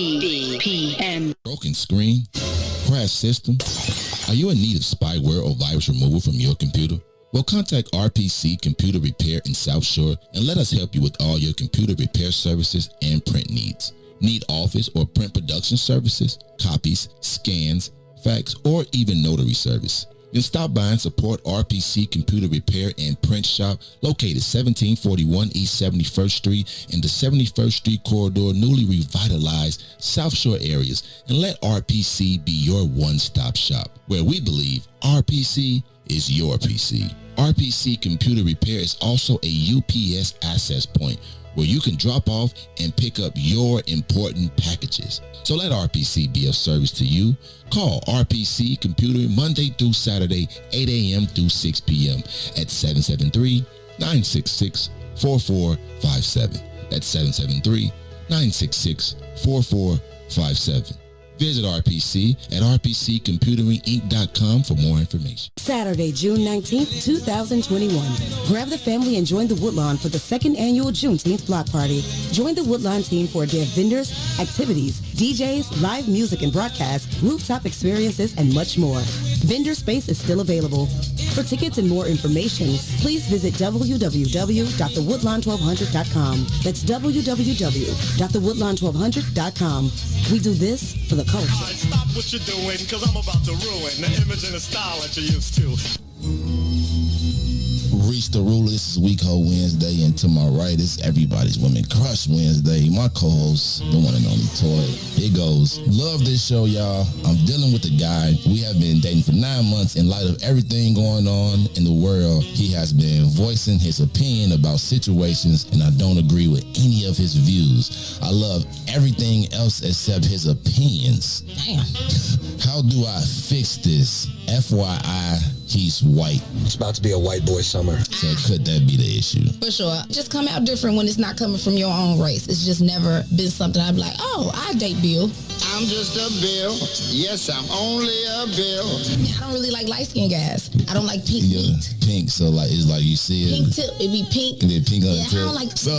WIIFTBP. Broken screen? Crash system? Are you in need of spyware or virus removal from your computer? Well, contact RPC Computer Repair in South Shore and let us help you with all your computer repair services and print needs. Need office or print production services, copies, scans, fax, or even notary service? Then stop by and support RPC Computer Repair and Print Shop located 1741 East 71st Street in the 71st Street corridor, newly revitalized South Shore areas, and let RPC be your one-stop shop, where we believe RPC is your PC. RPC Computer Repair is also a UPS access point where you can drop off and pick up your important packages. So let RPC be of service to you. Call RPC Computer Monday through Saturday, 8 a.m. through 6 p.m. at 773-966-4457. That's 773-966-4457. Visit RPC at rpccomputeringinc.com for more information. Saturday, June 19th, 2021. Grab the family and join the Woodlawn for the second annual Juneteenth block party. Join the Woodlawn team for a day of vendors, activities, DJs, live music and broadcasts, rooftop experiences, and much more. Vendor space is still available. For tickets and more information, please visit www.thewoodlawn1200.com. That's www.thewoodlawn1200.com. We do this for the culture. All right, stop what you're doing, because I'm about to ruin the image and the style that you're used to. Reach the ruler. This is Week Ho Wednesday, and to my right is Everybody's Women Crush Wednesday. My co-host, the one and only Toy. It goes, love this show, y'all. I'm dealing with a guy. We have been dating for 9 months. In light of everything going on in the world, he has been voicing his opinion about situations, and I don't agree with any of his views. I love everything else except his opinions. Damn. How do I fix this? FYI, he's white. It's about to be a white boy summer. So could that be the issue? For sure. Just come out different when it's not coming from your own race. It's just never been something I'd be like, oh, I date Bill. I'm just a Bill. Yes, I'm only a Bill. I don't really like light-skinned guys. I don't like pink Yeah, meat. pink. So like it's like you see it. Pink tip. It'd be pink. And then pink on Yeah, the tip. I don't like. So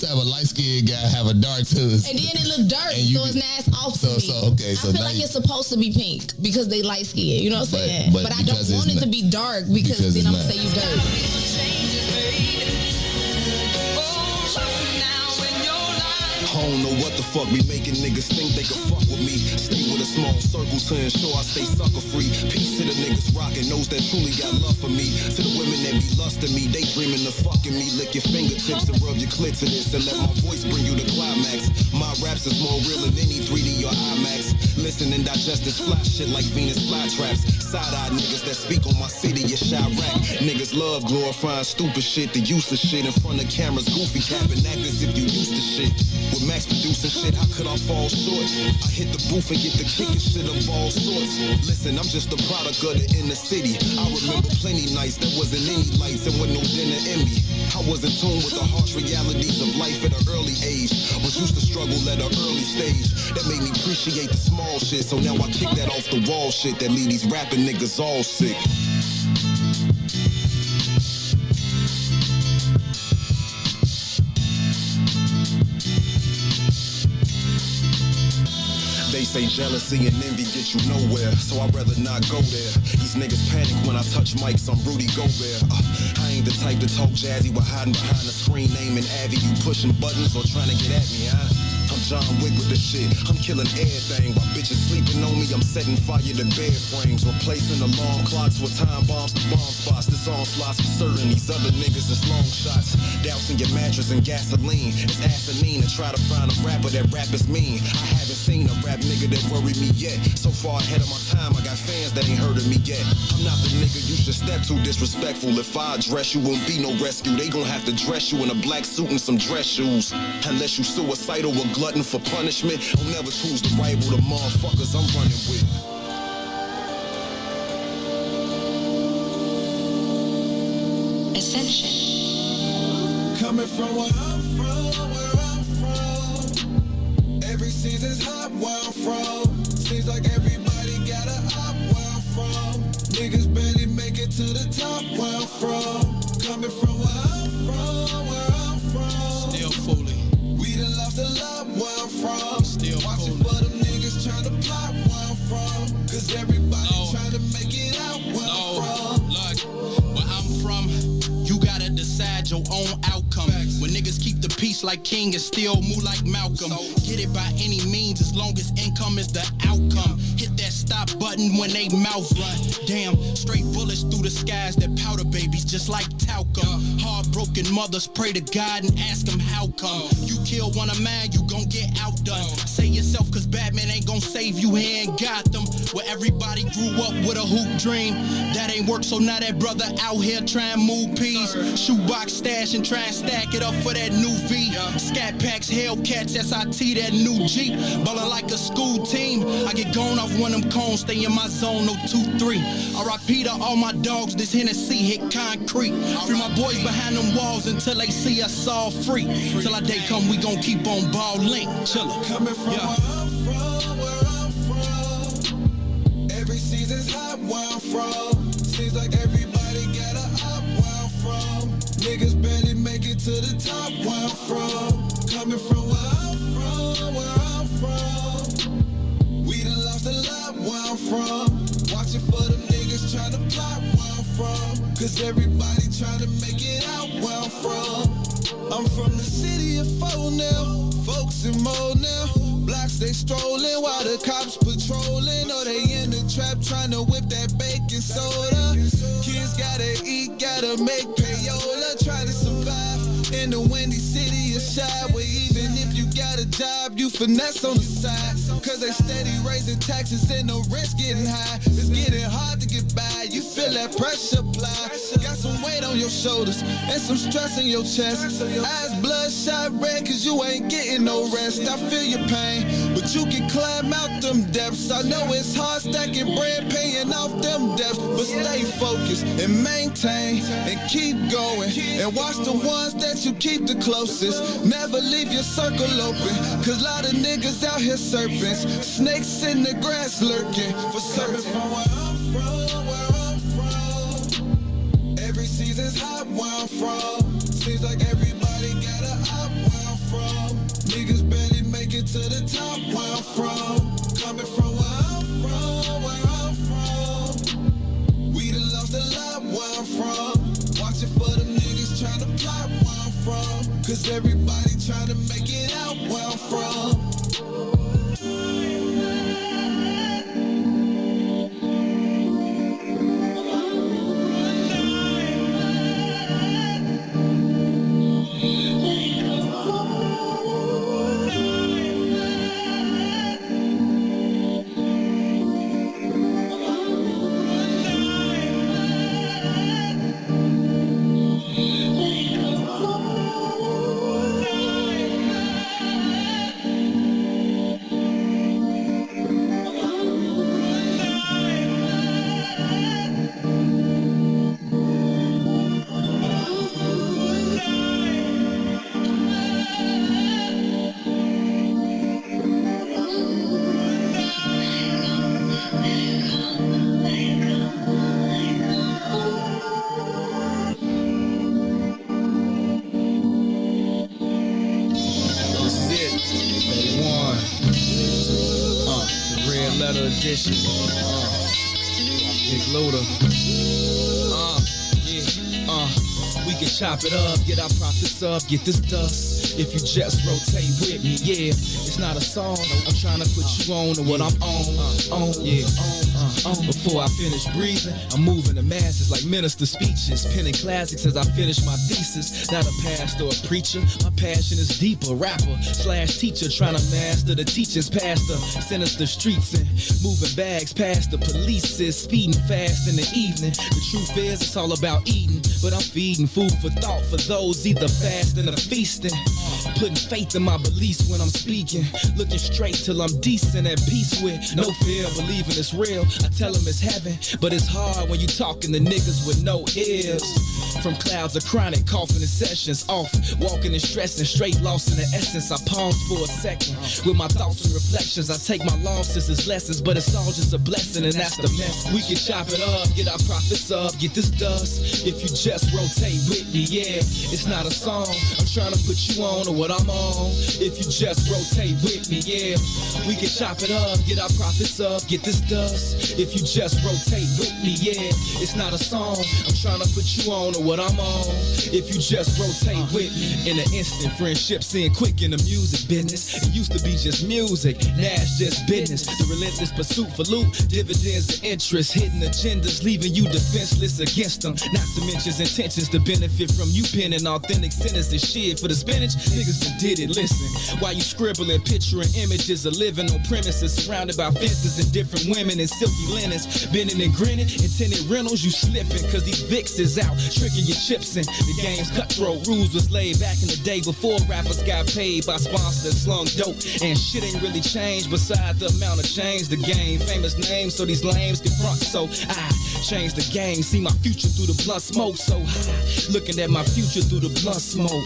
have a light skinned guy have a dark tooth. And then it look dark, And you so it's can- not as off to me. okay, so I feel now like you- it's supposed to be pink because they light skinned. You know what I'm saying? but But I don't because want it's it to not- be dark because because then I'm it's gonna say you dirty. I don't know what the fuck be making niggas think they can fuck with me. Stay with a small circle to ensure I stay sucker free. Peace to the niggas rockin', those that truly got love for me. To the women that be lustin' me, they dreamin' of fucking me. Lick your fingertips and rub your clit to this and let my voice bring you the climax. My raps is more real than any 3D or IMAX. Listen and digest this fly shit like Venus flytraps. Side-eye niggas that speak on my city, you Chirac. Niggas love glorifying stupid shit, the useless shit in front of cameras, goofy capping, act as if you used to shit. With Max producing shit, how could I fall short? I hit the booth and get the kicking shit of all sorts. Listen, I'm just a product of the inner city. I remember plenty nights, there wasn't any lights and with no dinner in me. I was in tune with the harsh realities of life at an early age. Was used to struggle at an early stage. That made me appreciate the small shit. So now I kick that off the wall shit that leave these rapping niggas all sick. They say jealousy and envy get you nowhere, so I'd rather not go there. These niggas panic when I touch mics, I'm Rudy Gobert. I ain't the type to talk jazzy while hiding behind the screen naming Abby. You pushing buttons or trying to get at me, huh? I'm John Wick with the shit. I'm killing everything while bitches sleeping on me. I'm setting fire to bed frames, replacing alarm clocks with time bombs to bomb spots. This onslaught's for certain. These other niggas is long shots. Dousing your mattress in gasoline. It's asinine to try to find a rapper that rap is mean. I haven't seen a rap nigga that worry me yet. So far ahead of my time, I got fans that ain't heard of me yet. I'm not the nigga you should step to disrespectful. If I address you, won't be no rescue. They gon' have to dress you in a black suit and some dress shoes. Unless you suicidal or glutton for punishment, I'll never choose to rival the motherfuckers I'm running with. Ascension. Coming from where I'm from. Every season's hot where I'm from. Seems like everybody got a op where I'm from. Niggas barely make it to the top where I'm from. Coming from where I'm from. Still fooling. We done lost a lot where I'm from. Still watching for them niggas trying to plot where I'm from. Cause everybody trying to make it out where I'm from. Look, where I'm from, you gotta decide your own outcome. When niggas keep the peace like King and still move like Malcolm. Get it by any means as long as income is the outcome. Hit that stop button when they mouth run. Damn, straight bullets through the skies that powder babies just like talcum. Heartbroken mothers pray to God and ask him how come. You kill one of mine, you gon' get outdone. Say yourself cause Batman ain't gon' save you here in Gotham. Where everybody grew up with a hoop dream. That ain't work, so now that brother out here trying move peas. Shoebox stash and try and stack it up for that new V. Scat packs, Hellcats, SIT, that new Jeep. Ballin' like a school team. I get gone off one of them cones, stay in my zone, no 2-3. R.I.P. to all my dogs, this Hennessy hit concrete. Free my boys behind them walls until they see us all free. Till our day come, we gon' keep on ball link. Chillin'. Coming from where I'm from. Every season's hot where I'm from. Seems like everybody got a op where I'm from. Niggas barely make it to the top where I'm from. Coming from where I'm from. We done lost a lot where I'm from. Watching for them niggas trying to plot where I'm from. Cause everybody trying to make it out where I'm from. I'm from the city of Foe now. Folks in mode now. Blocks they strolling while the cops patrolling. Or they in the trap trying to whip that baking soda. Kids gotta eat, gotta make payola. Try to survive in the windy city of Shy. Where even if you got a job, you finesse on the side. Cause they steady raising taxes and the rent's getting high. It's getting hard to get by, you feel that pressure apply. Got some weight on your shoulders and some stress in your chest. Eyes bloodshot red cause you ain't getting no rest. I feel your pain, but you can climb out them depths. I know it's hard stacking bread, paying off them debts. But stay focused and maintain and keep going. And watch the ones that you keep the closest. Never leave your circle open, cause a lot of niggas out here serpents. Snakes in the grass lurking for certain. From where I'm from. Every season's hot where I'm from. Seems like everybody got a op where I'm from. Niggas barely make it to the top where I'm from. Coming from where I'm from. We done lost a lot where I'm from. Watching for them niggas trying to plot where I'm from. Cause everybody trying to make it out where I'm from. Edition. Big Luda. We can chop it up, get our profits up, get this dust. If you just rotate with me, yeah. It's not a song, I'm trying to put you on to what I'm on. Before I finish breathing, I'm moving the masses like minister speeches, penning classics as I finish my thesis. Not a pastor or a preacher, my passion is deeper. Rapper / teacher, trying to master the teachings past the sinister streets and moving bags past the police is speeding fast in the evening. The truth is, it's all about eating, but I'm feeding food for thought for those either fasting or feasting. Putting faith in my beliefs when I'm speaking. Looking straight till I'm decent, at peace with no fear, believing it's real. I tell them it's heaven, but it's hard when you talking to niggas with no ears. From clouds of chronic coughing and sessions off, walking and stressing, straight lost in the essence. I pause for a second with my thoughts and reflections. I take my losses as lessons, but it's all just a blessing, and that's the mess. We can chop it up, get our profits up, get this dust. If you just rotate with me, yeah, it's not a song. I'm trying to put you on to what I'm on. If you just rotate with me, yeah, we can chop it up, get our profits up, get this dust. If you just rotate with me, yeah, it's not a song. I'm trying to put you on to what I'm on. If you just rotate with me, in an instant, friendship seeing quick in the music business. It used to be just music, now it's just business. The relentless pursuit for loot, dividends and interest, hidden agendas, leaving you defenseless against them. Not to mention intentions to benefit from you penning authentic sentences. Shit for the spinach, niggas done did it. Listen, while you scribbling, picturing images of living on premises, surrounded by fences and different women in silky linens, bending and grinning, intended rentals, you slipping, cause these VIX is out, tricking your chips in. The game's cutthroat, rules was laid back in the day before rappers got paid by sponsors that slung dope. And shit ain't really changed beside the amount of change the game. Famous names so these lames get front, so I change the game. See my future through the blunt smoke so high, looking at my future through the blunt smoke.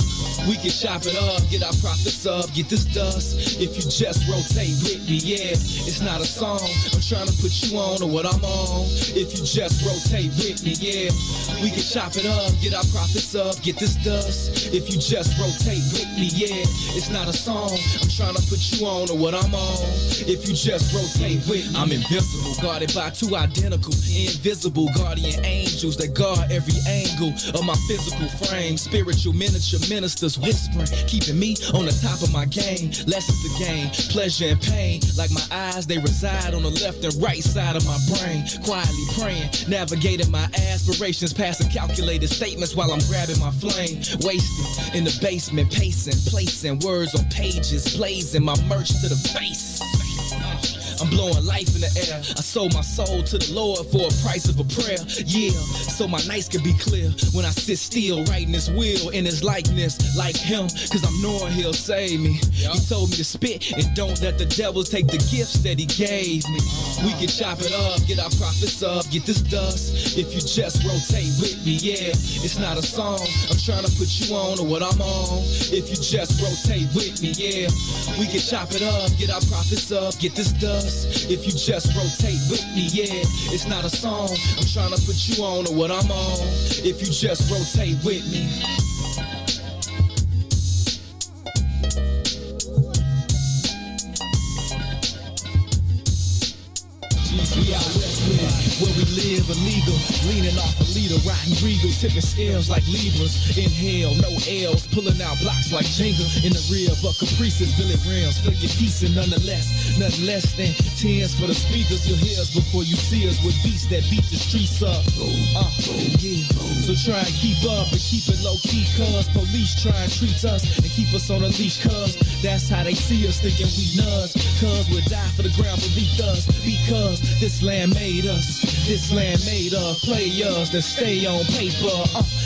We can chop it up, get our profits up, get this dust. If you just rotate with me, yeah, it's not a song. I'm trying to put you on to what I'm on. If you just rotate with me, yeah, we can chop it up, get our profits up, get this dust. If you just rotate with me, yeah, it's not a song. I'm trying to put you on to what I'm on. If you just rotate with me, I'm invincible, guarded by two identical, invisible guardian angels that guard every angle of my physical frame. Spiritual miniature ministers whispering, keeping me on the top of my game. Lessons to gain, pleasure and pain. Like my eyes, they reside on the left and right side of my brain. Quietly praying, navigating my aspirations, passing calculated statements while I'm grabbing my flame. Wasted in the basement, pacing, placing words on pages, blazing my merch to the face. I'm blowing life in the air. I sold my soul to the Lord for a price of a prayer. Yeah, so my nights can be clear when I sit still, writing his will in his likeness, like him, cause I'm knowing he'll save me. He told me to spit and don't let the devil take the gifts that he gave me. We can chop it up, get our profits up, get this dust. If you just rotate with me, yeah, it's not a song. I'm trying to put you on to what I'm on. If you just rotate with me, yeah, we can chop it up, get our profits up, get this dust. If you just rotate with me, yeah, it's not a song. I'm trying to put you on to what I'm on. If you just rotate with me. We out west with it, where we live illegal, leaning off a leader, riding regal, tipping scales like Libras. Inhale, no L's, pulling out blocks like Jenga. In the rear of a Caprice's Billy Rims, flicking decent nonetheless. Nothing less than tens for the speakers. You'll hear us before you see us with beats that beat the streets up. Yeah. So try and keep up and keep it low key, cuz police try and treat us and keep us on a leash, cuz that's how they see us, thinking we nuts. Cuz we'll die for the ground beneath us, because this land made us. This land made of players that stay on paper.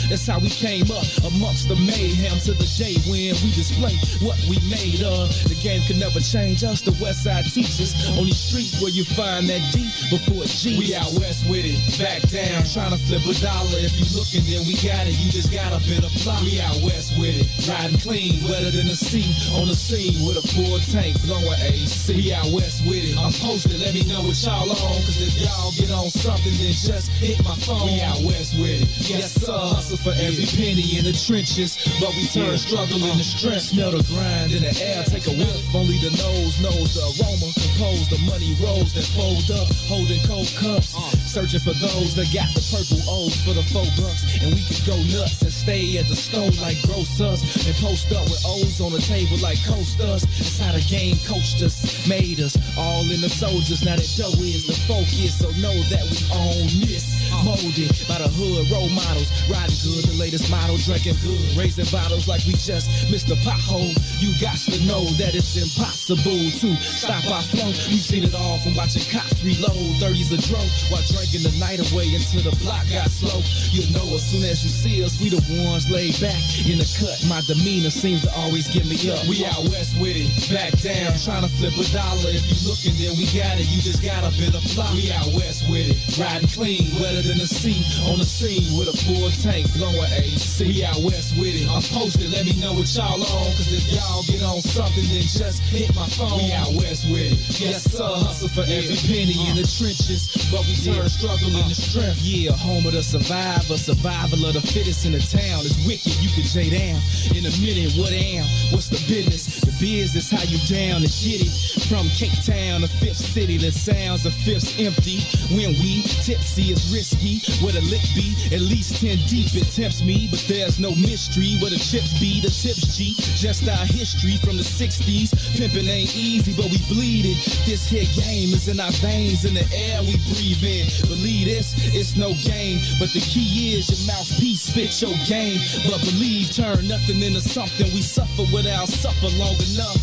That's how we came up amongst the mayhem to the day when we display what we made of. The game can never change us, the West Side teaches. On these streets where you find that D before G. We out west with it, back down, trying to flip a dollar. If you looking, then we got it, you just got a bit of plot. We out west with it, riding clean, wetter than the sea. On the scene with a full tank, blowing AC. We out west with it, I'm posted, let me know what y'all on. Cause if y'all get on something, then just hit my phone. We out west with it, yes sir. Hustle for every penny in the trenches, but we turn struggle into strength. Smell the grind in the air, take a whiff. Only the nose knows the aroma. Compose the money rolls that fold up, holding cold cups. Searching for those that got the purple O's for the $4. And we can go nuts and stay at the stove like grocers, and post up with O's on the table like coasters. That's how the game coached us, made us all in the soldiers. Now that dough is the focus, so know that we own this. Molded by the hood role models. Riding good, the latest model, drinking good. Raising bottles like we just missed a pothole. You got to know that it's impossible to stop our flow. We've seen it all from watching cops reload. 30s a drunk while drinking the night away until the block got slow. You'll know as soon as you see us, we the ones laid back in the cut. My demeanor seems to always get me up. We out west with it, back down, trying to flip a dollar. If you looking, then we got it. You just got a bit of plot. We out west with it, riding clean, wetter than the sea. On the scene with a full tank, blowing AC. We out west with it. I'm posted, let me know what y'all on. Cause if y'all get on something, then just hit my phone. We out west with it. Yes, sir, hustle for every penny in the trenches. But we turn struggle into strength. Yeah, home of the survivor, survival of the fittest in the town. It's wicked, you can J down. In a minute, what am? What's the business? The biz is how you down and get it. From Cape Town to Fifth City, the sounds of Fifth's empty. When we tipsy is risky. Where the lick be, at least 10 deep, it tempts me. But there's no mystery where the chips be, the tips G. Just our history from the 60s. Pimpin' ain't easy, but we bleed it. This here game is in our veins, in the air we breathe in. Believe this, it's no game. But the key is your mouthpiece, spit your game. But believe, turn nothing into something. We suffer without supper long enough.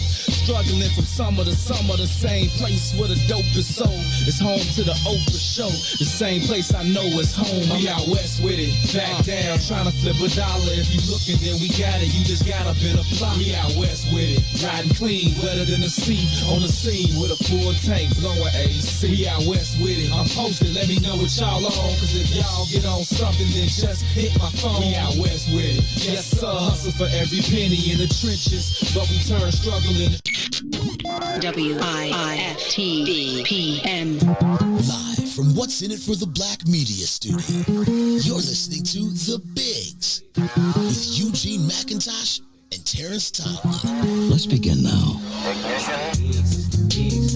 Struggling from summer to summer, the same place where the dope is sold. It's home to the Oprah show. The same place I know is home. We out west with it, back down, trying to flip a dollar. If you looking, then we got it. You just got a bit of plot. We out west with it, riding clean, wetter than the sea. On the scene with a full tank, blowing AC. We out west with it. I'm posted, let me know what y'all on. Cause if y'all get on something, then just hit my phone. We out west with it. Yes, sir, hustle for every penny in the trenches. But we turn struggle into WIIFTBP. Live from What's in It for the Black Media Studio, you're listening to The Bigs with Eugene McIntosh and Terrence Tomlin. Let's begin now.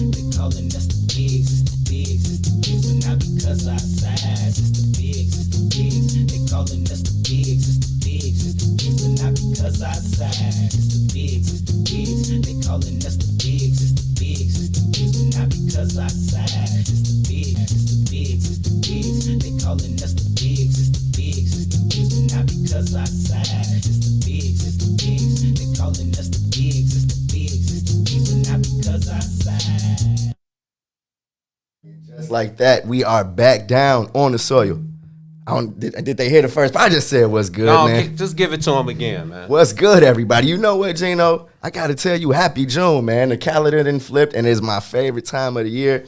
They calling us the bigs, it's the bigs, it's the bigs, and not because our size, it's the bigs, it's the bigs. They calling us the bigs, it's the bigs, it's the bigs, and not because our size, it's the bigs, it's the bigs. They calling us the bigs, it's the bigs, it's the bigs, and not because our size, it's the bigs, it's the bigs, it's the bigs. They calling us the bigs, it's the bigs, it's the bigs, and not because our size, it's the bigs, it's the bigs. They calling us the bigs, it's the bigs, it's the bigs, and not because our size. Just like that, we are back down on the soil. Did they hear the first? I just said what's good, man. Just give it to them again, man. What's good, everybody? You know what, Gino? I got to tell you, happy June, man. The calendar done flipped, and it's my favorite time of the year.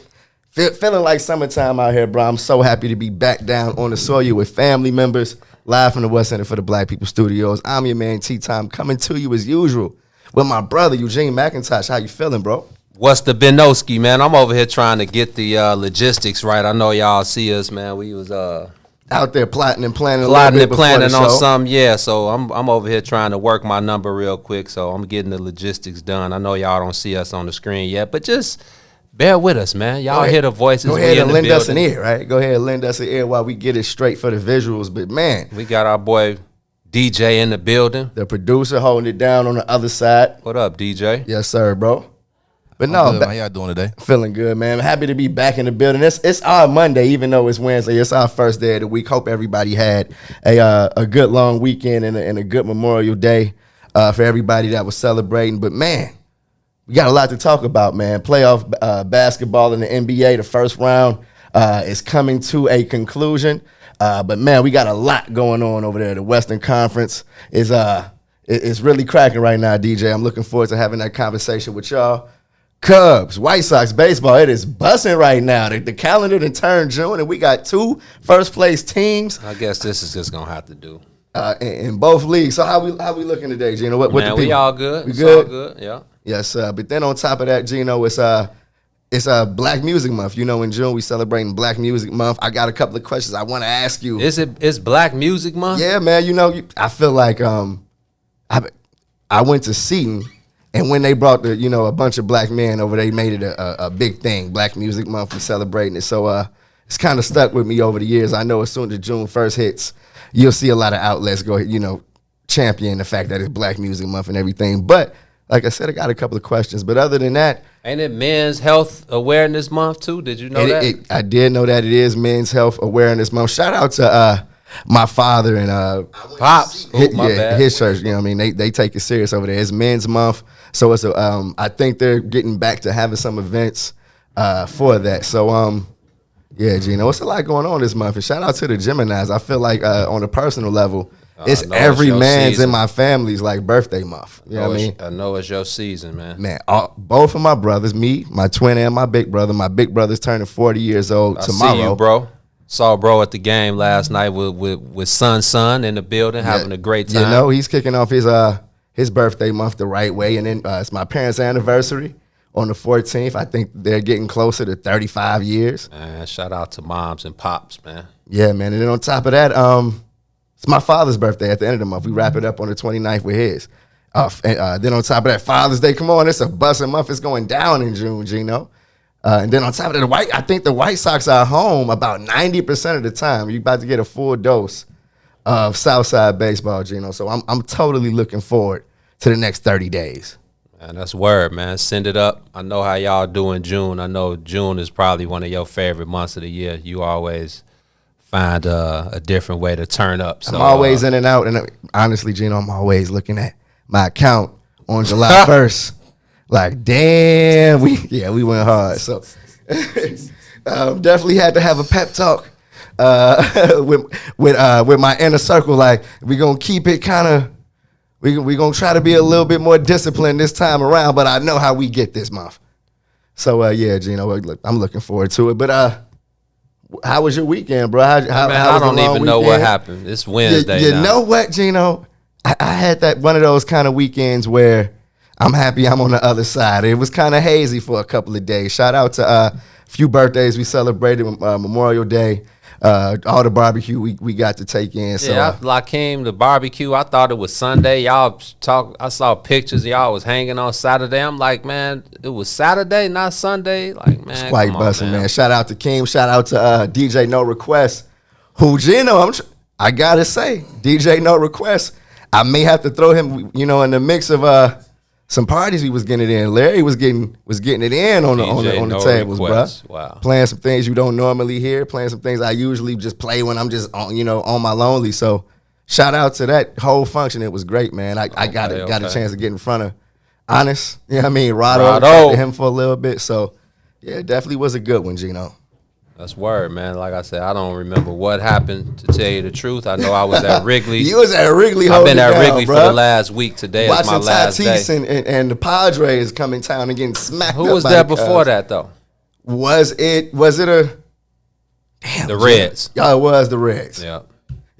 Feeling like summertime out here, bro. I'm so happy to be back down on the soil with family members, live from the West Center for the Black People Studios. I'm your man, T-Time, coming to you as usual with my brother, Eugene McIntosh. How you feeling, bro? What's the Benoski, man? I'm over here trying to get the logistics right. I know y'all see us, man. We was out there plotting and planning on some, yeah. So I'm over here trying to work my number real quick. So I'm getting the logistics done. I know y'all don't see us on the screen yet, but just bear with us, man. Y'all hear the voices. Go ahead and lend us an ear, right? Go ahead and lend us an ear while we get it straight for the visuals. But man, we got our boy DJ in the building, the producer holding it down on the other side. What up, DJ? Yes, sir, bro. But no, how y'all doing today? Feeling good, man. Happy to be back in the building. It's our Monday, even though it's Wednesday. It's our first day of the week. Hope everybody had a good long weekend and a good Memorial Day for everybody that was celebrating. But man, we got a lot to talk about, man. Playoff basketball in the NBA, the first round is coming to a conclusion. But man, we got a lot going on over there. The Western Conference is really cracking right now, DJ. I'm looking forward to having that conversation with y'all. Cubs, White Sox, baseball, it is bussing right now. The calendar done turned June, and we got 2 first-place teams. I guess this is just going to have to do. In both leagues. So how we looking today, Gino? What man, we all good. We good? All good, yeah. Yes, but then on top of that, Gino, it's Black Music Month. You know, in June, we celebrating Black Music Month. I got a couple of questions I want to ask you. It's Black Music Month? Yeah, man. You know, I feel like I went to Seton. And when they brought a bunch of black men over, they made it a big thing. Black Music Month, we celebrating it. So it's kind of stuck with me over the years. I know as soon as June 1st hits, you'll see a lot of outlets go, champion the fact that it's Black Music Month and everything. But like I said, I got a couple of questions. But other than that, ain't it Men's Health Awareness Month too? Did you know that? I did know that it is Men's Health Awareness Month. Shout out to my father and Pops. His church. You know what I mean? They take it serious over there. It's Men's Month, so it's I think they're getting back to having some events for that. So yeah, Gino, it's a lot going on this month. And shout out to the Geminis. I feel like on a personal level, it's every man's in my family's like birthday month. You know what I mean? I know it's your season, man. Man, both of my brothers, me, my twin, and my big brother. My big brother's turning 40 years old tomorrow. See you, bro. Saw bro at the game last night with son in the building, having a great time. You know, he's kicking off his birthday month the right way. And then it's my parents' anniversary on the 14th. I think they're getting closer to 35 years. Man, shout out to moms and pops, man. Yeah, man. And then on top of that, it's my father's birthday at the end of the month. We wrap it up on the 29th with his. Then on top of that, Father's Day. Come on, it's a busting month. It's going down in June, Gino. And then on top of that, I think the White Sox are home about 90% of the time. You're about to get a full dose of Southside baseball, Gino. So I'm totally looking forward to the next 30 days. Man, that's word, man. Send it up. I know how y'all do in June. I know June is probably one of your favorite months of the year. You always find a different way to turn up. So, I'm always in and out. And honestly, Gino, I'm always looking at my account on July 1st. Like, damn, we went hard. So definitely had to have a pep talk with my inner circle. Like, we're going to keep it kind of, we're going to try to be a little bit more disciplined this time around, but I know how we get this month. So, yeah, Gino, I'm looking forward to it. But how was your weekend, bro? How I don't even know what happened. It's Wednesday You now. know what, Gino? I had that one of those kind of weekends where I'm happy I'm on the other side. It was kind of hazy for a couple of days. Shout out to a few birthdays we celebrated, Memorial Day, all the barbecue we got to take in. So, yeah, Lakeem, the barbecue, I thought it was Sunday. I saw pictures. Y'all was hanging on Saturday. I'm like, man, it was Saturday, not Sunday. Like, man, it's quite busting, man. Shout out to Keem. Shout out to DJ No Request, who, Gino, I got to say, DJ No Request, I may have to throw him, in the mix of some parties we was getting it in. Larry was getting it in on the tables, bro. Wow. Playing some things you don't normally hear, playing some things I usually just play when I'm just on my lonely. So shout out to that whole function. It was great, man. I got a chance to get in front of Honest. You know what I mean? Rado. Talked to him for a little bit. So yeah, it definitely was a good one, Gino. That's word, man. Like I said, I don't remember what happened, to tell you the truth. I know I was at Wrigley. You was at Wrigley. I've been at Wrigley for the last week. Today is my last day. Watching Tatis and the Padres come in town and getting smacked up. Who was there before that, though? Was it a... Damn, the Reds. Yeah, it was the Reds. Yeah.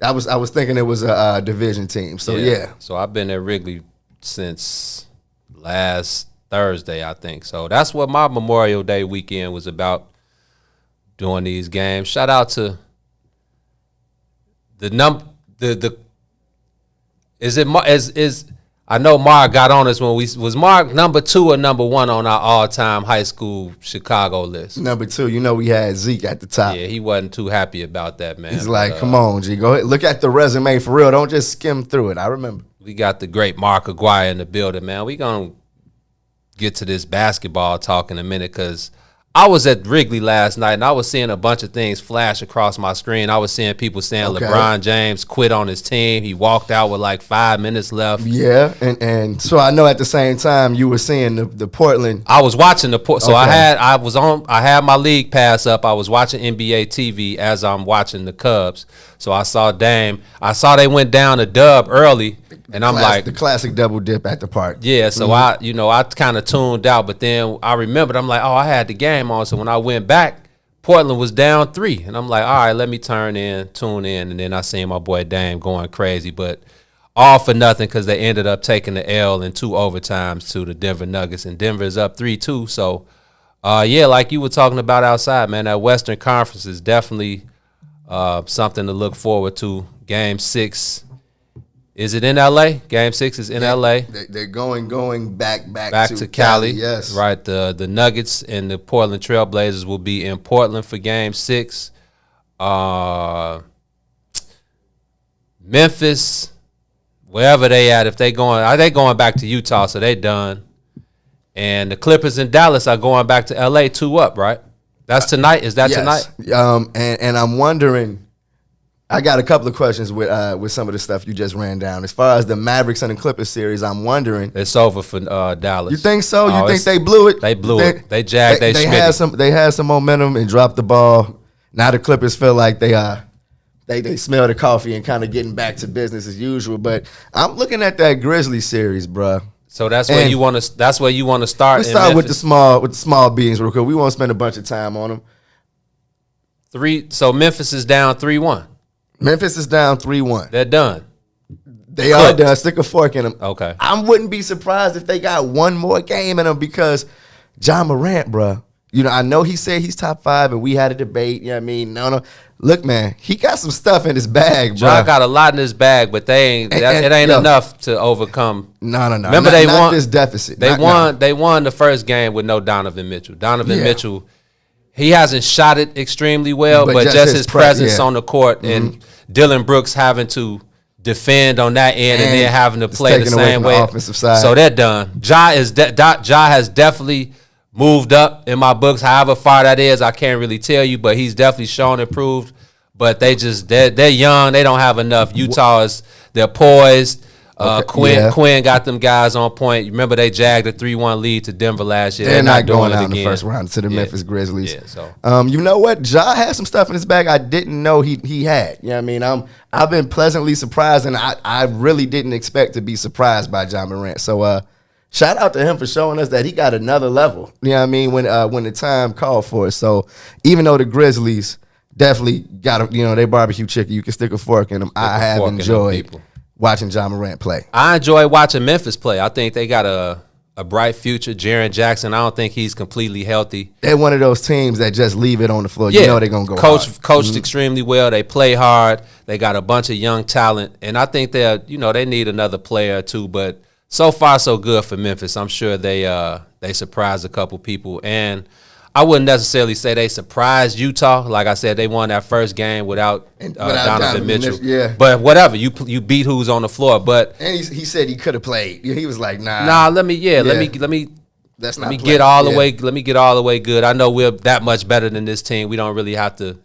I was thinking it was a division team. So, yeah. So, I've been at Wrigley since last Thursday, I think. So, that's what my Memorial Day weekend was about. Doing these games. Shout out to I know Mark got on us when was Mark number 2 or number 1 on our all-time high school Chicago list. Number 2, we had Zeke at the top. Yeah, he wasn't too happy about that, man. He's like, come on, G, go ahead. Look at the resume for real. Don't just skim through it. I remember. We got the great Mark Aguirre in the building, man. We gonna get to this basketball talk in a minute because I was at Wrigley last night, and I was seeing a bunch of things flash across my screen. I was seeing people saying LeBron James quit on his team. He walked out with like 5 minutes left. Yeah, and so I know at the same time you were seeing the Portland. I was watching so I had my league pass up. I was watching NBA TV as I'm watching the Cubs. So I saw Dame. I saw they went down a dub early. And I'm like the classic double dip at the park. Yeah, so I kind of tuned out, but then I remembered, I'm like, oh, I had the game on. So when I went back, Portland was down 3. And I'm like, all right, let me tune in. And then I seen my boy Dame going crazy, but all for nothing because they ended up taking the L in 2 overtimes to the Denver Nuggets. And Denver's up 3-2. So, yeah, like you were talking about outside, man, that Western Conference is definitely something to look forward to. Game 6. Is it in L.A.? Game 6 is in L.A. They're going back to Cali. Yes, right. The Nuggets and the Portland Trailblazers will be in Portland for Game 6. Memphis wherever they at, if they going back to Utah, so they done. And the Clippers in Dallas are going back to LA 2-up, right? That's tonight. Is that yes. tonight? And I'm wondering. I got a couple of questions with some of the stuff you just ran down. As far as the Mavericks and the Clippers series, I'm wondering. It's over for Dallas. You think so? You think they blew it? They blew it. They jagged. They had some momentum and dropped the ball. Now the Clippers feel like they smell the coffee and kind of getting back to business as usual. But I'm looking at that Grizzlies series, bro. So that's where you want to. That's where you want to start. Let's start with the small beings real quick. We won't spend a bunch of time on them. So Memphis is down 3-1. Memphis is down 3-1. They're done. They are done. Stick a fork in them. Okay. I wouldn't be surprised if they got one more game in them because Ja Morant, bro. You know, I know he said he's top 5 and we had a debate. You know what I mean? No. Look, man, he got some stuff in his bag, bro. Ja got a lot in his bag, but it ain't enough to overcome. No. Remember they won this deficit. They won the first game with no Donovan Mitchell. Mitchell, he hasn't shot it extremely well, but just his presence on the court and Dylan Brooks having to defend on that end and then having to play the same way. The offensive side. So they're done. Ja has definitely moved up in my books. However far that is, I can't really tell you, but he's definitely shown improved. But they're young. They don't have enough. They're poised. Quinn got them guys on point. Remember they jagged a 3-1 lead to Denver last year. They're not going out in the first round to the Memphis Grizzlies. Yeah, so. You know what? Ja had some stuff in his bag I didn't know he had. You know what I mean? I've been pleasantly surprised, and I really didn't expect to be surprised by Ja Morant. So shout out to him for showing us that he got another level. You know what I mean? When the time called for it. So even though the Grizzlies definitely got they barbecue chicken, you can stick a fork in them. I have enjoyed watching Ja Morant play. I enjoy watching Memphis play. I think they got a bright future. Jaren Jackson, I don't think he's completely healthy. They're one of those teams that just leave it on the floor. You know they're going to go hard. Coached extremely well. They play hard. They got a bunch of young talent. And I think they need another player or two. But so far, so good for Memphis. I'm sure they surprised a couple people. And I wouldn't necessarily say they surprised Utah. Like I said, they won that first game without Donovan Mitchell. Yeah. But whatever, you beat who's on the floor. But and he said he could have played. He was like, nah. Let me get all the way good. I know we're that much better than this team. We don't really have to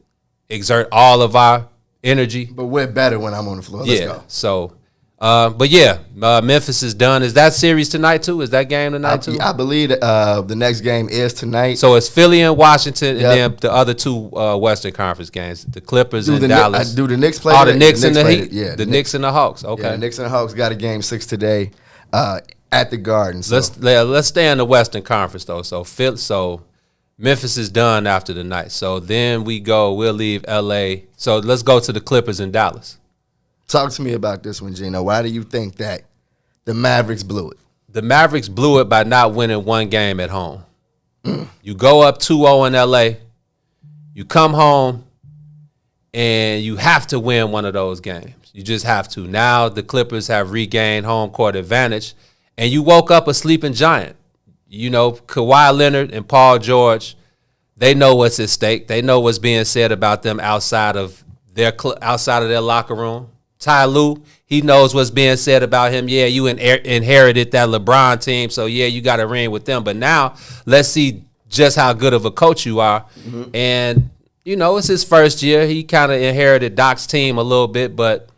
exert all of our energy. But we're better when I'm on the floor. Let's go. So. Memphis is done. Is that series tonight too? Is that game tonight too? I believe the next game is tonight. So it's Philly and Washington, and then the other two Western Conference games, the Clippers and Dallas. Do the Knicks play? The Knicks and the Heat. Yeah, the Knicks and the Hawks. Okay, the Knicks and the Hawks got a game 6 today at the Garden. So. Let's stay in the Western Conference though. So Memphis is done after the night. So then we'll leave LA. So let's go to the Clippers in Dallas. Talk to me about this one, Gino. Why do you think that the Mavericks blew it? The Mavericks blew it by not winning one game at home. You go up 2-0 in LA. You come home, and you have to win one of those games. You just have to. Now the Clippers have regained home court advantage, and you woke up a sleeping giant. You know, Kawhi Leonard and Paul George, they know what's at stake. They know what's being said about them outside of their locker room. Ty Lue, he knows what's being said about him. Yeah, you inherited that LeBron team, so yeah, you got a ring with them. But now, let's see just how good of a coach you are. Mm-hmm. And, it's his first year. He kind of inherited Doc's team a little bit, but,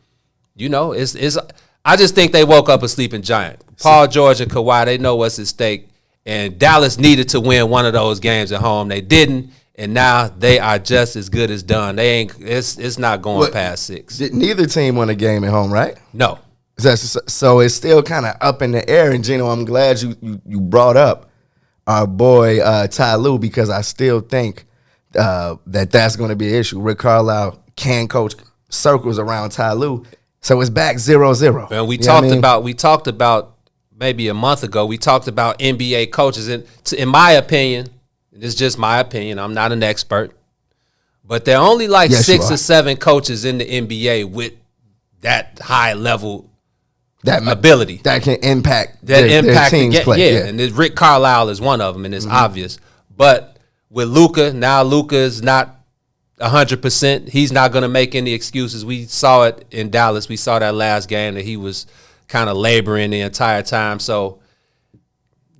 I just think they woke up a sleeping giant. Paul George and Kawhi, they know what's at stake. And Dallas needed to win one of those games at home. They didn't. And now they are just as good as done. It's not going past 6. Neither team won a game at home, right? No. So it's still kind of up in the air. And Gino, I'm glad you brought up our boy Ty Lue, because I still think that's going to be an issue. Rick Carlisle can coach circles around Ty Lue, so it's back 0-0. And we talked about maybe a month ago. We talked about NBA coaches, and in my opinion. This is just my opinion. I'm not an expert. But there are only 6 or 7 coaches in the NBA with that high level ability. That can impact their team's play. Yeah, and Rick Carlisle is one of them, and it's obvious. But with Luka, now Luka is not 100%. He's not going to make any excuses. We saw it in Dallas. We saw that last game that he was kind of laboring the entire time. So,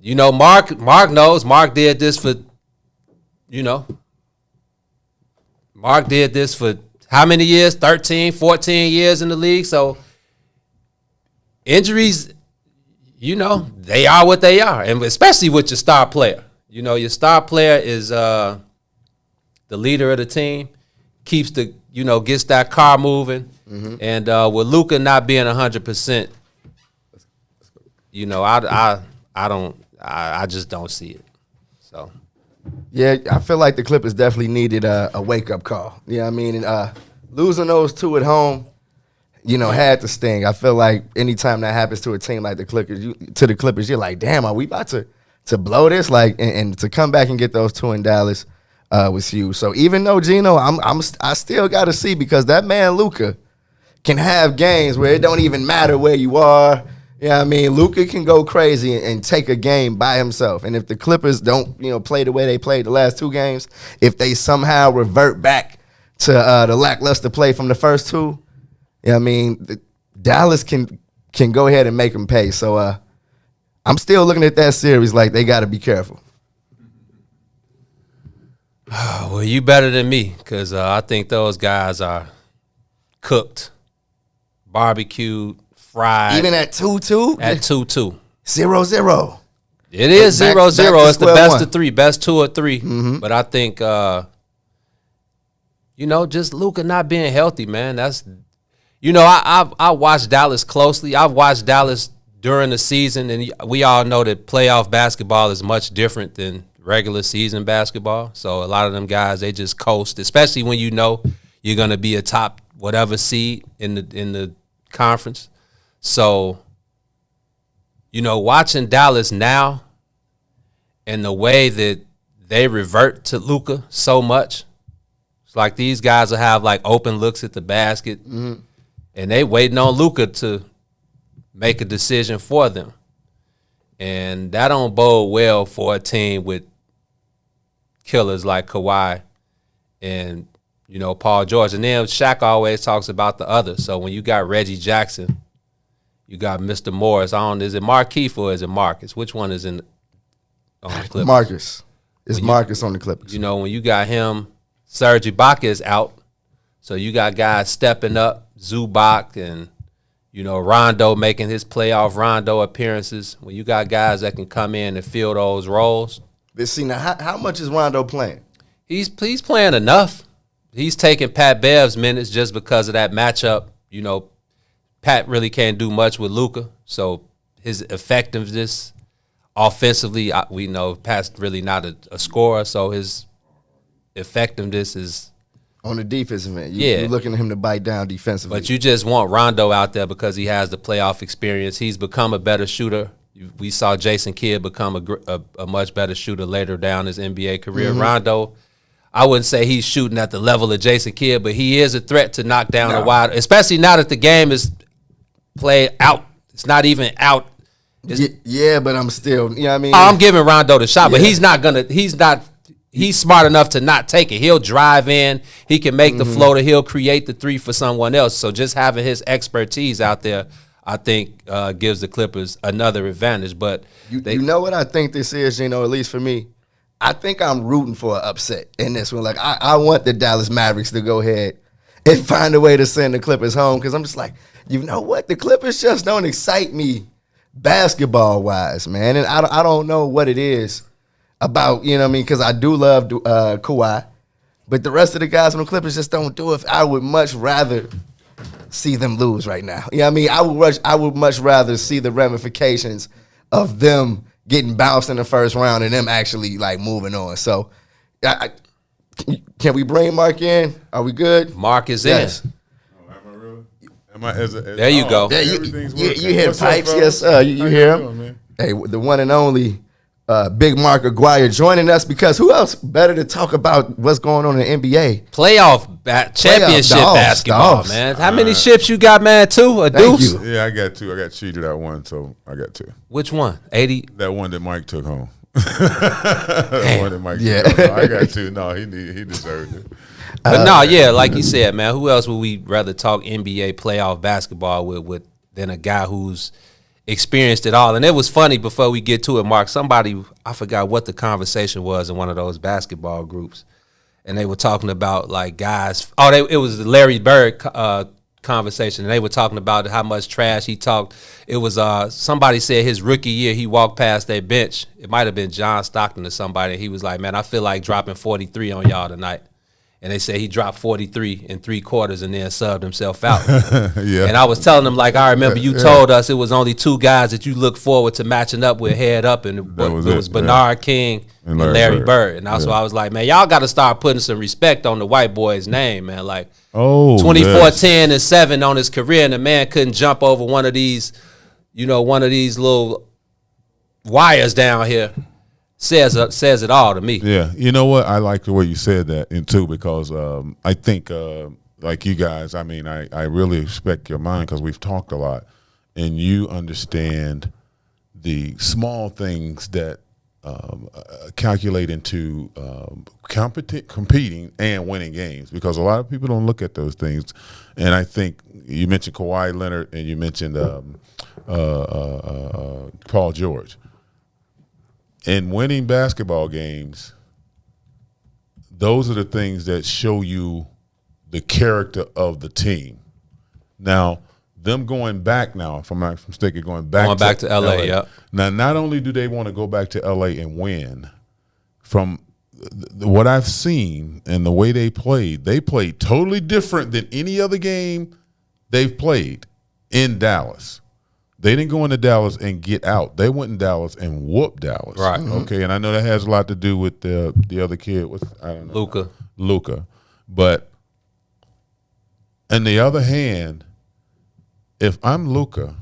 you know, Mark knows. Mark did this for, you know, Mark did this for how many years? 13, 14 years in the league. So injuries, you know, they are what they are. And especially with your star player. You know, your star player is the leader of the team, keeps the, you know, gets that car moving. Mm-hmm. And with Luka not being 100%, you know, I just don't see it. So. Yeah, I feel like the Clippers definitely needed a wake-up call. You know what I mean? And losing those two at home, you know, had to sting. I feel like anytime that happens to a team like the Clippers, you're like, damn, are we about to blow this? Like, and to come back and get those two in Dallas was huge. So even though Gino, I still got to see, because that man Luka can have games where it don't even matter where you are. Yeah, I mean, Luka can go crazy and take a game by himself. And if the Clippers don't, you know, play the way they played the last two games, if they somehow revert back to the lackluster play from the first two, yeah, I mean, Dallas can go ahead and make them pay. So I'm still looking at that series like they got to be careful. Well, you better than me, because I think those guys are cooked, barbecued, fried. Even at 2-2? At 2-2. 0-0. It is 0-0. It's the best of three, best 2 or 3. Mm-hmm. But I think, you know, just Luka not being healthy, man. That's, you know, I watched Dallas closely. I've watched Dallas during the season, and we all know that playoff basketball is much different than regular season basketball. So a lot of them guys, they just coast, especially when you know you're going to be a top whatever seed in the conference. So, you know, watching Dallas now and the way that they revert to Luka so much, it's like these guys will have like open looks at the basket, and they waiting on Luka to make a decision for them. And that don't bode well for a team with killers like Kawhi and, you know, Paul George. And then Shaq always talks about the others. So when you got Reggie Jackson, you got Mr. Morris. Is it Markieff or is it Marcus? Which one is on the Clippers? Marcus. It's Marcus on the Clippers. You know, when you got him, Serge Ibaka is out. So you got guys stepping up, Zubac and, you know, Rondo making his playoff Rondo appearances. When you got guys that can come in and fill those roles. But see, now, how much is Rondo playing? He's playing enough. He's taking Pat Bev's minutes just because of that matchup. You know, Pat really can't do much with Luka, so his effectiveness offensively, we know Pat's really not a scorer, so his effectiveness is on the defensive end. You're looking at him to bite down defensively. But you just want Rondo out there because he has the playoff experience. He's become a better shooter. We saw Jason Kidd become a much better shooter later down his NBA career. Mm-hmm. Rondo, I wouldn't say he's shooting at the level of Jason Kidd, but he is a threat to knock down a wide, especially now that the game is played out. It's not even out. Yeah, but I'm still, you know what I mean? I'm giving Rondo the shot, but he's smart enough to not take it. He'll drive in. He can make the floater. He'll create the three for someone else. So just having his expertise out there, I think, gives the Clippers another advantage. But you know what I think this is, you know, at least for me? I think I'm rooting for an upset in this one. Like, I want the Dallas Mavericks to go ahead and find a way to send the Clippers home, because I'm just like, you know what? The Clippers just don't excite me basketball-wise, man. And I don't know what it is about, you know what I mean, because I do love Kawhi, but the rest of the guys on the Clippers just don't do it. I would much rather see them lose right now. You know what I mean? I would much rather see the ramifications of them getting bounced in the first round and them actually, like, moving on. So, can we bring Mark in? Are we good? Mark is in. There you go. Yeah, you hear pipes, yes, sir. You hear him? Hey, the one and only Big Mark Aguirre joining us, because who else better to talk about what's going on in the NBA? Playoff championship basketball, man. How many ships you got, man? 2? A deuce? Yeah, I got 2. I got cheated at one, so I got 2. Which one? 80? That one that Mike took home. That one that Mike took home. No, I got 2. No, he deserved it. But like you said, man, who else would we rather talk NBA playoff basketball with than a guy who's experienced it all. And it was funny before we get to it, Mark. Somebody, I forgot what the conversation was in one of those basketball groups, and they were talking about like guys. It was the Larry Bird conversation, and they were talking about how much trash he talked. It was somebody said his rookie year he walked past their bench. It might have been John Stockton or somebody. And he was like, "Man, I feel like dropping 43 on y'all tonight." And they said he dropped 43 in 3 quarters and then subbed himself out. Yeah. And I was telling them, like, I remember you told us it was only 2 guys that you look forward to matching up with head up, and it was Bernard King and Larry Bird. And that's why I was like, man, y'all got to start putting some respect on the white boy's name, man. Like, 24-10 and 7 on his career, and the man couldn't jump over one of these little wires down here. Says it all to me. Yeah, you know what? I like the way you said that, and too, because I think like you guys, I mean, I really respect your mind because we've talked a lot, and you understand the small things that calculate into competing and winning games, because a lot of people don't look at those things. And I think you mentioned Kawhi Leonard and you mentioned Paul George. In winning basketball games, those are the things that show you the character of the team. Now, them going back now, if I'm not mistaken, going back to LA. Yeah. Now, not only do they want to go back to LA and win, from what I've seen and the way they played totally different than any other game they've played in Dallas. They didn't go into Dallas and get out. They went in Dallas and whooped Dallas. Right. Okay, and I know that has a lot to do with the other kid. I don't know. Luka. But on the other hand, if I'm Luka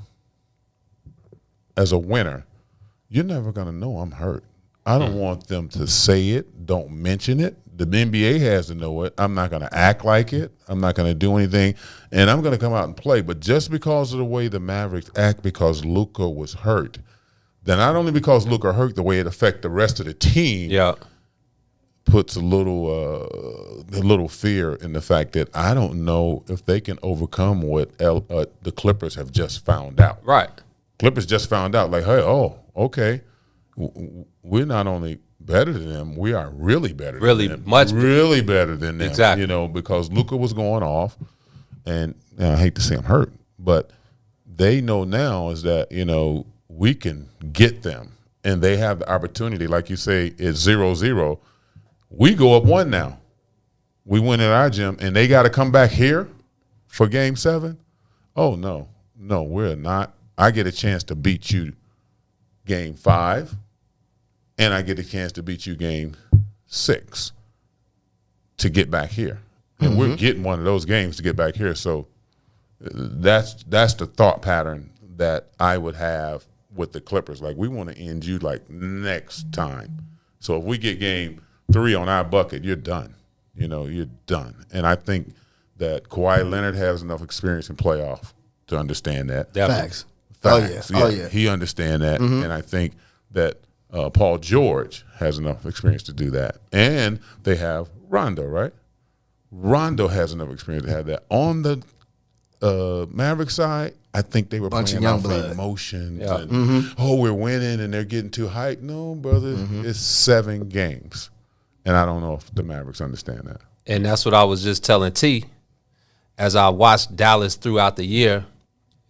as a winner, you're never going to know I'm hurt. I don't want them to say it. Don't mention it. The NBA has to know it. I'm not going to act like it. I'm not going to do anything. And I'm going to come out and play. But just because of the way the Mavericks act because Luka was hurt, then not only because Luka hurt, the way it affects the rest of the team puts a little fear in the fact that I don't know if they can overcome what the Clippers have just found out. Right. Clippers just found out, like, hey, okay, we're not only better than them, we are really better than them. Really better than them. Exactly. You know, because Luka was going off, and I hate to see him hurt, but they know now is that, you know, we can get them, and they have the opportunity, like you say, it's 0-0. We go up 1 now. We win at our gym, and they got to come back here for Game 7? Oh, no, we're not. I get a chance to beat you Game 5, and I get a chance to beat you Game 6 to get back here. And we're getting one of those games to get back here. So that's the thought pattern that I would have with the Clippers. Like, we want to end you, like, next time. So if we get Game 3 on our bucket, you're done. You know, you're done. And I think that Kawhi Leonard has enough experience in playoff to understand that. Facts. Facts. Oh, yeah. He understands that. And I think that Paul George has enough experience to do that. And they have Rondo, right? Rondo has enough experience to have that. On the Maverick side, I think they were playing off emotions. Yeah. And, we're winning and they're getting too hyped. No, brother, it's 7 games. And I don't know if the Mavericks understand that. And that's what I was just telling T as I watched Dallas throughout the year,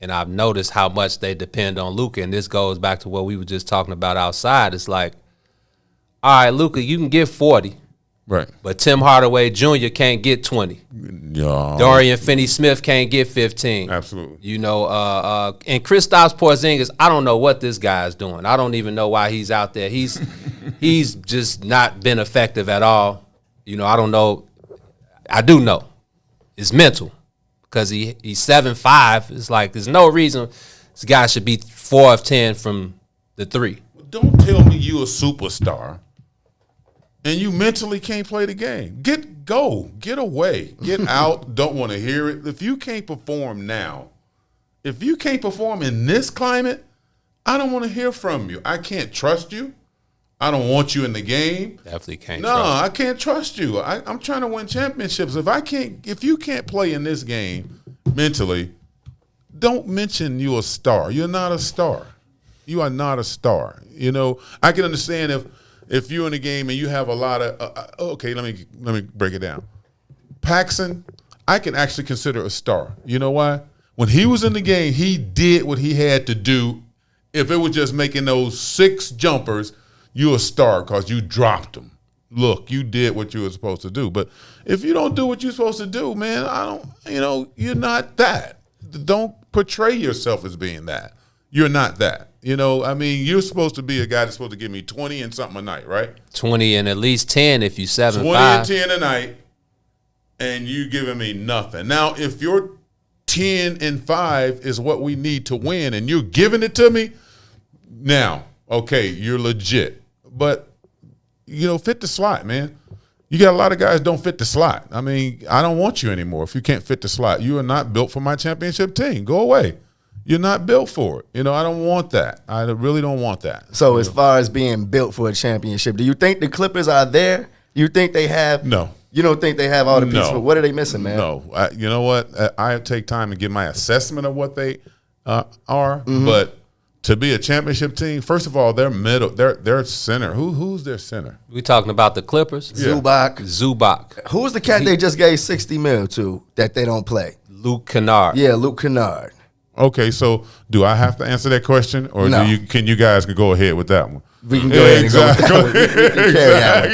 and I've noticed how much they depend on Luka. And this goes back to what we were just talking about outside. It's like, all right, Luka, you can get 40. Right. But Tim Hardaway Jr. can't get 20. Yeah. Dorian Finney-Smith can't get 15. Absolutely. You know, and Kristaps Porzingis, I don't know what this guy is doing. I don't even know why he's out there. He's just not been effective at all. You know, I don't know. I do know. It's mental because he's 7'5". It's like there's no reason this guy should be 4 of 10 from the 3. Don't tell me you a superstar and you mentally can't play the game. Get away, get out. Don't want to hear it. If you can't perform now, if you can't perform in this climate, I don't want to hear from you. I can't trust you. I don't want you in the game. Definitely can't. No, I can't trust you. I'm trying to win championships. If you can't play in this game mentally, don't mention you're a star. You're not a star. You are not a star. You know, I can understand if you're in a game and you have a lot of okay, let me break it down. Paxson, I can actually consider a star. You know why? When he was in the game, he did what he had to do. If it was just making those 6 jumpers, you're a star because you dropped them. Look, you did what you were supposed to do. But if you don't do what you're supposed to do, man, you're not that. Don't portray yourself as being that. You're not that. You know, I mean, you're supposed to be a guy that's supposed to give me 20 and something a night, right? 20 and at least 10 if you 7-5. 20 and 10 a night, and you giving me nothing. Now, if your 10 and 5 is what we need to win, and you're giving it to me, now, okay, you're legit. But, fit the slot, man. You got a lot of guys don't fit the slot. I mean, I don't want you anymore if you can't fit the slot. You are not built for my championship team. Go away. You're not built for it. I don't want that. I really don't want that. So as far as being built for a championship, do you think the Clippers are there? You think they have? No. You don't think they have all the pieces? No. What are they missing, man? No. You know what? I take time to give my assessment of what they are. But to be a championship team, first of all, they're middle. Their center. Who's their center? We talking about the Clippers? Yeah. Zubac. Who's the cat they just gave $60 million to that they don't play? Luke Kennard. Yeah, Luke Kennard. Okay, so do I have to answer that question, or No. can you guys go ahead with that one? We can go ahead and go with that one. We can carry that one.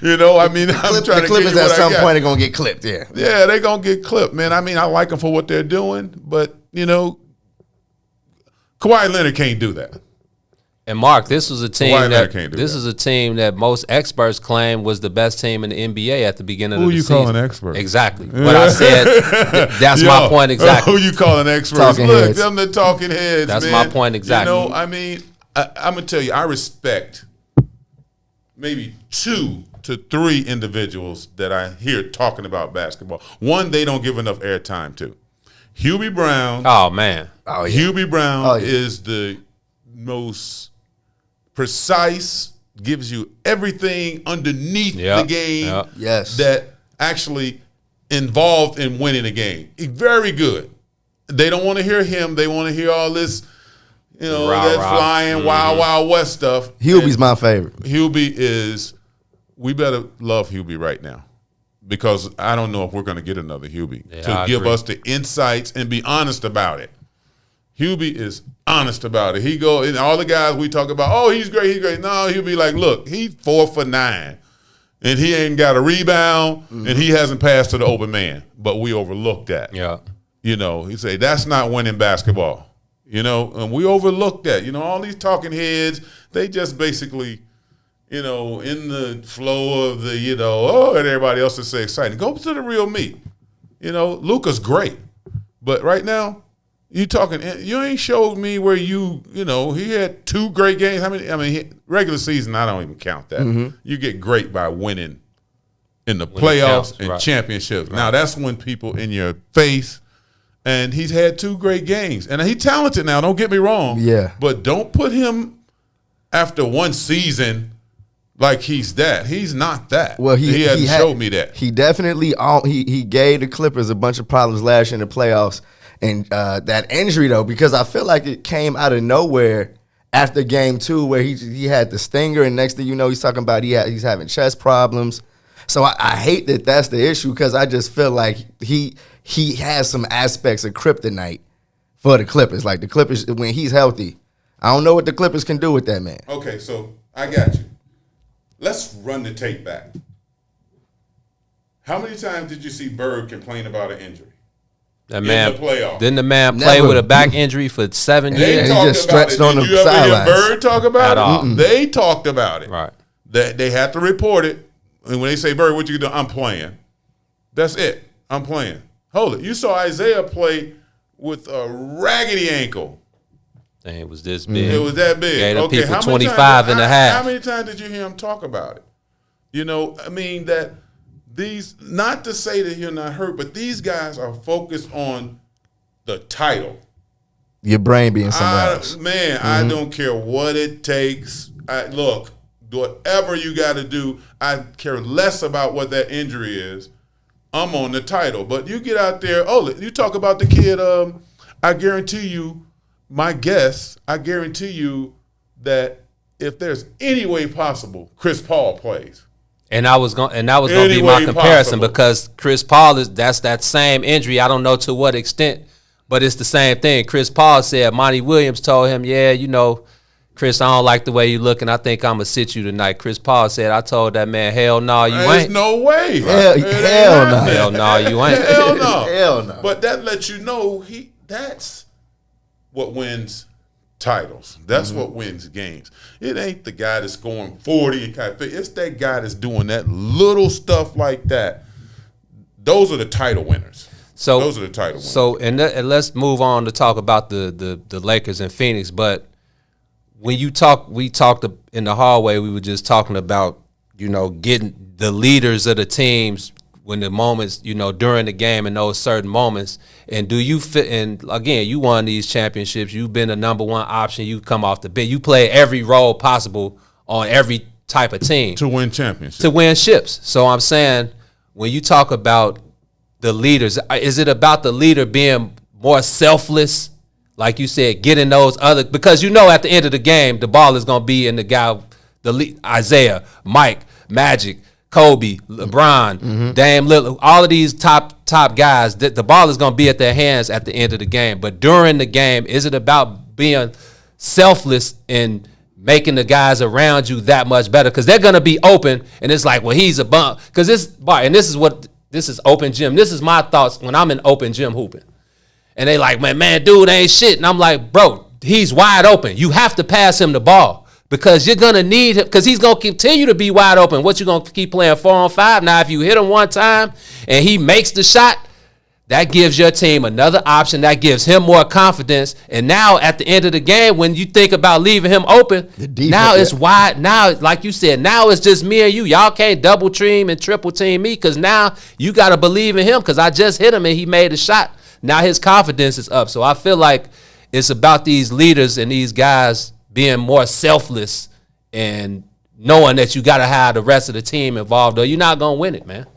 Yeah. I mean, I'm trying the to Clippers get at some point point are gonna get clipped. Yeah. Yeah, they're gonna get clipped, man. I mean, I like them for what they're doing, but Kawhi Leonard can't do that. And Mark, this was a team is a team that most experts claim was the best team in the NBA at the beginning of the season. Who you calling experts? Exactly. What I said, that's my point exactly. Who you calling experts? Talking Look, heads. them the talking heads, That's man. my point exactly. I mean, I'm going to tell you, I respect maybe 2 to 3 individuals that I hear talking about basketball. One, they don't give enough airtime to. Hubie Brown. Oh, man. Oh, yeah. Hubie Brown is the most precise, gives you everything underneath the game Yes. that actually involved in winning a game. Very good. They don't want to hear him. They want to hear all this, that flying Wild West stuff. Hubie's my favorite. We better love Hubie right now, because I don't know if we're going to get another Hubie to give us the insights and be honest about it. Hubie is honest about it. He go, and all the guys we talk about, oh, he's great. No, he'll be like, look, he's 4 for 9, and he ain't got a rebound, and he hasn't passed to the open man. But we overlooked that. Yeah. He say that's not winning basketball. And we overlooked that. All these talking heads, they just basically, in the flow of the, and everybody else is so excited. Go to the real meat. Luka's great, but right now, you ain't showed me where he had 2 great games. How many? I mean, regular season, I don't even count that. You get great by winning in the playoffs and championships. Now, that's when people in your face, and he's had 2 great games. And he's talented now, don't get me wrong. Yeah. But don't put him after 1 season like he's that. He's not that. Well, he hasn't showed me that. He definitely he gave the Clippers a bunch of problems last year in the playoffs. And that injury, though, because I feel like it came out of nowhere after game 2 where he had the stinger, and next thing you know, he's talking about he's having chest problems. So I hate that that's the issue, because I just feel like he has some aspects of kryptonite for the Clippers. Like the Clippers, when he's healthy, I don't know what the Clippers can do with that man. Okay, so I got you. Let's run the tape back. How many times did you see Bird complain about an injury? That man, in the playoffs? Didn't the man play with a back injury for 7 years? He just stretched on the sidelines. Did you ever hear Bird talk about At it? all. They talked about it. Right. They have to report it. And when they say, Bird, what you doing? I'm playing. That's it. I'm playing. Hold it. You saw Isaiah play with a raggedy ankle. Dang, it was this big. It was that big. Gave them people how 25 and a half. How many times did you hear him talk about it? I mean, that these, not to say that you're not hurt, but these guys are focused on the title. Your brain being somewhere else. Man, I don't care what it takes. Look, whatever you got to do, I care less about what that injury is. I'm on the title. But you get out there, you talk about the kid, I guarantee you, my guess, I guarantee you that if there's any way possible, Chris Paul plays. And that was going to be my comparison because Chris Paul that's that same injury. I don't know to what extent, but it's the same thing. Chris Paul said Monty Williams told him, yeah, Chris, I don't like the way you look, and I think I'm going to sit you tonight. Chris Paul said, I told that man, hell no, you ain't. There's no way. Hell no. Hell no, you ain't. Hell no. Hell no. But that lets you know that's what wins titles. That's what wins games. It ain't the guy that's scoring 40 and kind of, it's that guy that's doing that little stuff like that. Those are the title winners. So those are the title winners. So and let's move on to talk about the Lakers and Phoenix. But when we talked in the hallway, we were just talking about getting the leaders of the teams when the moments, during the game and those certain moments. And do you fit? And again, you won these championships. You've been the number one option. You come off the bench. You play every role possible on every type of team to win championships. To win ships. So I'm saying, when you talk about the leaders, is it about the leader being more selfless? Like you said, getting those other, because at the end of the game, the ball is going to be in the guy, Isaiah, Mike, Magic, Kobe, LeBron, Dame Lillard, all of these top guys, the ball is going to be at their hands at the end of the game. But during the game, is it about being selfless and making the guys around you that much better? Because they're going to be open, and it's like, well, he's a bum. Because this is open gym. This is my thoughts when I'm in open gym hooping. And they like, man, dude ain't shit. And I'm like, bro, he's wide open. You have to pass him the ball. Because you're going to need him, because he's going to continue to be wide open. What, you going to keep playing 4-on-5? Now, if you hit him one time and he makes the shot, that gives your team another option. That gives him more confidence. And now, at the end of the game, when you think about leaving him open, now it's wide. Now, like you said, now it's just me and you. Y'all can't double team and triple team me, because now you got to believe in him, because I just hit him and he made a shot. Now his confidence is up. So I feel like it's about these leaders and these guys being more selfless and knowing that you got to have the rest of the team involved, or you're not going to win it, man.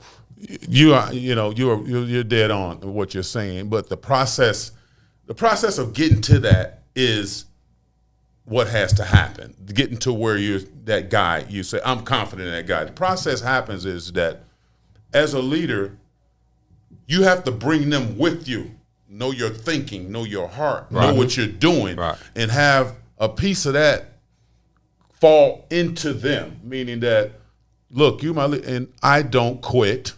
You're dead on what you're saying, but the process of getting to that is what has to happen. Getting to where you're that guy, you say, I'm confident in that guy. The process happens is that as a leader, you have to bring them with you. Know your thinking, know your heart, know what you're doing, and have a piece of that fall into them, meaning that, look, you my and I don't quit,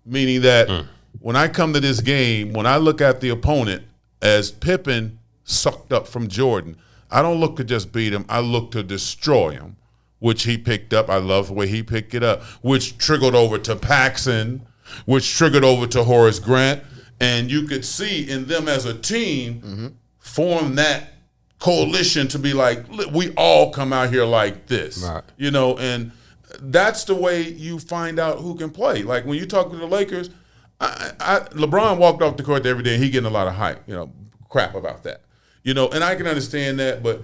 meaning that when I come to this game, when I look at the opponent as Pippen sucked up from Jordan, I don't look to just beat him, I look to destroy him, which he picked up. I love the way he picked it up, which trickled over to Paxson, which triggered over to Horace Grant, and you could see in them as a team form that coalition to be like, we all come out here like this, and that's the way you find out who can play. Like when you talk to the Lakers, LeBron walked off the court every day and he getting a lot of hype, crap about that, and I can understand that, but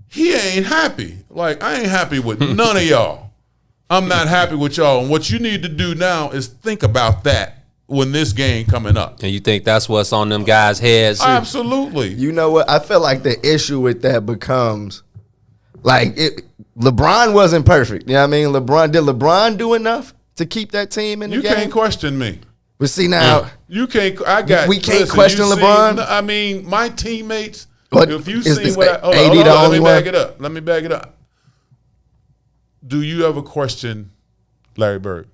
he ain't happy. Like, I ain't happy with none of y'all. I'm not happy with y'all, and what you need to do now is think about that when this game coming up. And you think that's what's on them guys' heads? Absolutely. You know what? I feel like the issue with that becomes, LeBron wasn't perfect. You know what I mean? Did LeBron do enough to keep that team in the game? You can't question me. But see now, you can't. We can't question LeBron. I mean, my teammates. But if you see what let me back it up. Do you ever question Larry Bird?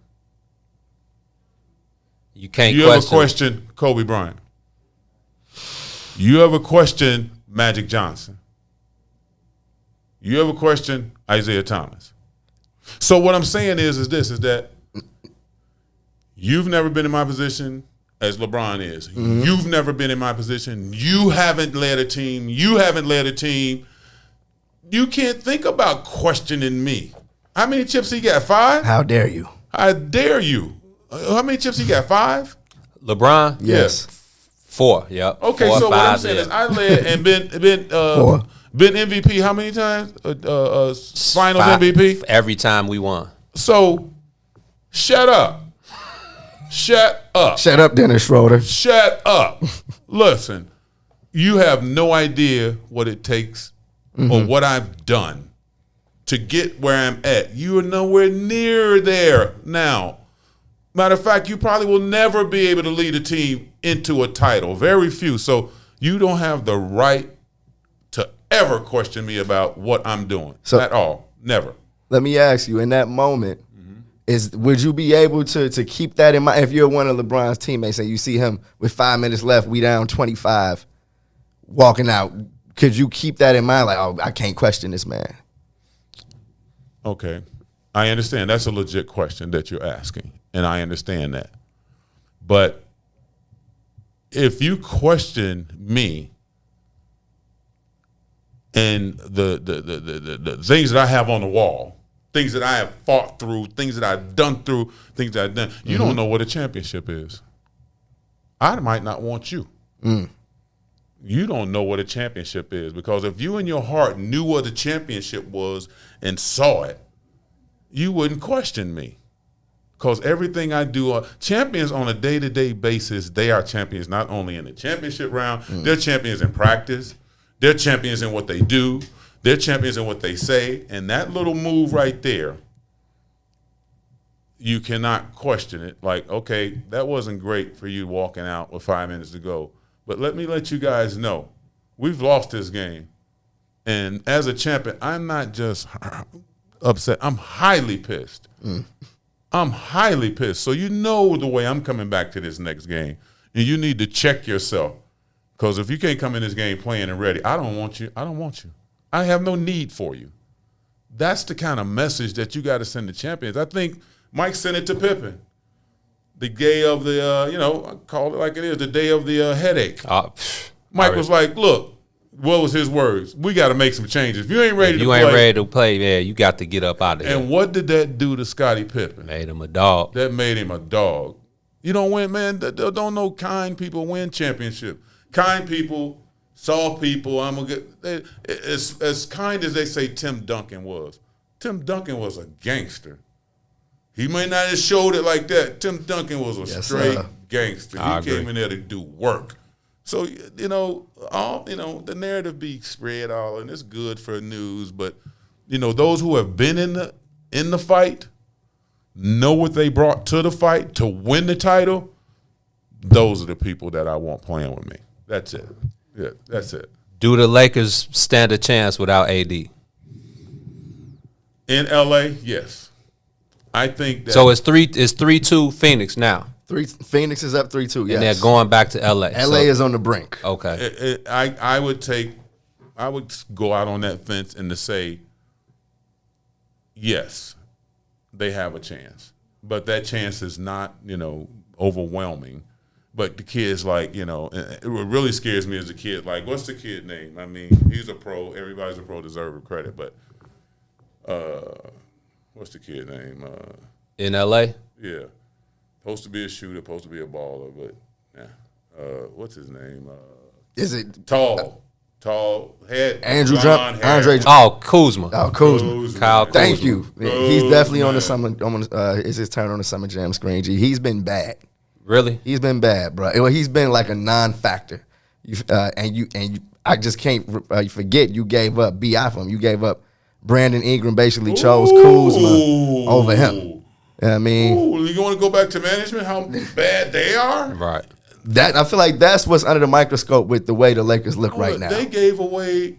You can't. You ever question Kobe Bryant? You ever question Magic Johnson? You ever question Isaiah Thomas? So what I'm saying is that you've never been in my position as LeBron is. You've never been in my position. You haven't led a team. You can't think about questioning me. How many chips he got? 5? How dare you? How dare you? How many chips he got? 5? LeBron? Yes. 4, yep. Okay, 4 or so 5, what I'm saying is I led and been 4. Been MVP how many times? Finals 5, MVP? Every time we won. So, shut up. Shut up. Shut up, Dennis Schroeder. Shut up. Listen, You have no idea what it takes or what I've done to get where I'm at. You are nowhere near there now. Matter of fact, you probably will never be able to lead a team into a title. Very few. So you don't have the right to ever question me about what I'm doing at all. Never. Let me ask you, in that moment, would you be able to keep that in mind if you're one of LeBron's teammates and you see him with 5 minutes left, we down 25, walking out? Could you keep that in mind? Like, oh, I can't question this man. Okay. I understand. That's a legit question that you're asking, and I understand that. But if you question me and the things that I have on the wall, things that I have fought through, things that I've done through, things that I've done, you don't know what a championship is. I might not want you. You don't know what a championship is, because if you in your heart knew what a championship was and saw it, you wouldn't question me. Because everything I do, champions on a day-to-day basis, they are champions not only in the championship round, they're champions in practice, they're champions in what they do, they're champions in what they say, and that little move right there, you cannot question it. Like, okay, that wasn't great for you walking out with 5 minutes to go, but let me let you guys know, we've lost this game. And as a champion, I'm not just upset, I'm highly pissed. I'm highly pissed. So you know the way I'm coming back to this next game, and you need to check yourself, because if you can't come in this game playing and ready, I don't want you. I don't want you. I have no need for you. That's the kind of message that you got to send to champions. I think Mike sent it to Pippen. The day of the, I call it like it is, the day of the headache. Mike was like, look, what was his words? We got to make some changes. If you ain't ready to play, yeah, you got to get up out of here. And what did that do to Scottie Pippen? Made him a dog. That made him a dog. You don't win, man. Don't know kind people win championship. Kind people, soft people. As kind as they say Tim Duncan was. Tim Duncan was a gangster. He may not have showed it like that. Tim Duncan was a straight gangster. He came in there to do work. So, the narrative be spread all, and it's good for news. But, those who have been in the fight, know what they brought to the fight to win the title, those are the people that I want playing with me. That's it. Yeah, that's it. Do the Lakers stand a chance without AD? In L.A., yes. I think that. So it's 3-2 Phoenix now. Phoenix is up 3-2, yes. And they're going back to L.A. L.A. is on the brink. Okay. I would go out on that fence and to say, yes, they have a chance. But that chance is not, overwhelming. But the kid's like, what really scares me is the kid, like, what's the kid name? I mean, he's a pro. Everybody's a pro, deserve credit. But what's the kid name? In L.A.? Yeah. Supposed to be a shooter, supposed to be a baller, but what's his name? Is it tall head? Andre. Oh, Kuzma. Oh, Kuzma. Kyle Kuzma. Thank you. He's definitely on the summer. It's his turn on the Summer Jam screen. G. He's been bad. Really? He's been bad, bro. Well, he's been like a non-factor. I just can't forget you gave up BI for him. You gave up Brandon Ingram. Basically chose Kuzma over him. You know what I mean? Ooh, you want to go back to management? How bad they are? Right. That I feel like that's what's under the microscope with the way the Lakers look right now. They gave away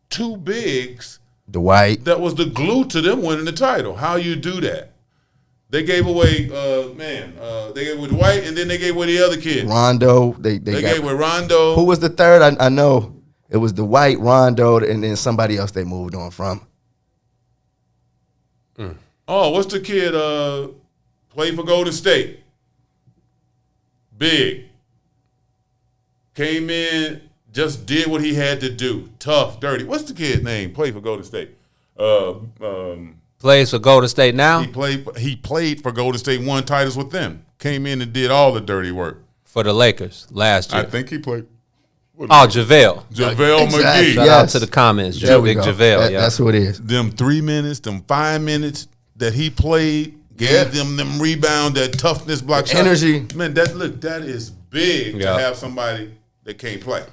two bigs. Dwight. That was the glue to them winning the title. How you do that? They gave away, they gave away Dwight, and then they gave away the other kid. Rondo. They gave away Rondo. Who was the third? I know it was Dwight, Rondo, and then somebody else they moved on from. Oh, what's the kid played for Golden State? Big. Came in, just did what he had to do. Tough, dirty. What's the kid's name? Played for Golden State. Plays for Golden State now? He played for Golden State, won titles with them. Came in and did all the dirty work. For the Lakers last year. I think he played. JaVale. JaVale McGee. Shout out to the comments. Big JaVale. That's who it is. Them 3 minutes, them 5 minutes that he played, gave them rebound, that toughness, block shot. Energy. Man, that is big to have somebody that can't play.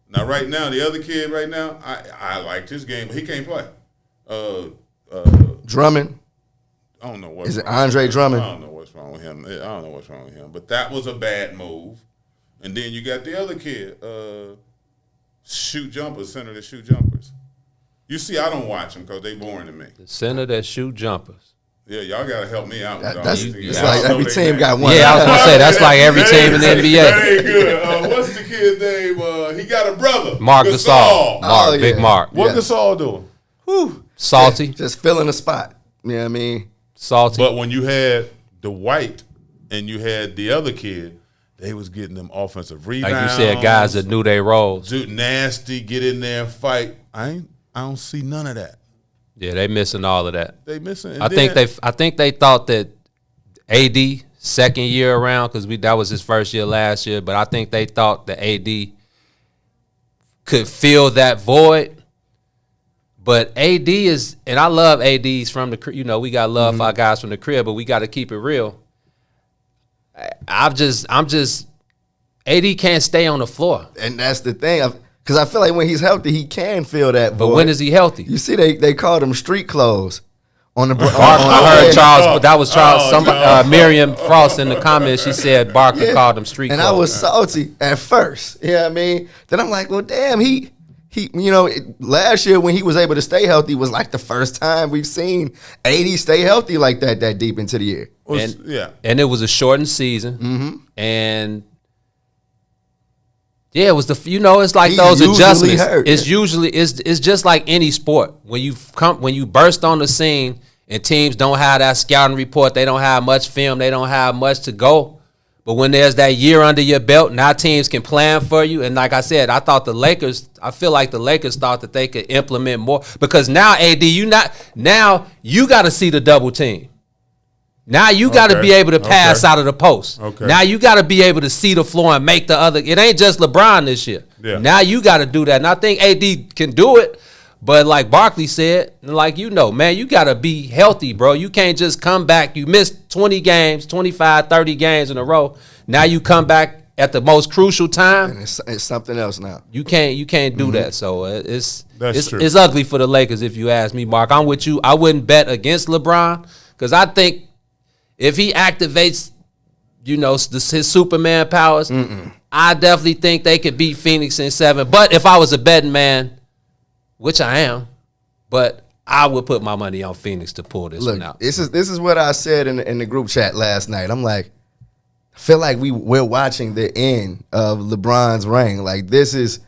Now, right now, the other kid right now, I liked his game, but he can't play. Drummond. I don't know what's Is it wrong Andre with him. Drummond? I don't know what's wrong with him. But that was a bad move. And then you got the other kid, shoot jumpers, center that shoot jumpers. You see, I don't watch them because they boring to me. The center that shoot jumpers. Yeah, y'all got to help me out. It's like every team got one. Yeah, I was going to say, that's like every team in the NBA. That ain't good. What's the kid's name? He got a brother. Mark Gasol. Big Mark. What Gasol doing? Whew. Salty. Just filling the spot. You know what I mean? Salty. But when you had the White and you had the other kid, they was getting them offensive rebounds. Like you said, guys that knew their roles. Dude, nasty, get in there and fight. I don't see none of that. Yeah, they missing all of that. They missing. I think they thought that AD second year around, because that was his first year last year, but I think they thought that AD could fill that void. But AD is, and I love ADs from the, we got love for our guys from the crib, but we got to keep it real. AD can't stay on the floor. And that's the thing. Because I feel like when he's healthy, he can feel that void. But when is he healthy? You see, they called him street clothes on the. I heard Charles, but that was Charles. Miriam Frost in the comments, she said Barker called him street clothes. And I was salty at first. You know what I mean? Then I'm like, well, damn, he last year when he was able to stay healthy was like the first time we've seen AD stay healthy like that deep into the year. And it was a shortened season. And yeah, it was it's like those adjustments. It's just like any sport. When you burst on the scene and teams don't have that scouting report, they don't have much film, they don't have much to go. But when there's that year under your belt, now teams can plan for you. And like I said, I feel like the Lakers thought that they could implement more, because now AD, you got to see the double team. Now you got to be able to pass out of the post. Okay. Now you got to be able to see the floor and make the other. It ain't just LeBron this year. Yeah. Now you got to do that. And I think AD can do it. But like Barkley said, man, you got to be healthy, bro. You can't just come back. You missed 20 games, 25, 30 games in a row. Now you come back at the most crucial time. And it's something else now. You can't do that. So it's true. It's ugly for the Lakers if you ask me, Mark. I'm with you. I wouldn't bet against LeBron, because I think if he activates, his Superman powers, I definitely think they could beat Phoenix in 7. But if I was a betting man, which I am, but I would put my money on Phoenix to pull this one out. This is what I said in the group chat last night. I'm like, I feel like we're watching the end of LeBron's reign. Like this is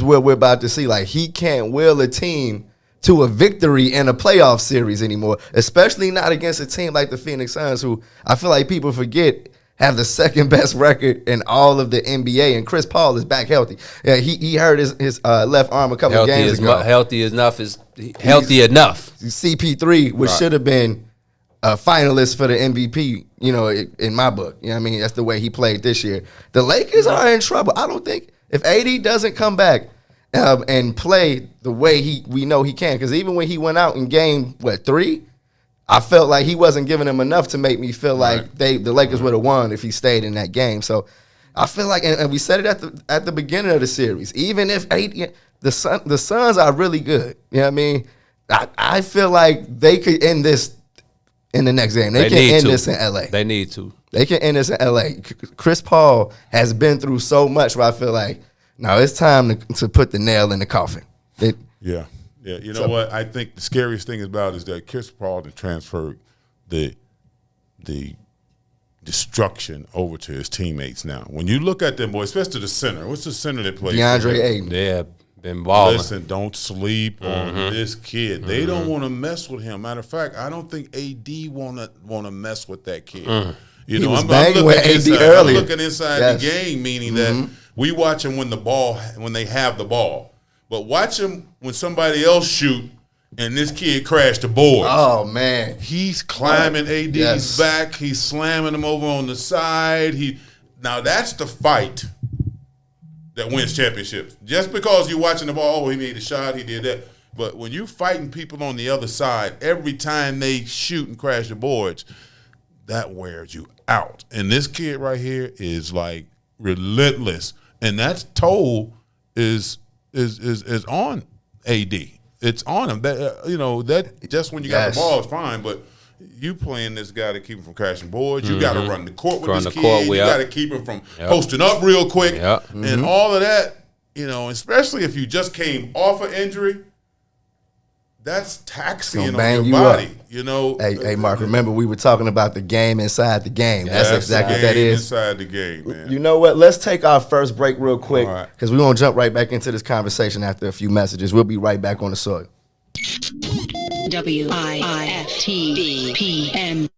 what we're about to see. Like he can't will a team to a victory in a playoff series anymore, especially not against a team like the Phoenix Suns, who I feel like people forget have the second best record in all of the NBA, and Chris Paul is back healthy. Yeah, he hurt his left arm a couple of games ago. Healthy enough. CP3, which should have been a finalist for the MVP, in my book. You know what I mean? That's the way he played this year. The Lakers are in trouble. I don't think if AD doesn't come back and play the way we know he can, because even when he went out in game 3, I felt like he wasn't giving him enough to make me feel like the Lakers would have won if he stayed in that game. So I feel like, and we said it at the beginning of the series, even if the Suns are really good, you know what I mean? I feel like they could end this in the next game. They can end this in LA. They need to. They can end this in LA. Chris Paul has been through so much where I feel like, no, it's time to put the nail in the coffin. Yeah. Yeah, you know what? I think the scariest thing about it is that Chris Paul transferred the destruction over to his teammates now. When you look at them boys, especially the center, what's the center that plays? DeAndre Ayton. Yeah, been balling. Listen, don't sleep on this kid. They don't want to mess with him. Matter of fact, I don't think AD want to mess with that kid. I'm looking inside the game, meaning that we watch him when they have the ball. But watch him when somebody else shoot and this kid crashed the boards. Oh, man. He's climbing AD's back. He's slamming him over on the side. Now, that's the fight that wins championships. Just because you're watching the ball, he made a shot, he did that. But when you're fighting people on the other side, every time they shoot and crash the boards, that wears you out. And this kid right here is like relentless. And that's told is on AD. It's on him. That that just when you got the ball is fine, but you playing this guy to keep him from crashing boards. You got to run the court with this kid. You got to keep him from posting up real quick, and all of that. Especially if you just came off an injury, that's taxing on your body. Hey, Mark. Remember we were talking about the game inside the game. That's exactly what that is. Inside the game, man. You know what? Let's take our first break real quick because we won't jump right back into this conversation after a few messages. We'll be right back on the soil. WIIFTBP.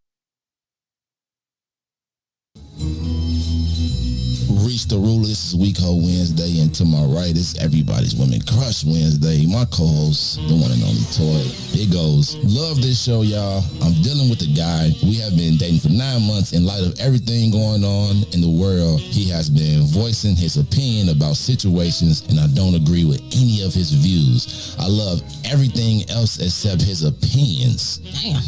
Reach the ruler. This is Week Ho Wednesday, and to my right is everybody's women crush Wednesday. My co-host, the one and only Toy. It goes. Love this show, y'all. I'm dealing with a guy. We have been dating for 9 months. In light of everything going on in the world, he has been voicing his opinion about situations, and I don't agree with any of his views. I love everything else except his opinions. Damn.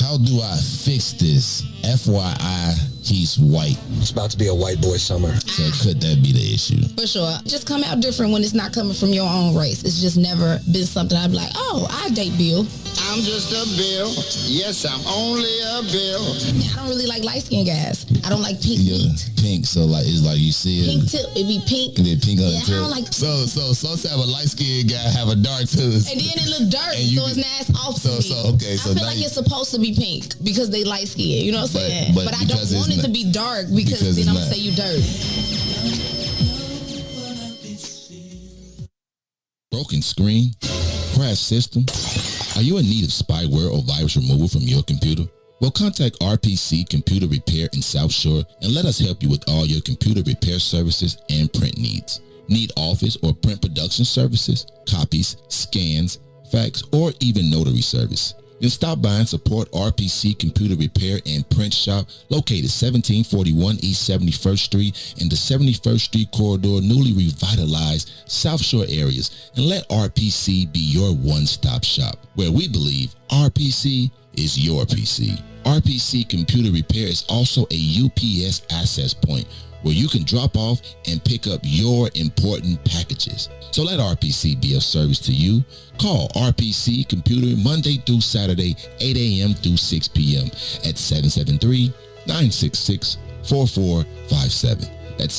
How do I fix this? FYI, he's white. It's about to be a white boy summer. So could that be the issue? For sure. Just come out different when it's not coming from your own race. It's just never been something I'd be like, oh, I date Bill. I'm just a Bill. Yes, I'm only a Bill. I don't really like light-skinned guys. I don't like pink meat. Pink, so it's like you see it. Pink tip, it'd be pink. It'd be pink on the tip. I don't like So have a light-skinned guy have a dark tooth. And then it look dark, so it's nasty off to me. I feel like it's supposed to be pink because they light-skinned. You know what I'm saying? But I don't want it to be dark because then I'm going to say you dirty. Broken screen, crash system. Are you in need of spyware or virus removal from your computer? Well, contact RPC Computer Repair in South Shore and let us help you with all your computer repair services and print needs. Need office or print production services, copies, scans, fax, or even notary service? Then stop by and support RPC Computer Repair and Print Shop located 1741 East 71st Street in the 71st Street corridor, newly revitalized South Shore areas, and let RPC be your one-stop shop, where we believe RPC is your PC. RPC Computer Repair is also a UPS access point where you can drop off and pick up your important packages. So let RPC be of service to you. Call RPC Computer Monday through Saturday, 8 a.m. through 6 p.m. at 773-966-4457. That's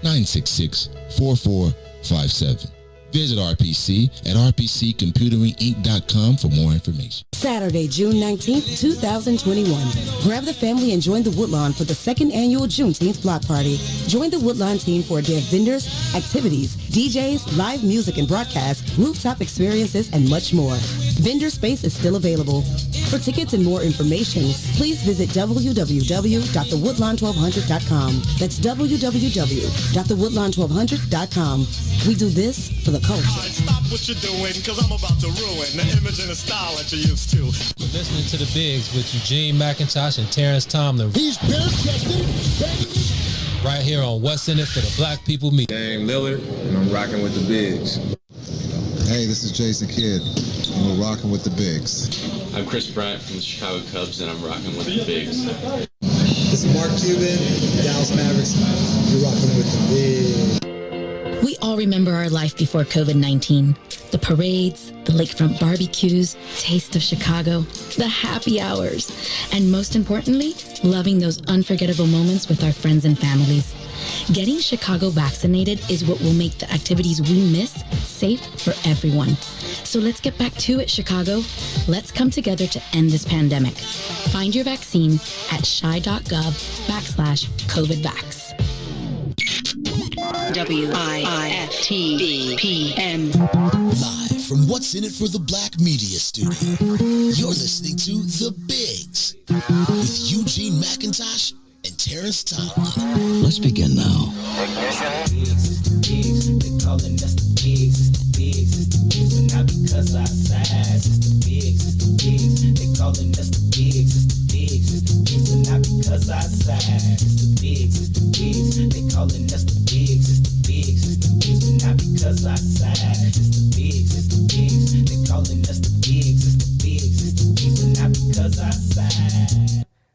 773-966-4457. Visit RPC at rpccomputeringinc.com for more information. Saturday, June 19th, 2021. Grab the family and join the Woodlawn for the second annual Juneteenth block party. Join the Woodlawn team for a day of vendors, activities, DJs, live music and broadcasts, rooftop experiences, and much more. Vendor space is still available. For tickets and more information, please visit www.thewoodlawn1200.com. That's www.thewoodlawn1200.com. We do this for the culture. All right, stop what you're doing, because I'm about to ruin the image and the style that you're used to. You're listening to The Bigs with Eugene, McIntosh, and Terrence Tomlin. He's bare-chested, right here on What's in It for the Black People Media. Dame Lillard, and I'm rocking with the Bigs. Hey, this is Jason Kidd, and we're rocking with the Bigs. I'm Chris Bryant from the Chicago Cubs, and I'm rocking with the Bigs. This is Mark Cuban, Dallas Mavericks. You're rocking with the Bigs. We all remember our life before COVID-19. The parades, the lakefront barbecues, taste of Chicago, the happy hours, and most importantly, loving those unforgettable moments with our friends and families. Getting Chicago vaccinated is what will make the activities we miss safe for everyone. So let's get back to it, Chicago. Let's come together to end this pandemic. Find your vaccine at chi.gov/COVIDvax. WIIFTBP. Live from What's in It for the Black Media Studio. You're listening to The Bigs with Eugene McIntosh and Terrence Tomlin. Let's begin now.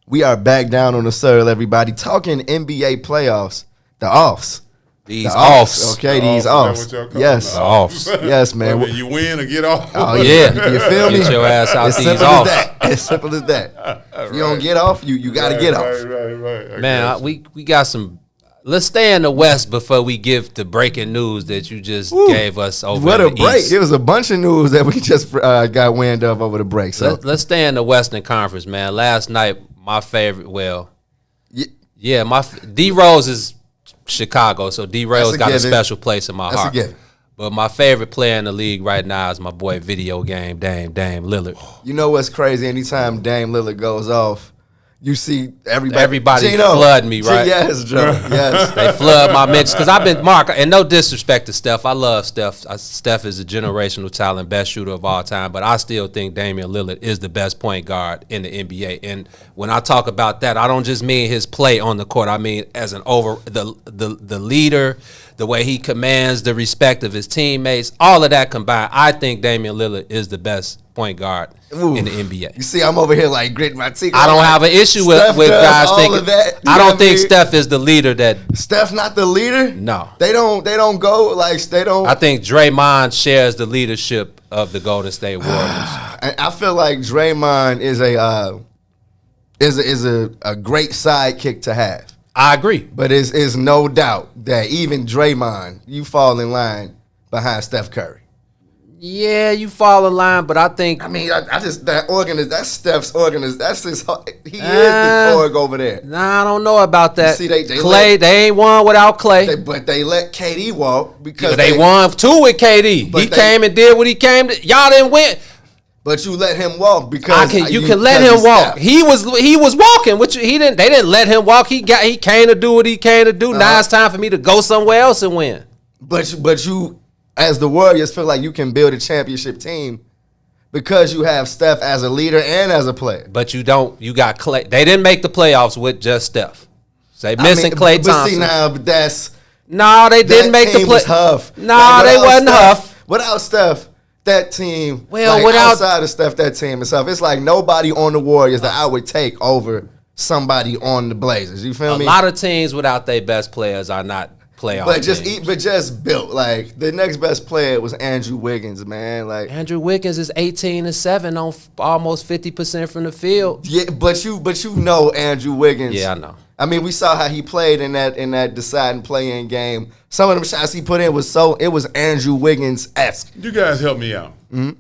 We are back down on the soil, everybody, talking NBA playoffs, the offs These offs. Okay, these offs. Yes. Offs. Yes, man. Whether you win or get off. Oh, yeah. You feel me? Get your ass out these offs. offs. As simple as that. If you don't get off, you got to get off. Right. Man, we got some. Let's stay in the West before we give the breaking news that you just gave us over What in a the break. East. It was a bunch of news that we just got wind of over the break. So Let's stay in the Western Conference, man. Last night, my favorite, my D-Rose is Chicago, so D-Rose got a special place in my heart. That's a given. But my favorite player in the league right now is my boy Video Game Dame Lillard. You know what's crazy? Anytime Dame Lillard goes off, you see everybody flood me, right? Yes, Joe. Yes. They flood my mentions because I've been Mark, and no disrespect to Steph. I love Steph. Steph is a generational talent, best shooter of all time. But I still think Damian Lillard is the best point guard in the NBA. And when I talk about that, I don't just mean his play on the court. I mean as the leader, the way he commands the respect of his teammates, all of that combined. I think Damian Lillard is the best point guard in the NBA. You see, I'm over here like gritting my teeth. I don't have an issue with guys thinking that. I don't think Steph is the leader. Steph not the leader? No. They don't go like they don't. I think Draymond shares the leadership of the Golden State Warriors. I feel like Draymond is a great sidekick to have. I agree. But it's no doubt that even Draymond, you fall in line behind Steph Curry. Yeah, you fall in line, but I think... I mean, I just... That's Steph's organization. That's his... He is the org over there. Nah, I don't know about that. You see, Clay, they ain't won without Clay. But they let KD walk because... They won 2 with KD. He came and did what he came to... Y'all didn't win. But you let him walk because... You can let him walk. He was walking. They didn't let him walk. He came to do what he came to do. Now it's time for me to go somewhere else and win. But you... As the Warriors, feel like you can build a championship team because you have Steph as a leader and as a player. But you don't. You got Clay. They didn't make the playoffs with just Steph. So they missing Klay Thompson. But see now, that's they didn't make the play. Huff. No, they wasn't Huff. Without Steph, that team. Well, outside of Steph, that team itself, it's like nobody on the Warriors that I would take over somebody on the Blazers. You feel me? A lot of teams without their best players are not playoff teams. But just built. Like the next best player was Andrew Wiggins, man. Like Andrew Wiggins is 18-7 on almost 50% from the field. Yeah, but you know Andrew Wiggins. Yeah, I know. I mean, we saw how he played in that deciding play-in game. Some of them shots he put in was Andrew Wiggins-esque. You guys help me out. Mm-hmm.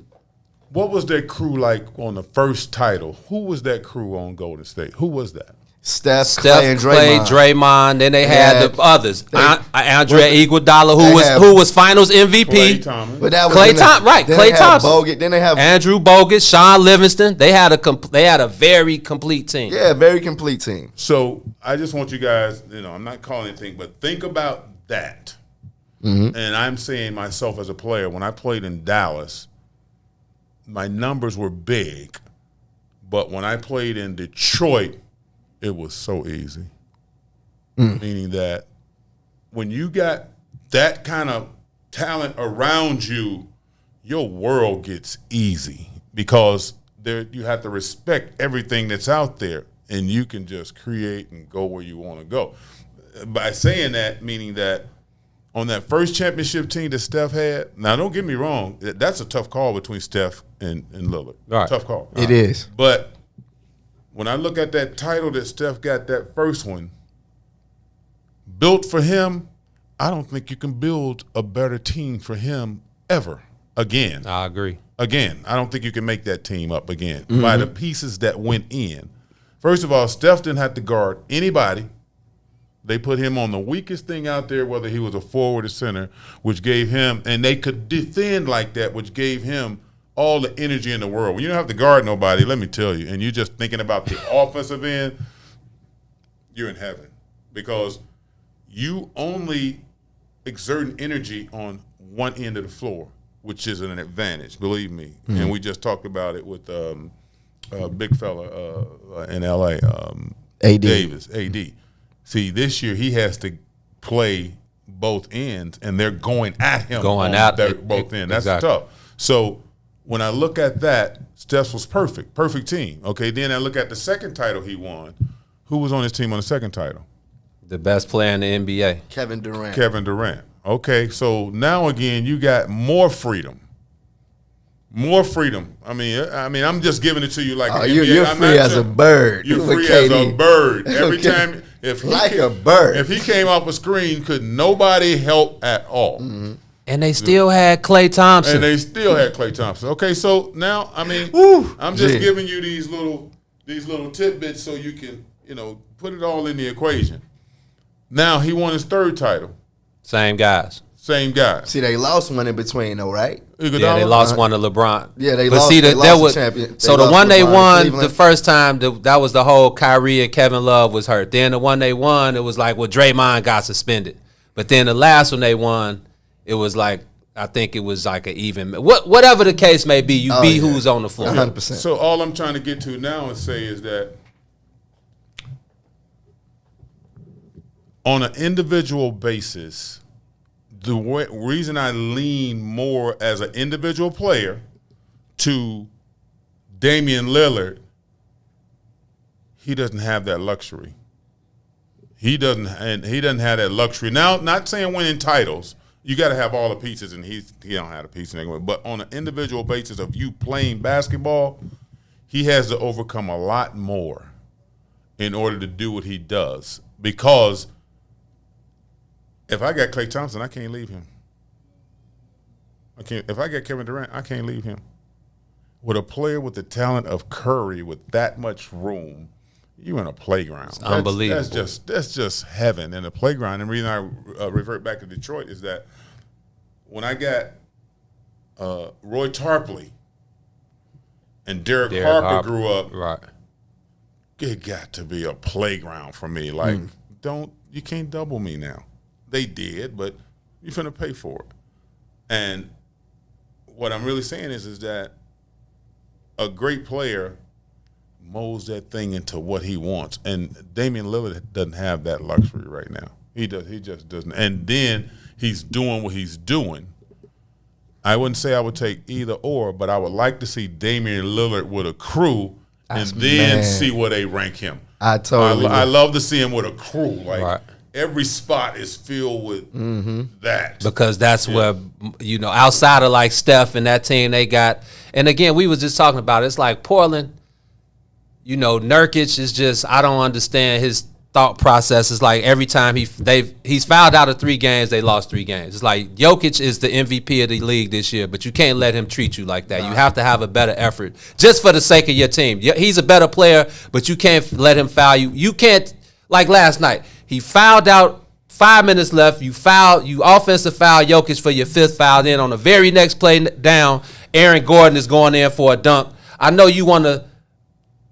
What was that crew like on the first title? Who was that crew on Golden State? Who was that? Steph, Clay, and Draymond. Then they had the others. Andre Iguodala, who was Finals MVP. Klay Thomas. But that was Klay Thompson. Bogut. Then they have Andrew Bogut, Sean Livingston. They had a very complete team. Yeah, very complete team. So I just want you guys, I'm not calling anything, but think about that. Mm-hmm. And I'm saying myself as a player, when I played in Dallas, my numbers were big. But when I played in Detroit, it was so easy. Meaning that when you got that kind of talent around you, your world gets easy because you have to respect everything that's out there and you can just create and go where you want to go. By saying that, meaning that on that first championship team that Steph had, now don't get me wrong, that's a tough call between Steph and Lillard. Right. Tough call. It is. But when I look at that title that Steph got, that first one, built for him, I don't think you can build a better team for him ever again. I agree. Again, I don't think you can make that team up again by the pieces that went in. First of all, Steph didn't have to guard anybody. They put him on the weakest thing out there, whether he was a forward or center, which gave him, and they could defend like that, which gave him all the energy in the world. When you don't have to guard nobody, let me tell you, and you're just thinking about the offensive end, you're in heaven because you only exerting energy on one end of the floor, which is an advantage, believe me. Mm-hmm. And we just talked about it with a big fella in L.A., AD. Davis, AD. See, this year he has to play both ends, and they're going at him both ends. That's exactly. tough. So when I look at that, Steph was perfect team. Okay, then I look at the second title he won. Who was on his team on the second title? The best player in the NBA. Kevin Durant. Kevin Durant. Okay, so now again, you got more freedom. More freedom. I mean, I'm just giving it to you like you're free as a bird. You're free as a bird. Every time, a bird. If he came off a screen, could nobody help at all? Mm-hmm. And they still had Klay Thompson. Okay, so now I'm just giving you these little tidbits so you can put it all in the equation. Now he won his third title. Same guys. See, they lost one in between, though, right? Yeah, they lost one to LeBron. Yeah, they lost the champion. So the one they won the first time, that was the whole Kyrie and Kevin Love was hurt. Then the one they won, it was like, well, Draymond got suspended. But then the last one they won, it was like, I think it was like an even. Whatever the case may be, you beat who's on the floor. 100%. So all I'm trying to get to now and say is that on an individual basis, the reason I lean more as an individual player to Damian Lillard, he doesn't have that luxury. He doesn't have that luxury. Now, not saying winning titles, you got to have all the pieces, and he don't have the pieces anyway. But on an individual basis of you playing basketball, he has to overcome a lot more in order to do what he does. Because if I got Klay Thompson, I can't leave him. If I got Kevin Durant, I can't leave him. With a player with the talent of Curry with that much room, you're in a playground. It's unbelievable. That's just heaven in a playground. And the reason I revert back to Detroit is that when I got Roy Tarpley and Derek Harper grew up, right? It got to be a playground for me. Like, you can't double me now. They did, but you're finna pay for it. And what I'm really saying is that a great player molds that thing into what he wants. And Damian Lillard doesn't have that luxury right now. He just doesn't. And then he's doing what he's doing. I wouldn't say I would take either or, but I would like to see Damian Lillard with a crew and then see where they rank him. I love to see him with a crew. Like, right. Every spot is filled with that. Because that's where, outside of like Steph and that team they got. And again, we was just talking about it. It's like Portland, Nurkic is just, I don't understand his thought process. It's like every time he's fouled out of 3 games, they lost 3 games. It's like Jokic is the MVP of the league this year, but you can't let him treat you like that. You have to have a better effort just for the sake of your team. He's a better player, but you can't let him foul you. You can't, like last night, he fouled out 5 minutes left. You offensive foul Jokic for your 5th foul. Then on the very next play down, Aaron Gordon is going in for a dunk. I know you want to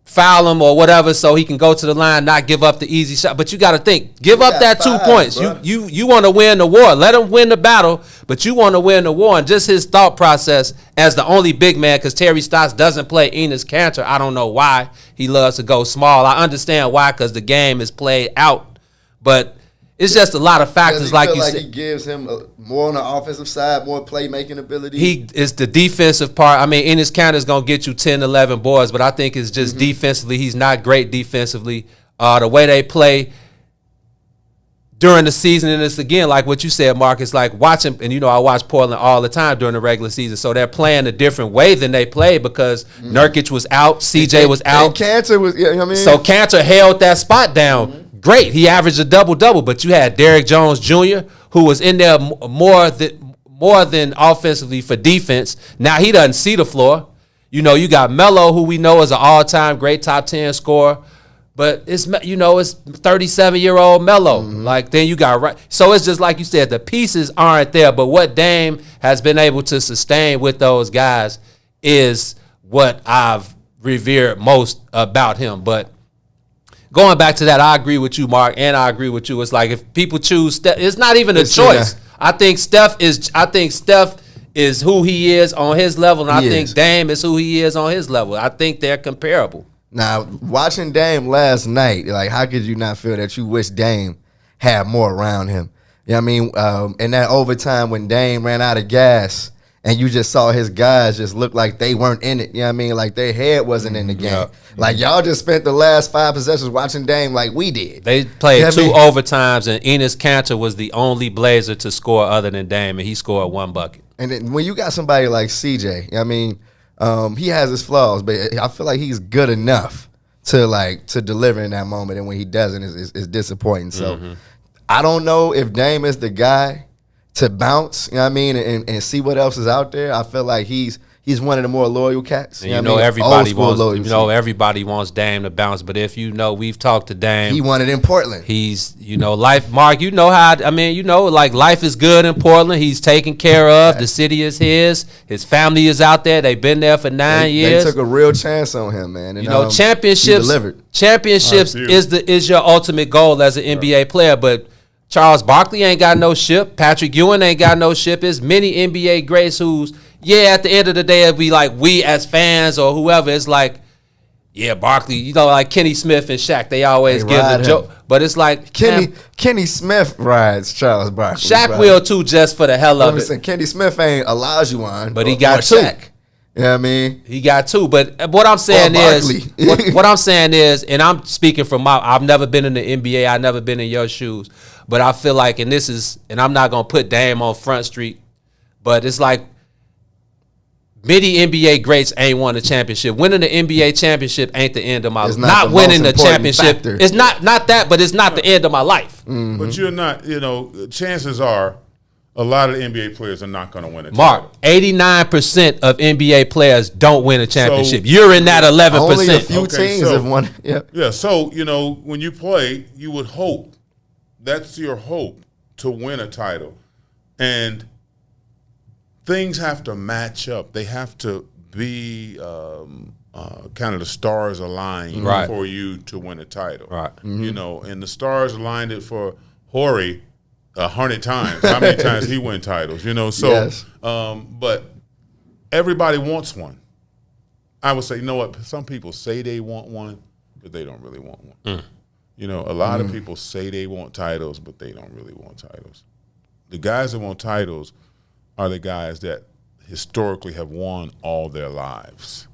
foul him or whatever so he can go to the line, not give up the easy shot. But you got to think, give up that 2 points. Bro. You want to win the war. Let him win the battle, but you want to win the war. And just his thought process as the only big man, because Terry Stotts doesn't play Enes Kanter. I don't know why he loves to go small. I understand why, because the game is played out. But it's just a lot of factors, like you said. He gives him more on the offensive side, more playmaking ability. He is the defensive part. I mean, Enes Kanter is going to get you 10, 11 boards, but I think it's just defensively. He's not great defensively. The way they play during the season, and it's, again, like what you said, Mark, it's like watching, and I watch Portland all the time during the regular season, so they're playing a different way than they played because Nurkic was out, CJ was out. And Kanter was, So Kanter held that spot down. Great, he averaged a double-double, but you had Derrick Jones Jr., who was in there more than offensively for defense. Now he doesn't see the floor. You got Melo, who we know is an all-time great top 10 scorer, but it's 37-year-old Melo. Like, then you got right. So it's just like you said, the pieces aren't there, but what Dame has been able to sustain with those guys is what I've revered most about him. But going back to that, I agree with you, Mark, and I agree with you. It's like if people choose Steph, it's not even a choice. Yeah. I think Steph is who he is on his level, and I think Dame is who he is on his level. I think they're comparable. Now, watching Dame last night, like, how could you not feel that you wish Dame had more around him? You know what I mean? In that overtime when Dame ran out of gas and you just saw his guys just look like they weren't in it. You know what I mean? Like their head wasn't in the game. Yep. Like y'all just spent the last 5 possessions watching Dame like we did. They played You know 2 overtimes, overtimes, and Enes Kanter was the only Blazer to score other than Dame, and he scored 1 bucket. And then when you got somebody like CJ, I mean, he has his flaws, but I feel like he's good enough to deliver in that moment, and when he doesn't, it's disappointing. So I don't know if Dame is the guy to bounce, you know what I mean, and see what else is out there. I feel like he's one of the more loyal cats. And everybody wants Dame to bounce, but if we've talked to Dame. He wanted in Portland. He's life, Mark. Like life is good in Portland. He's taken care of. The city is his. His family is out there. They've been there for 9 years. They took a real chance on him, man. And, championships. Championships is your ultimate goal as an NBA player, but Charles Barkley ain't got no ship. Patrick Ewing ain't got no ship. There's many NBA greats who's, at the end of the day, it'd be like we as fans or whoever, it's like, Barkley, like Kenny Smith and Shaq, they always give the joke. But it's like Kenny Smith rides Charles Barkley. Shaq will too, just for the hell of it. Kenny Smith ain't Olajuwon, but he got 2. Shaq. You know what I mean? He got 2. But what I'm saying is, what I'm saying is, and I'm speaking from I've never been in the NBA, I've never been in your shoes, but I feel like, and I'm not gonna put Dame on Front Street, but it's like many NBA greats ain't won a championship. Winning the NBA championship ain't the end of my life. Not winning the championship. Factor. It's not that, but it's not the end of my life. Mm-hmm. But you're not, chances are a lot of NBA players are not going to win a Mark, 89% of NBA players don't win a championship. You're in that 11%. Only a few teams have won. Yeah, so, when you play, you would hope, that's your hope, to win a title. And things have to match up. They have to be kind of the stars aligned for you to win a title. Right. Mm-hmm. And the stars aligned it for Horry 100 times. How many times he win titles? So, yes. But everybody wants one. I would say, some people say they want one, but they don't really want one. A lot of people say they want titles, but they don't really want titles. The guys that want titles are the guys that historically have won all their lives.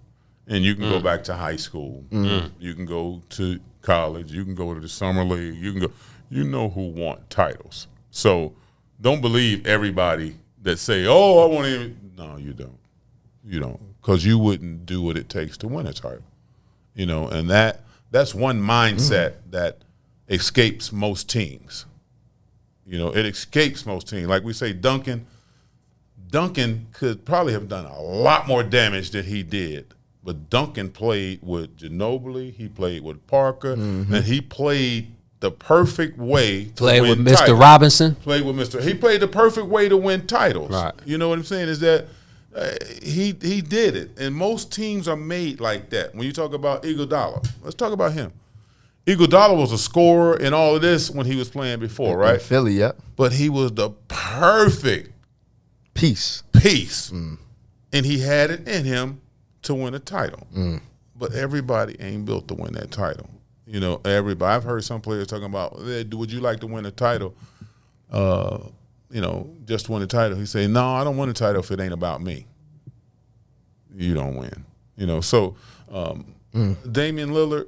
And you can go back to high school. You can go to college. You can go to the summer league. You can go. Who want titles. So don't believe everybody that say, I want to. No, you don't. You don't. Because you wouldn't do what it takes to win a title. And that's one mindset that escapes most teams. It escapes most teams. Like we say, Duncan could probably have done a lot more damage than he did. But Duncan played with Ginobili. He played with Parker. And he played the perfect way to play win with Mr. titles. Robinson. He played the perfect way to win titles. Right. You know what I'm saying? Is that he did it. And most teams are made like that. When you talk about Iguodala, let's talk about him. Iguodala was a scorer and all of this when he was playing before, right? Philly, yep. But he was the perfect piece. And he had it in him to win a title. But everybody ain't built to win that title. Everybody. I've heard some players talking about, would you like to win a title? Just win a title. He say, no, I don't win a title if it ain't about me. You don't win. So Damian Lillard,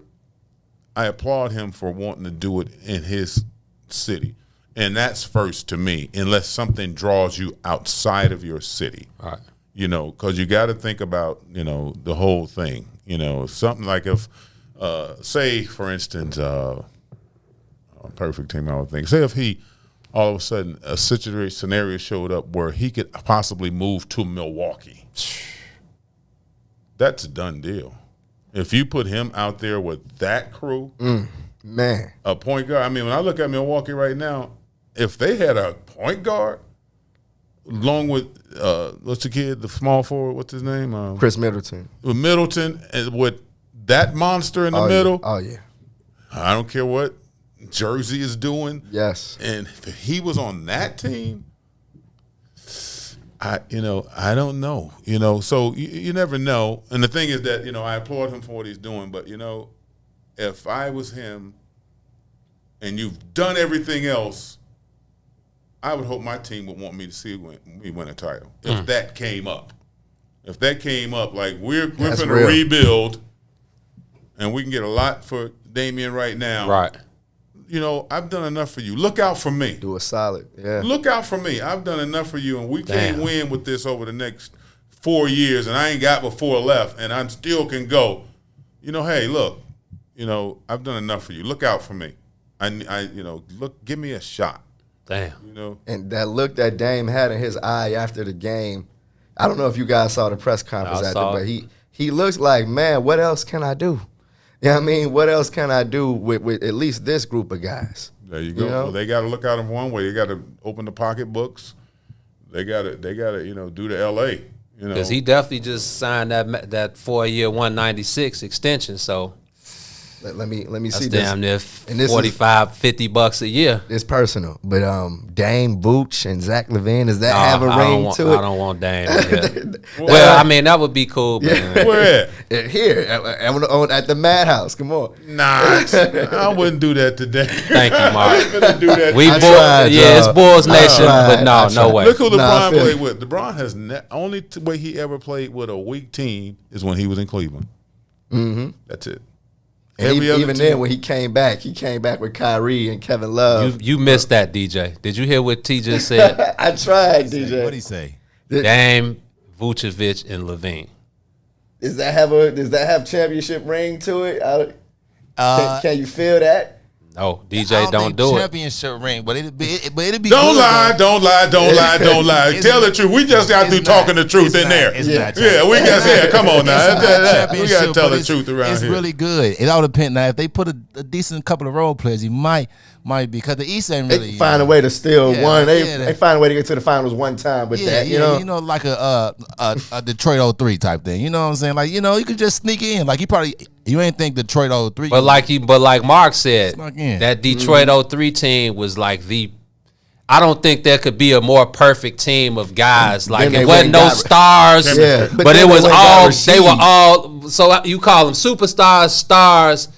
I applaud him for wanting to do it in his city. And that's first to me, unless something draws you outside of your city. Right. Because you got to think about, the whole thing. Something like if, say, for instance, a perfect team, I would think. Say if he, all of a sudden, a scenario showed up where he could possibly move to Milwaukee. That's a done deal. If you put him out there with that crew, man, a point guard. I mean, when I look at Milwaukee right now, if they had a point guard, along with what's the kid, the small forward, what's his name? Chris Middleton. With Middleton and with that monster in the middle. Yeah. Oh yeah. I don't care what Jersey is doing. Yes. And if he was on that team, I don't know. So you never know. And the thing is that, I applaud him for what he's doing, but if I was him and you've done everything else, I would hope my team would want me to see me win a title if that came up. If that came up, like we're going to rebuild, and we can get a lot for Damian right now. Right. You know, I've done enough for you. Look out for me. Do a solid. Yeah. Look out for me. I've done enough for you, and we can't win with this over the next 4 years, and I ain't got but 4 left, and I still can go. You know, hey, look, you know, I've done enough for you. Look out for me. Look, give me a shot. Damn. You know, and that look that Dame had in his eye after the game. I don't know if you guys saw the press conference but he looks like, man, what else can I do? You know what I mean? What else can I do with at least this group of guys? There you go. Well, they got to look at them one way. They got to open the pocketbooks. They got to do the LA. You know, because he definitely just signed that 4-year 196 extension. So let me see this. Damn near $45-50 a year. It's personal, but Dame, Vooch, and Zach LaVine, does that have a ring to it? I don't want Dame. Well, I mean that would be cool. But where here at the Madhouse? Come on. Nah, I wouldn't do that today. Thank you, Mark. I ain't gonna do that. It's Bulls Nation, but no way. Look who LeBron played with. LeBron has only way he ever played with a weak team is when he was in Cleveland. Mm-hmm. That's it. And even then, when he came back with Kyrie and Kevin Love. You missed that, DJ. Did you hear what T just said? I tried, DJ. What'd he say? Dame, Vucevic, and LaVine. Does that have championship ring to it? Can you feel that? No, DJ, don't do it. Championship ring, but it'd be. Don't lie. Tell the truth. We just got through talking the truth in there. Yeah, we got to come on now. We got to tell the truth around here. It's really good. It all depends. Now, if they put a decent couple of role players, he might because the East ain't really. They find a way to steal one. They find a way to get to the finals one time with that. You know, like a Detroit 03 type thing. You know what I'm saying? Like, you could just sneak in. Like you ain't think Detroit 03. But like Mark said, that Detroit 03 team was like I don't think there could be a more perfect team of guys. Like it wasn't no stars, but it was all. They were all. So you call them superstars, stars.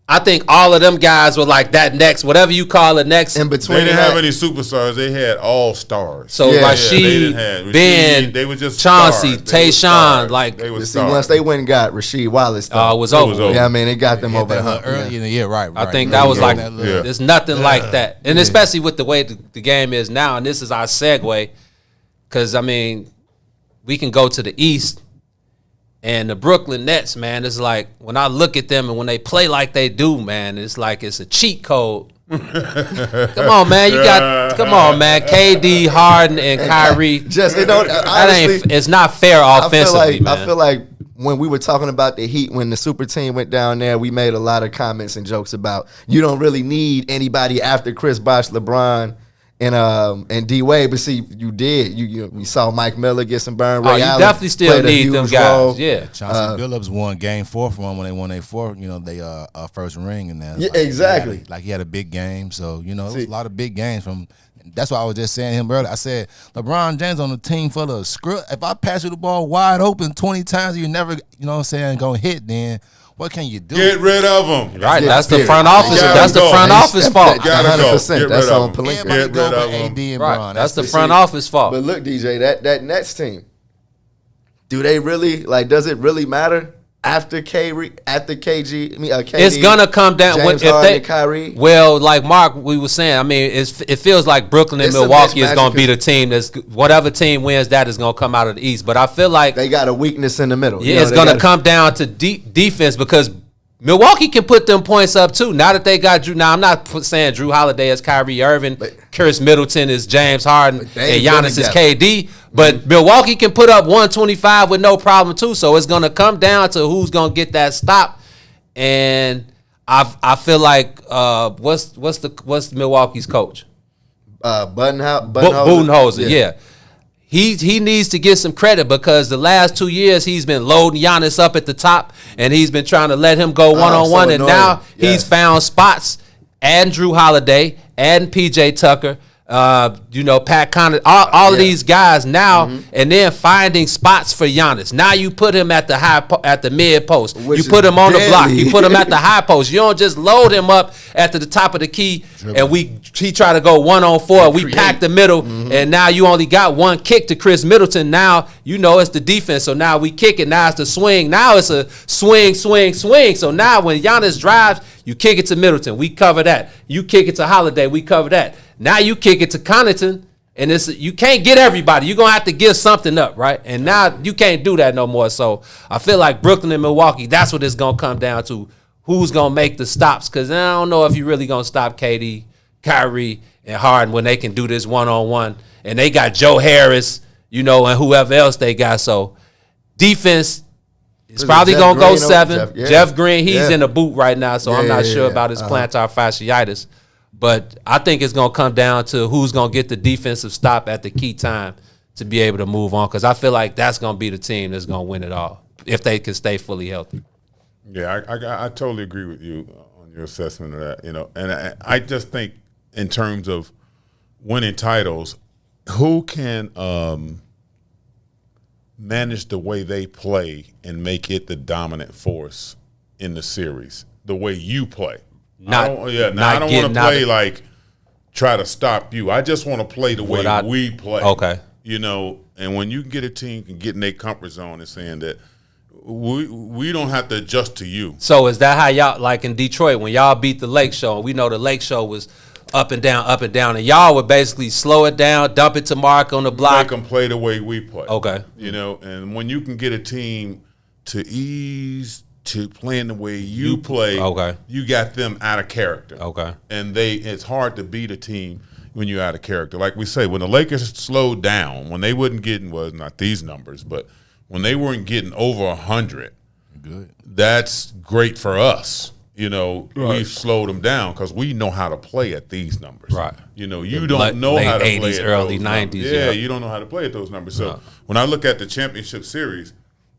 I think all of them guys were like that next, whatever you call it next. In between, they didn't have any superstars. They had all stars. So Rashid, Ben, they were just Chauncey, Tayshaun, like they were once they went and got Rasheed Wallace, it was over. Yeah, I mean, it got them over the hump. Early in the year, right? I think that was like there's nothing like that, and especially with the way the game is now. And this is our segue, because I mean, we can go to the East. And the Brooklyn Nets, man, it's like when I look at them and when they play like they do, man, it's like it's a cheat code. Come on, man, come on, man. KD, Harden, and Kyrie. It's not fair offensively, man. I feel like when we were talking about the Heat, when the super team went down there, we made a lot of comments and jokes about you don't really need anybody after Chris Bosh, LeBron, and D Wade, but see, you did. We saw Mike Miller get some burn. Ray Allen definitely still need them guys. Role. Yeah, Chauncey Billups won Game 4 for him when they won their fourth. They first ring and that. Yeah, exactly. He had a big game. So it was a lot of big games from. That's why I was just saying to him earlier. I said LeBron James on a team full of script. If I pass you the ball wide open 20 times, you never, gonna hit. Then what can you do? Get rid of them. Right, that's the front office. That's the front office fault. 100%. That's on Pelinka. Get rid of them. Right, that's the front office fault. But look, DJ, that Nets team, do they really does it really matter after KD? It's gonna come down James Harden and Kyrie. Well, like Mark, we were saying. I mean, it feels like Brooklyn and Milwaukee is gonna be the team that's whatever team wins that is gonna come out of the East. But I feel like they got a weakness in the middle. Yeah, it's gonna come down to defense because Milwaukee can put them points up too. Now that they got Drew. Now I'm not saying Drew Holiday is Kyrie Irving, Chris Middleton is James Harden, and Giannis is KD. But Milwaukee can put up 125 with no problem too. So it's gonna come down to who's gonna get that stop. And I feel like what's Milwaukee's coach? Budenholzer. Yeah. He needs to get some credit because the last 2 years he's been loading Giannis up at the top and he's been trying to let him go one-on-one. So and now he's found spots, adding Drew Holiday, adding PJ Tucker, Pat Connaughton, all of these guys now, and then finding spots for Giannis. Now you put him at the mid post. You put him on the block. You put him at the high post. You don't just load him up at the top of the key, and he try to go 1-on-4. We pack the middle, and now you only got one kick to Chris Middleton. Now it's the defense. So now we kick it. Now it's the swing. Now it's a swing. So now when Giannis drives, you kick it to Middleton. We cover that. You kick it to Holiday. We cover that. Now you kick it to Connaughton, and you can't get everybody. You're going to have to give something up, right? And now you can't do that no more. So I feel like Brooklyn and Milwaukee, that's what it's going to come down to. Who's going to make the stops? Because I don't know if you're really going to stop KD, Kyrie, and Harden when they can do this one-on-one. And they got Joe Harris, and whoever else they got. So defense is probably going to go 7. Jeff Green, he's in the boot right now, so I'm not sure about his plantar fasciitis. But I think it's going to come down to who's going to get the defensive stop at the key time to be able to move on, because I feel like that's going to be the team that's going to win it all if they can stay fully healthy. Yeah, I totally agree with you on your assessment of that. And I just think in terms of winning titles, who can manage the way they play and make it the dominant force in the series, the way you play. I don't want to play like try to stop you. I just want to play the way we play. Okay. And when you can get a team can get in their comfort zone and saying that we don't have to adjust to you. So is that how y'all, like in Detroit, when y'all beat the Lake Show, we know the Lake Show was up and down, and y'all would basically slow it down, dump it to Mark on the block. Make them play the way we play. Okay. And when you can get a team to ease to playing the way you play, you got them out of character. Okay. And it's hard to beat a team when you're out of character. Like we say, when the Lakers slowed down, when they wasn't getting, not these numbers, but when they weren't getting over 100, that's great for us. We've slowed them down because we know how to play at these numbers. Right. You don't know how to play 80s, at early those 90s. numbers. Yeah, you don't know how to play at those numbers. So when I look at the championship series,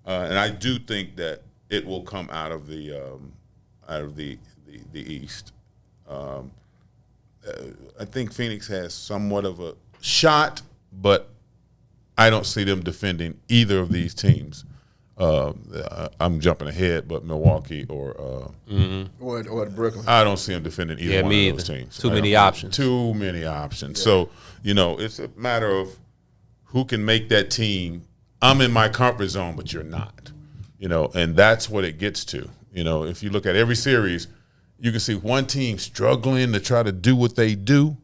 and I do think that it will come out of the East. I think Phoenix has somewhat of a shot, but I don't see them defending either of these teams. I'm jumping ahead, but Milwaukee or Brooklyn. I don't see them defending either one of those teams. Too many options. Too many options. Yeah. So, it's a matter of who can make that team. I'm in my comfort zone, but you're not. And that's what it gets to. If you look at every series, you can see one team struggling to try to do what they do,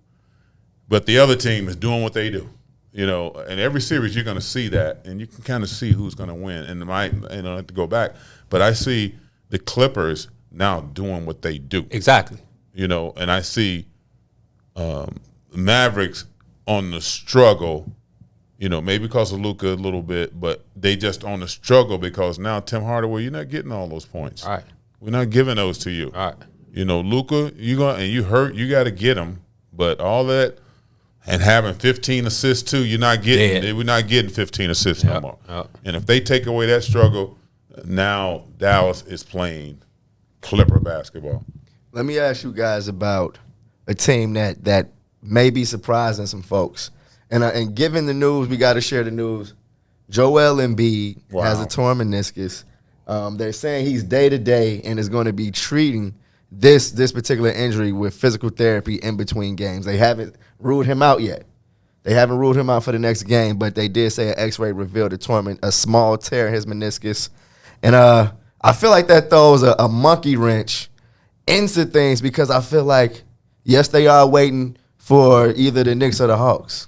but the other team is doing what they do. In every series you're going to see that, and you can kind of see who's going to win. And I have to go back, but I see the Clippers now doing what they do. Exactly. And I see Mavericks on the struggle. Maybe because of Luka a little bit, but they just on the struggle because now Tim Hardaway, you're not getting all those points. All right. We're not giving those to you. All right. Luka, you hurt, you got to get him. But all that and having 15 assists too, you're not getting. We're not getting 15 assists no more. And if they take away that struggle, now Dallas is playing Clipper basketball. Let me ask you guys about a team that may be surprising some folks. And given the news, we got to share the news. Joel Embiid has a torn meniscus. They're saying he's day-to-day and is going to be treating this particular injury with physical therapy in between games. They haven't ruled him out yet. They haven't ruled him out for the next game, but they did say an X-ray revealed a small tear in his meniscus. And I feel like that throws a monkey wrench into things because I feel like, yes, they are waiting for either the Knicks or the Hawks.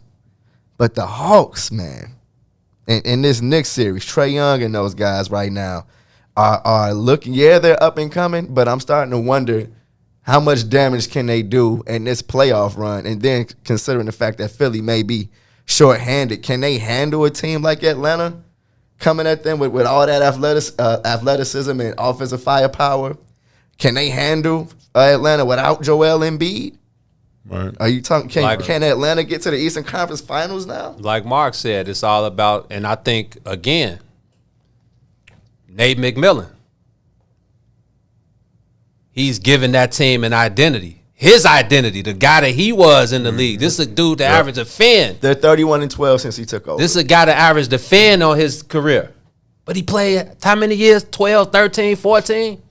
But the Hawks, man, in this Knicks series, Trae Young and those guys right now are looking, they're up and coming, but I'm starting to wonder how much damage can they do in this playoff run? And then considering the fact that Philly may be shorthanded, can they handle a team like Atlanta coming at them with all that athleticism and offensive firepower? Can they handle Atlanta without Joel Embiid? Right. Are you talking? Can Atlanta get to the Eastern Conference Finals now? Like Mark said, it's all about, and I think again, Nate McMillan. He's given that team an identity. his identity, the guy that he was in the league. This is a dude that averaged a fan. They're 31-12 since he took over. This is a guy that averaged a fan on his career. But he played how many years? 12, 13, 14?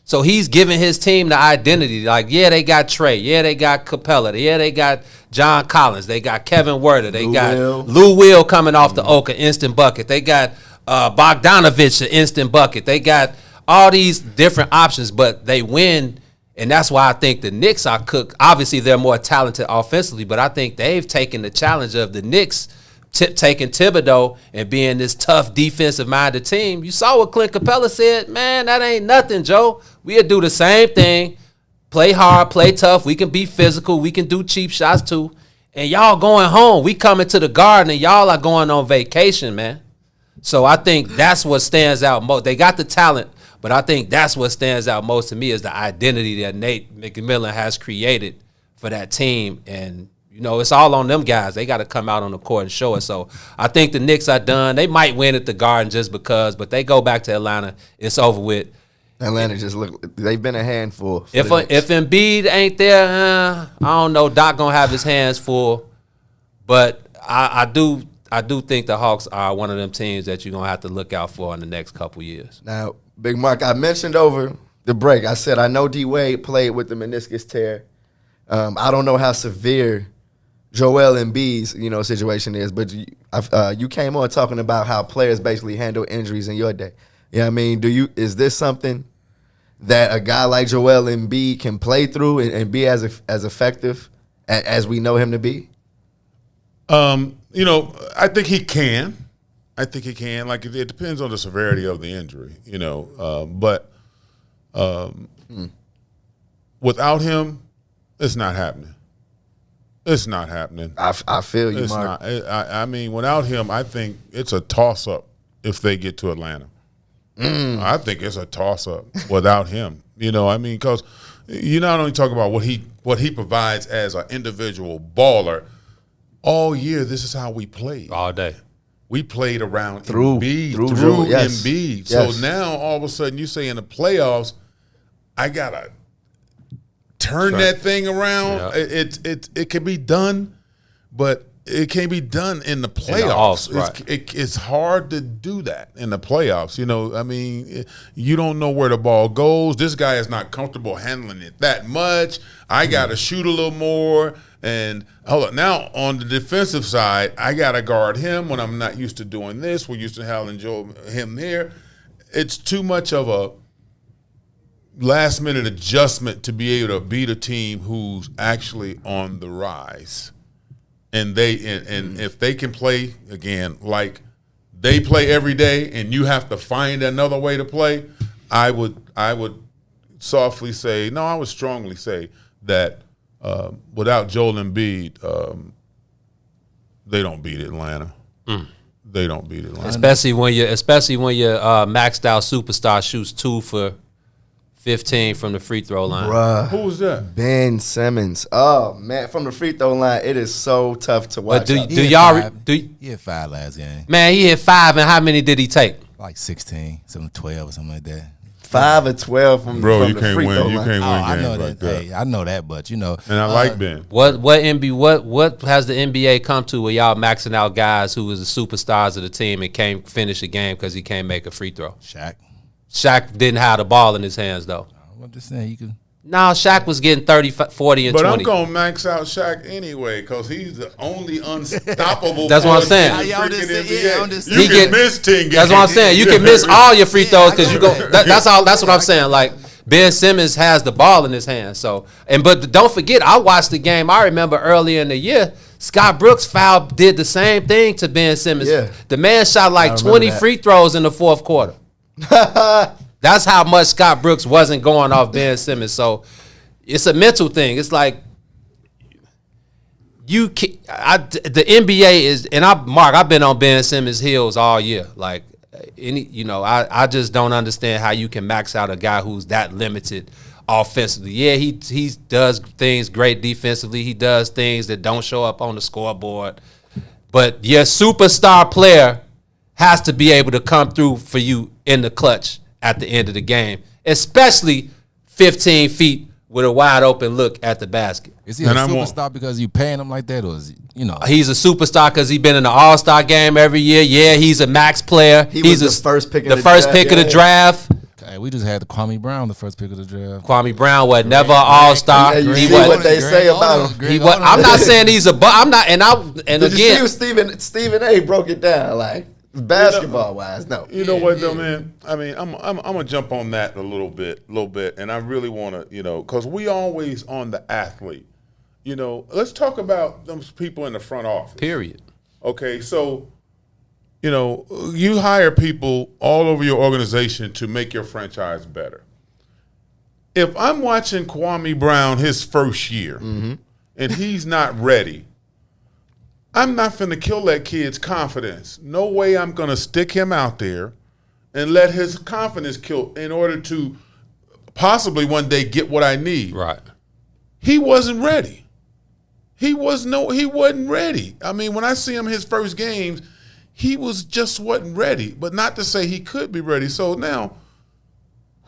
So he's giving his team the identity. Like, yeah, they got Trey. Yeah, they got Capella. Yeah, they got John Collins. They got Kevin Werder. They got Lou Will coming off the Oak, an instant bucket. They got Bogdanovich, an instant bucket. They got all these different options, but they win. And that's why I think the Knicks are cooked. Obviously, they're more talented offensively, but I think they've taken the challenge of the Knicks taking Thibodeau and being this tough defensive-minded team. You saw what Clint Capella said. Man, that ain't nothing, Joe. We'll do the same thing. Play hard, play tough. We can be physical. We can do cheap shots, too. And y'all going home. We coming to the Garden, and y'all are going on vacation, man. So I think that's what stands out most. They got the talent, but I think that's what stands out most to me is the identity that Nate McMillan has created for that team. And, you know, it's all on them guys. They got to come out on the court and show it. So I think the Knicks are done. They might win at the Garden just because, but they go back to Atlanta. It's over with. Atlanta just look. They've been a handful. If Embiid ain't there, I don't know. Doc gonna have his hands full. But I do think the Hawks are one of them teams that you're gonna have to look out for in the next couple years. Now, Big Mark, I mentioned over the break. I said I know D Wade played with the meniscus tear. I don't know how severe Joel Embiid's situation is, but you came on talking about how players basically handle injuries in your day. Yeah, I mean, is this something that a guy like Joel Embiid can play through and be as effective as we know him to be? I think he can. Like, it depends on the severity of the injury, but without him, it's not happening. It's not happening. I feel you, it's Mark. I mean, without him, I think it's a toss-up if they get to Atlanta. I think it's a toss-up without him. Because you not only talk about what he provides as an individual baller. All year, this is how we played. All day. We played around through Embiid. Yes. Embiid. Yes. So now, all of a sudden, you say in the playoffs, I got to turn that thing around. Yeah. It can be done, but it can't be done in the playoffs. It's hard to do that in the playoffs. You don't know where the ball goes. This guy is not comfortable handling it that much. I got to shoot a little more. And hold on, now on the defensive side, I got to guard him when I'm not used to doing this. We're used to having him here. It's too much of a last-minute adjustment to be able to beat a team who's actually on the rise. And if they can play, again, like they play every day and you have to find another way to play, I would softly say, no, I would strongly say that without Joel Embiid, they don't beat Atlanta. They don't beat Atlanta, especially when your maxed out superstar shoots 2 for 15 from the free throw line. Bruh. Who was that? Ben Simmons. Oh man, from the free throw line, it is so tough to watch. But he hit 5 last game. Man, he hit 5, and how many did he take? Like 16, 12 or something like that. 5 or 12 from you the can't free win. throw You line. can't win I games know like that. that. Hey, I know that, but And I like Ben. What has the NBA come to where y'all maxing out guys who was the superstars of the team and can't finish a game because he can't make a free throw? Shaq didn't have the ball in his hands though. I'm just saying you can. No, Shaq was getting 30, 40, and 20. But I'm going to max out Shaq anyway because he's the only unstoppable. That's what I'm saying. You He can miss 10 games. That's what I'm saying. You can miss all your free throws because you go. That's what I'm saying. Like Ben Simmons has the ball in his hands. So but don't forget, I watched the game. I remember earlier in the year, Scott Brooks did the same thing to Ben Simmons. Yeah. The man shot like 20 free throws in the fourth quarter. That's how much Scott Brooks wasn't going off Ben Simmons. So it's a mental thing. It's like the NBA is, and I've been on Ben Simmons' heels all year. Like I just don't understand how you can max out a guy who's that limited offensively. Yeah, he does things great defensively. He does things that don't show up on the scoreboard. But your superstar player has to be able to come through for you in the clutch at the end of the game, especially 15 feet with a wide open look at the basket. Is he a superstar because you paying him like that, or is he, He's a superstar because he's been in the All-Star game every year. Yeah, he's a max player. He's the first pick. The first pick of the draft. Okay, we just had the Kwame Brown, the first pick of the draft. Kwame Brown was never an All-Star. You see what they say about him. I'm not saying he's a. I'm not. And Did again, you see Stephen A. broke it down like basketball wise? No. You know what though, man? I mean, I'm gonna jump on that a little bit, and I really want to, because we always on the athlete. Let's talk about those people in the front office. Period. Okay, so, you hire people all over your organization to make your franchise better. If I'm watching Kwame Brown his first year and he's not ready, I'm not finna kill that kid's confidence. No way I'm gonna stick him out there and let his confidence kill in order to possibly one day get what I need. Right. He wasn't ready. He wasn't ready. I mean, when I see him his first games, he wasn't ready. But not to say he could be ready. So now,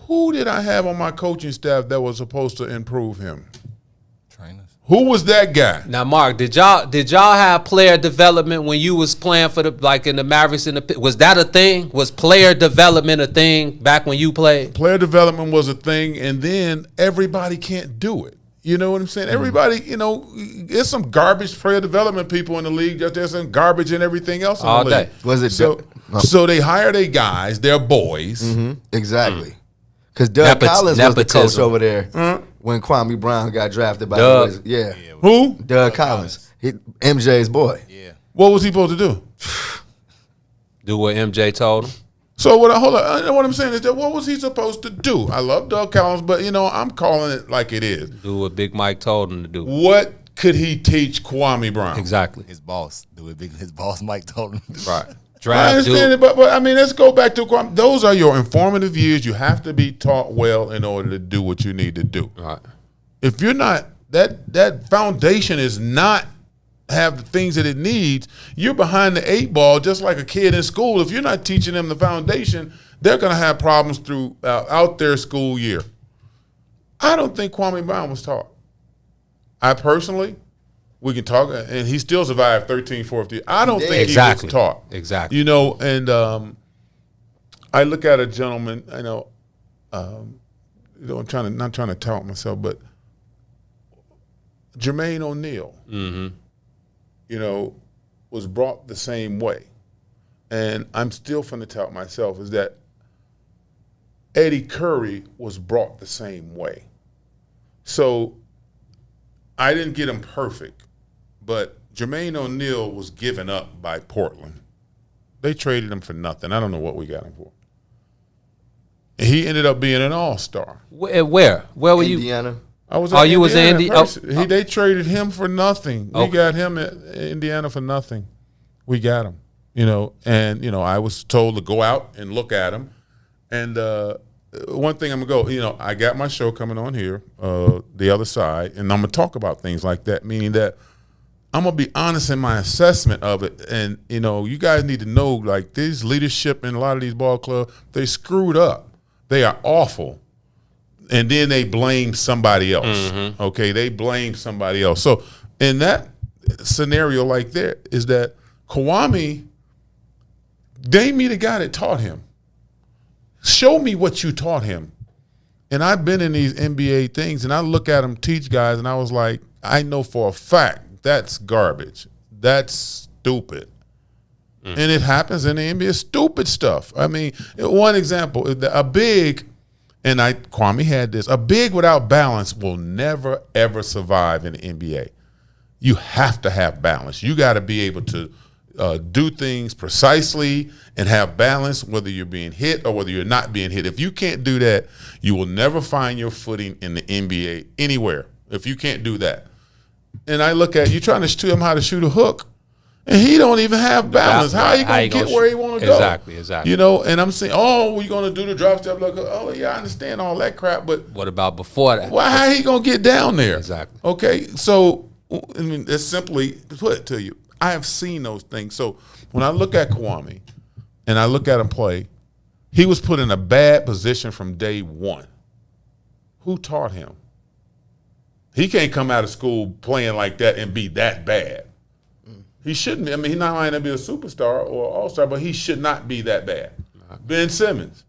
who did I have on my coaching staff that was supposed to improve him? Trainers. Who was that guy? Now, Mark, did y'all have player development when you was playing for in the Mavericks? Was that a thing? Was player development a thing back when you played? Player development was a thing, and then everybody can't do it. You know what I'm saying? Everybody, there's some garbage player development people in the league. There's some garbage and everything else in the league. Was it so they hire their guys, their boys. Exactly. Because Doug Collins was the coach over there when Kwame Brown got drafted by the Wizards. Yeah. Who? Doug Collins. MJ's boy. Yeah. What was he supposed to do? Do what MJ told him. So what I'm saying is that what was he supposed to do? I love Doug Collins, but I'm calling it like it is. Do what Big Mike told him to do. What could he teach Kwame Brown? Exactly. His boss. Do what his boss Mike told him to do. Right. I understand it, but I mean, let's go back to Kwame. Those are your informative years. You have to be taught well in order to do what you need to do. Right. If you're not, that foundation is not have the things that it needs, you're behind the 8 ball just like a kid in school. If you're not teaching them the foundation, they're going to have problems throughout their school year. I don't think Kwame Brown was taught. I personally, we can talk, and he still survived 13-4. I don't think he was taught. Exactly. And I look at a gentleman, I'm not trying to tout myself, but Jermaine O'Neal, was brought the same way. And I'm still finna tout myself is that Eddie Curry was brought the same way. So I didn't get him perfect, but Jermaine O'Neal was given up by Portland. They traded him for nothing. I don't know what we got him for. And he ended up being an all-star. Where were you? Indiana. I was. You was in Indiana. They traded him for nothing. We got him at Indiana for nothing. We got him. I was told to go out and look at him. And one thing I'm gonna go. I got my show coming on here, The Other Side, and I'm gonna talk about things like that. Meaning that I'm gonna be honest in my assessment of it. And you guys need to know, like, this leadership in a lot of these ball clubs, they screwed up. They are awful. And then they blame somebody else. Okay, they blame somebody else. So in that scenario like that is that Kwame, name me the guy that taught him. Show me what you taught him. And I've been in these NBA things, and I look at them teach guys, and I was like, I know for a fact that's garbage. That's stupid. And it happens in the NBA. Stupid stuff. I mean, one example, a big. And Kwame had this. A big without balance will never, ever survive in the NBA. You have to have balance. You got to be able to do things precisely and have balance, whether you're being hit or whether you're not being hit. If you can't do that, you will never find your footing in the NBA anywhere, if you can't do that. And I look at you trying to teach him how to shoot a hook, and he don't even have balance. How are you going to get where he want to go? Exactly. And I'm saying, we're going to do the drop step. Like, I understand all that crap, but what about before that? Well, how he going to get down there? Exactly. Okay, so, I mean, it's simply put it to you. I have seen those things. So when I look at Kwame and I look at him play, he was put in a bad position from day one. Who taught him? He can't come out of school playing like that and be that bad. He shouldn't. I mean, he might not be a superstar or all-star, but he should not be that bad. Ben Simmons,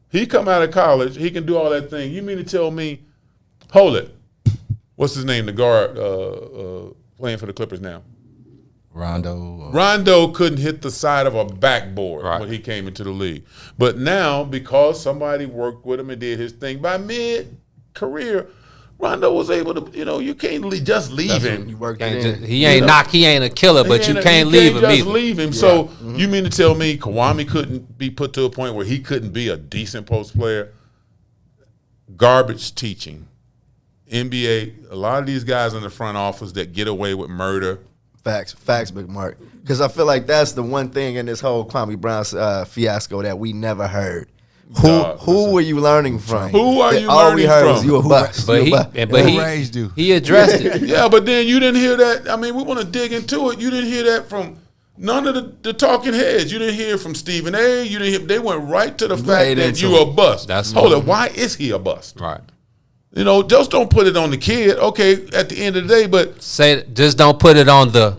he come out of college, he can do all that thing. You mean to tell me, hold it, what's his name, the guard playing for the Clippers now? Rondo couldn't hit the side of a backboard when he came into the league. But now, because somebody worked with him and did his thing, by mid-career, Rondo was able to, you can't just leave him. He ain't a killer, but you can't leave him. Just leave him. Yeah. So you mean to tell me Kawhi couldn't be put to a point where he couldn't be a decent post player? Garbage teaching. NBA, a lot of these guys in the front office that get away with murder. Facts, Big Mark. Because I feel like that's the one thing in this whole Kwame Brown fiasco that we never heard. Who were you learning from? Who are you all learning we heard from? Was you a bust. But he addressed it. Yeah, but then you didn't hear that. I mean, we want to dig into it. You didn't hear that from none of the talking heads. You didn't hear from Stephen A. You didn't hear. They went right to the fact that you a bust. Hold it. Why is he a bust? Right. Just don't put it on the kid. Okay, at the end of the day, but just don't put it on the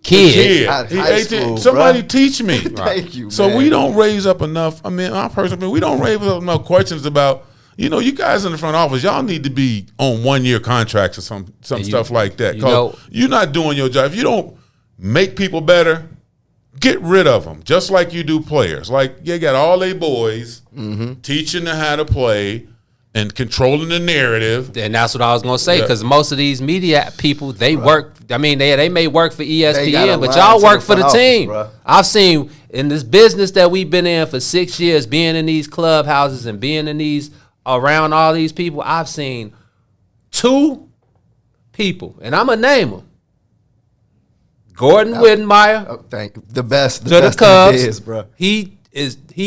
kid. Somebody teach me. Thank you. So we don't raise up enough. I mean, I personally, we don't raise up enough questions about. You guys in the front office, y'all need to be on 1-year contracts or some stuff like that. Because you're not doing your job. If you don't make people better, get rid of them. Just like you do players. Like you got all they boys teaching them how to play and controlling the narrative. And that's what I was going to say, because most of these media people, they work. I mean, they may work for ESPN, but y'all work for the team. I've seen in this business that we've been in for 6 years, being in these clubhouses and being in these around all these people, I've seen 2 people, and I'm going to name them. Gordon Wittenmeyer. Thank you. The best. To the Cubs. Is, bro. He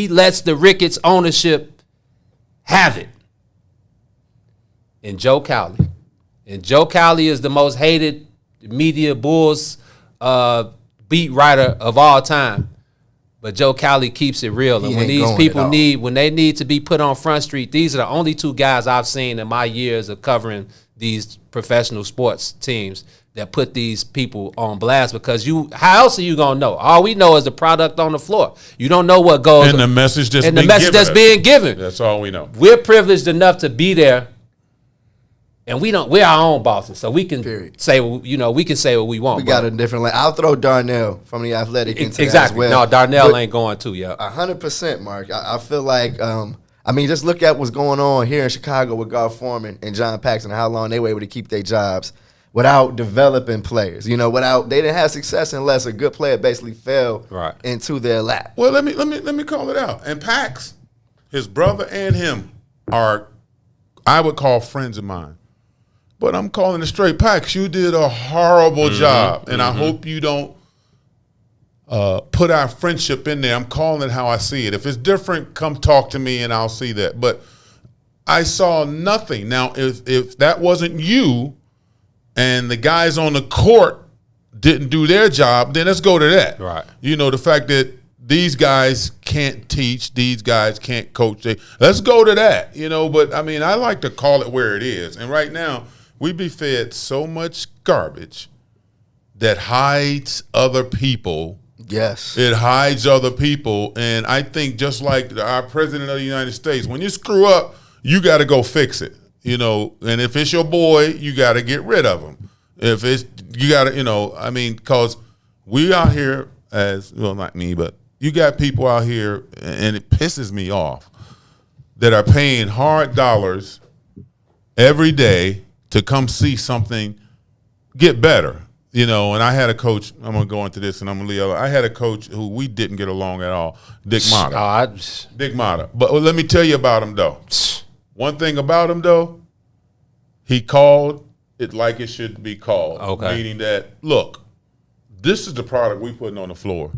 lets the Ricketts ownership have it. And Joe Cowley. And Joe Cowley is the most hated media Bulls beat writer of all time. But Joe Cowley keeps it real. And when these people when they need to be put on Front Street, these are the only 2 guys I've seen in my years of covering these professional sports teams that put these people on blast, because how else are you gonna know? All we know is the product on the floor. You don't know what goes and the message that's being given. That's all we know. We're privileged enough to be there. And we're our own bosses, so we can say, we can say what we want. We got a different lane. I'll throw Darnell from the Athletic into that as well. No, Darnell ain't going to, 100%, Mark. I feel like, just look at what's going on here in Chicago with Garth Foreman and John Paxson and how long they were able to keep their jobs without developing players. They didn't have success unless a good player basically fell into their lap. Well, let me call it out. And Pax, his brother and him are, I would call friends of mine. But I'm calling it straight. Pax, you did a horrible job, and I hope you don't put our friendship in there. I'm calling it how I see it. If it's different, come talk to me, and I'll see that. But I saw nothing. Now, if that wasn't you and the guys on the court didn't do their job, then let's go to that. Right. The fact that these guys can't teach, these guys can't coach. Let's go to that, But, I like to call it where it is. And right now, we be fed so much garbage that hides other people. Yes. It hides other people. And I think just like our president of the United States, when you screw up, you got to go fix it, And if it's your boy, you got to get rid of him. If it's, you got to, because we out here not me, but you got people out here, and it pisses me off, that are paying hard dollars every day to come see something get better, and I had a coach, I'm going to go into this and I'm going to leave. I had a coach who we didn't get along at all, Dick Motta. Dick Motta. But let me tell you about him, though. One thing about him, though, he called it like it should be called. Okay. Meaning that, look, this is the product we putting on the floor.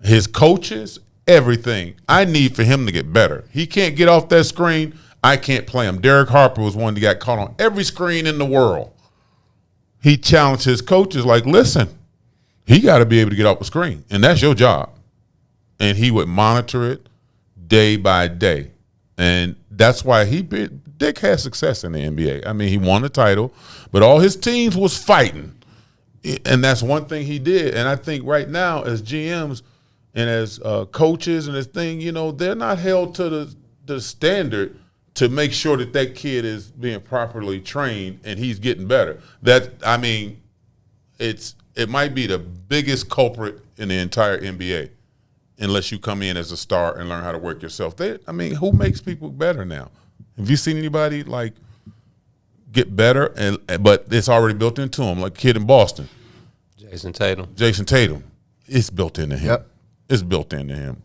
His coaches, everything. I need for him to get better. He can't get off that screen. I can't play him. Derek Harper was one that got caught on every screen in the world. He challenged his coaches like, listen, he got to be able to get off the screen, and that's your job. And he would monitor it day by day. And that's why Dick had success in the NBA. I mean, he won a title, but all his teams was fighting. And that's one thing he did. And I think right now as GMs and as coaches and this thing, they're not held to the standard to make sure that kid is being properly trained and he's getting better. It might be the biggest culprit in the entire NBA unless you come in as a star and learn how to work yourself. Who makes people better now? Have you seen anybody get better but it's already built into them, like a kid in Boston? Jason Tatum. It's built into him. Yep. It's built into him,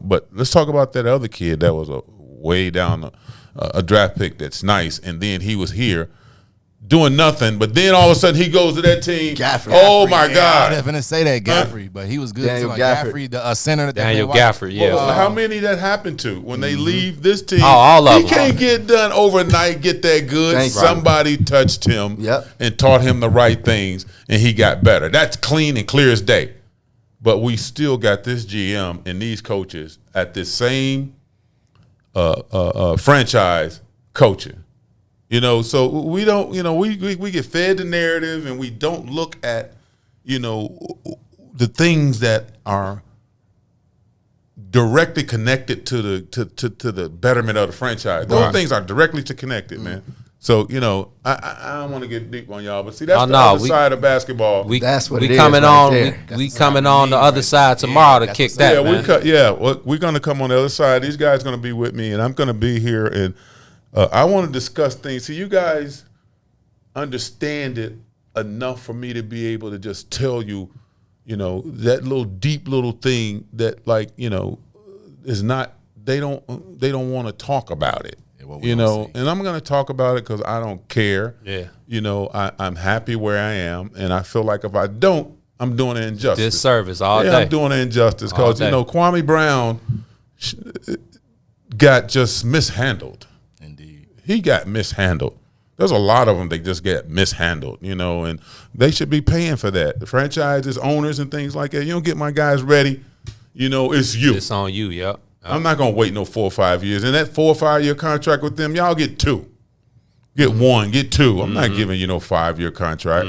But let's talk about that other kid that was way down a draft pick that's nice, and then he was here doing nothing, but then all of a sudden he goes to that team. Gafford. Oh, my God. I was going to say that, Gafford, but he was good. Daniel Gafford. The center that Daniel Gafford, yeah. Well, how many that happened to when they leave this team? Oh, all of them. He can't get done overnight, get that good. Somebody touched him and taught him the right things, and he got better. That's clean and clear as day. But we still got this GM and these coaches at this same franchise coaching. So we don't, we get fed the narrative and we don't look at, the things that are directly connected to the betterment of the franchise. Those things are directly connected, man. So, I don't want to get deep on y'all, but see, that's the other side of basketball. That's what we it is coming right on. there. We coming on the other side tomorrow to kick that, man. We're going to come on the other side. These guys are going to be with me, and I'm going to be here, and I want to discuss things. See, you guys understand it enough for me to be able to just tell you, that little deep little thing that is not. They don't want to talk about it. And I'm going to talk about it because I don't care. Yeah. I'm happy where I am, and I feel like if I don't, I'm doing an injustice. Disservice all day. I'm doing an injustice because Kwame Brown got just mishandled. He got mishandled. There's a lot of them that just get mishandled, and they should be paying for that. The franchises, owners, and things like that. You don't get my guys ready, it's you. It's on you, yep. I'm not going to wait no 4 or 5 years. And that 4 or 5 year contract with them, y'all get 2. Get 1, get 2. I'm not giving you no 5-year contract.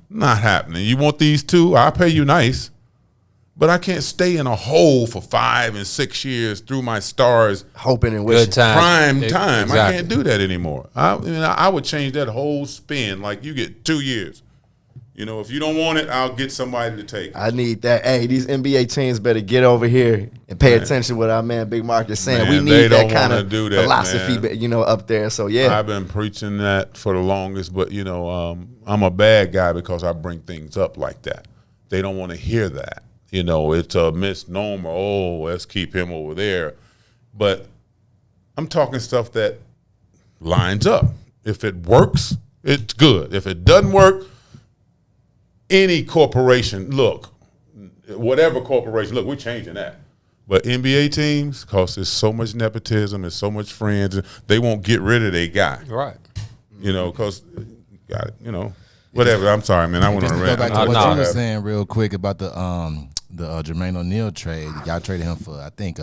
Not happening. You want these 2? I'll pay you nice. But I can't stay in a hole for 5 and 6 years through my stars, hoping and wishing. Prime time. Exactly. I can't do that anymore. I would change that whole spin. Like you get 2 years. If you don't want it, I'll get somebody to take it. I need that. Hey, these NBA teams better get over here and pay attention to what our man Big Mark is saying. We need that kind of philosophy, up there. So yeah, I've been preaching that for the longest. But I'm a bad guy because I bring things up like that. They don't want to hear that. It's a misnomer. Oh, let's keep him over there. But I'm talking stuff that lines up. If it works, it's good. If it doesn't work, any corporation, whatever corporation, we're changing that. But NBA teams, because there's so much nepotism, there's so much friends, they won't get rid of their guy. Right. Because, whatever. I'm sorry, man. I want to go back to what you were saying real quick about the Jermaine O'Neal trade. Y'all traded him for, I think,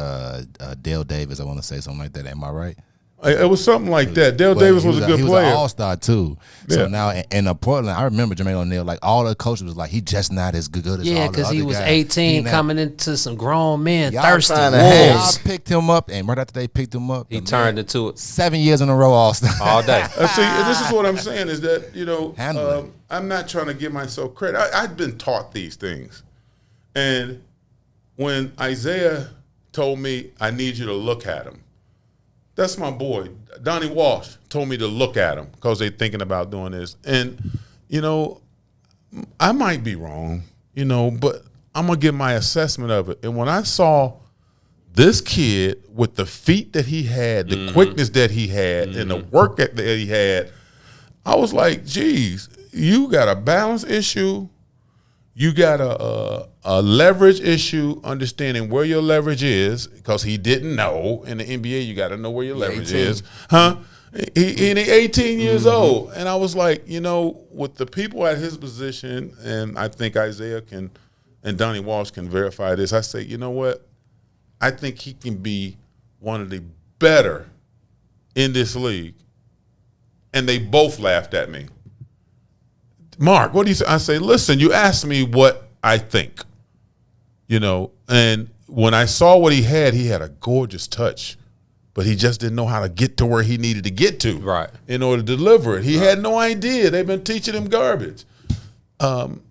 Dale Davis. I want to say something like that. Am I right? It was something like that. Dale Davis was a good player. He was an all-star, too. Yeah. So now in Portland, I remember Jermaine O'Neal, all the coaches was like, he just not as good as all the other guys. Yeah, because he was 18 coming into some grown men, thirsty wolves. Y'all picked him up, and right after they picked him up, he turned into it. 7 years in a row all-star. All day. See, this is what I'm saying is that, I'm not trying to give myself credit. I've been taught these things. And when Isaiah told me, I need you to look at him, that's my boy. Donnie Walsh told me to look at him because they're thinking about doing this. And, I might be wrong, but I'm going to give my assessment of it. And when I saw this kid with the feet that he had, the quickness that he had, and the work that he had, I was like, geez, you got a balance issue. You got a leverage issue, understanding where your leverage is, because he didn't know. In the NBA, you got to know where your leverage is. He's 18 years old. And I was like, with the people at his position, and I think Isaiah and Donnie Walsh can verify this, I say, you know what? I think he can be one of the better in this league, and they both laughed at me. Mark, what do you say? I say, listen, you asked me what I think, and when I saw what he had a gorgeous touch, but he just didn't know how to get to where he needed to get to in order to deliver it. He had no idea. They've been teaching him garbage. And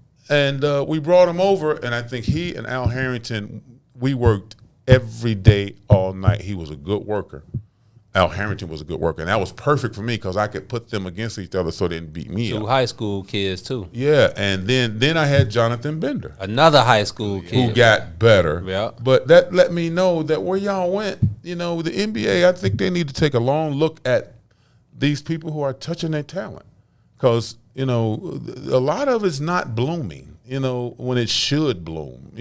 we brought him over, and I think he and Al Harrington, we worked every day, all night. He was a good worker. Al Harrington was a good worker, and that was perfect for me because I could put them against each other so they didn't beat me up. 2 high school kids, too. Yeah, and then I had Jonathan Bender. Another high school kid. Who got better. Yeah. But that let me know that where y'all went, the NBA, I think they need to take a long look at these people who are touching their talent. Because, a lot of it's not blooming, when it should bloom.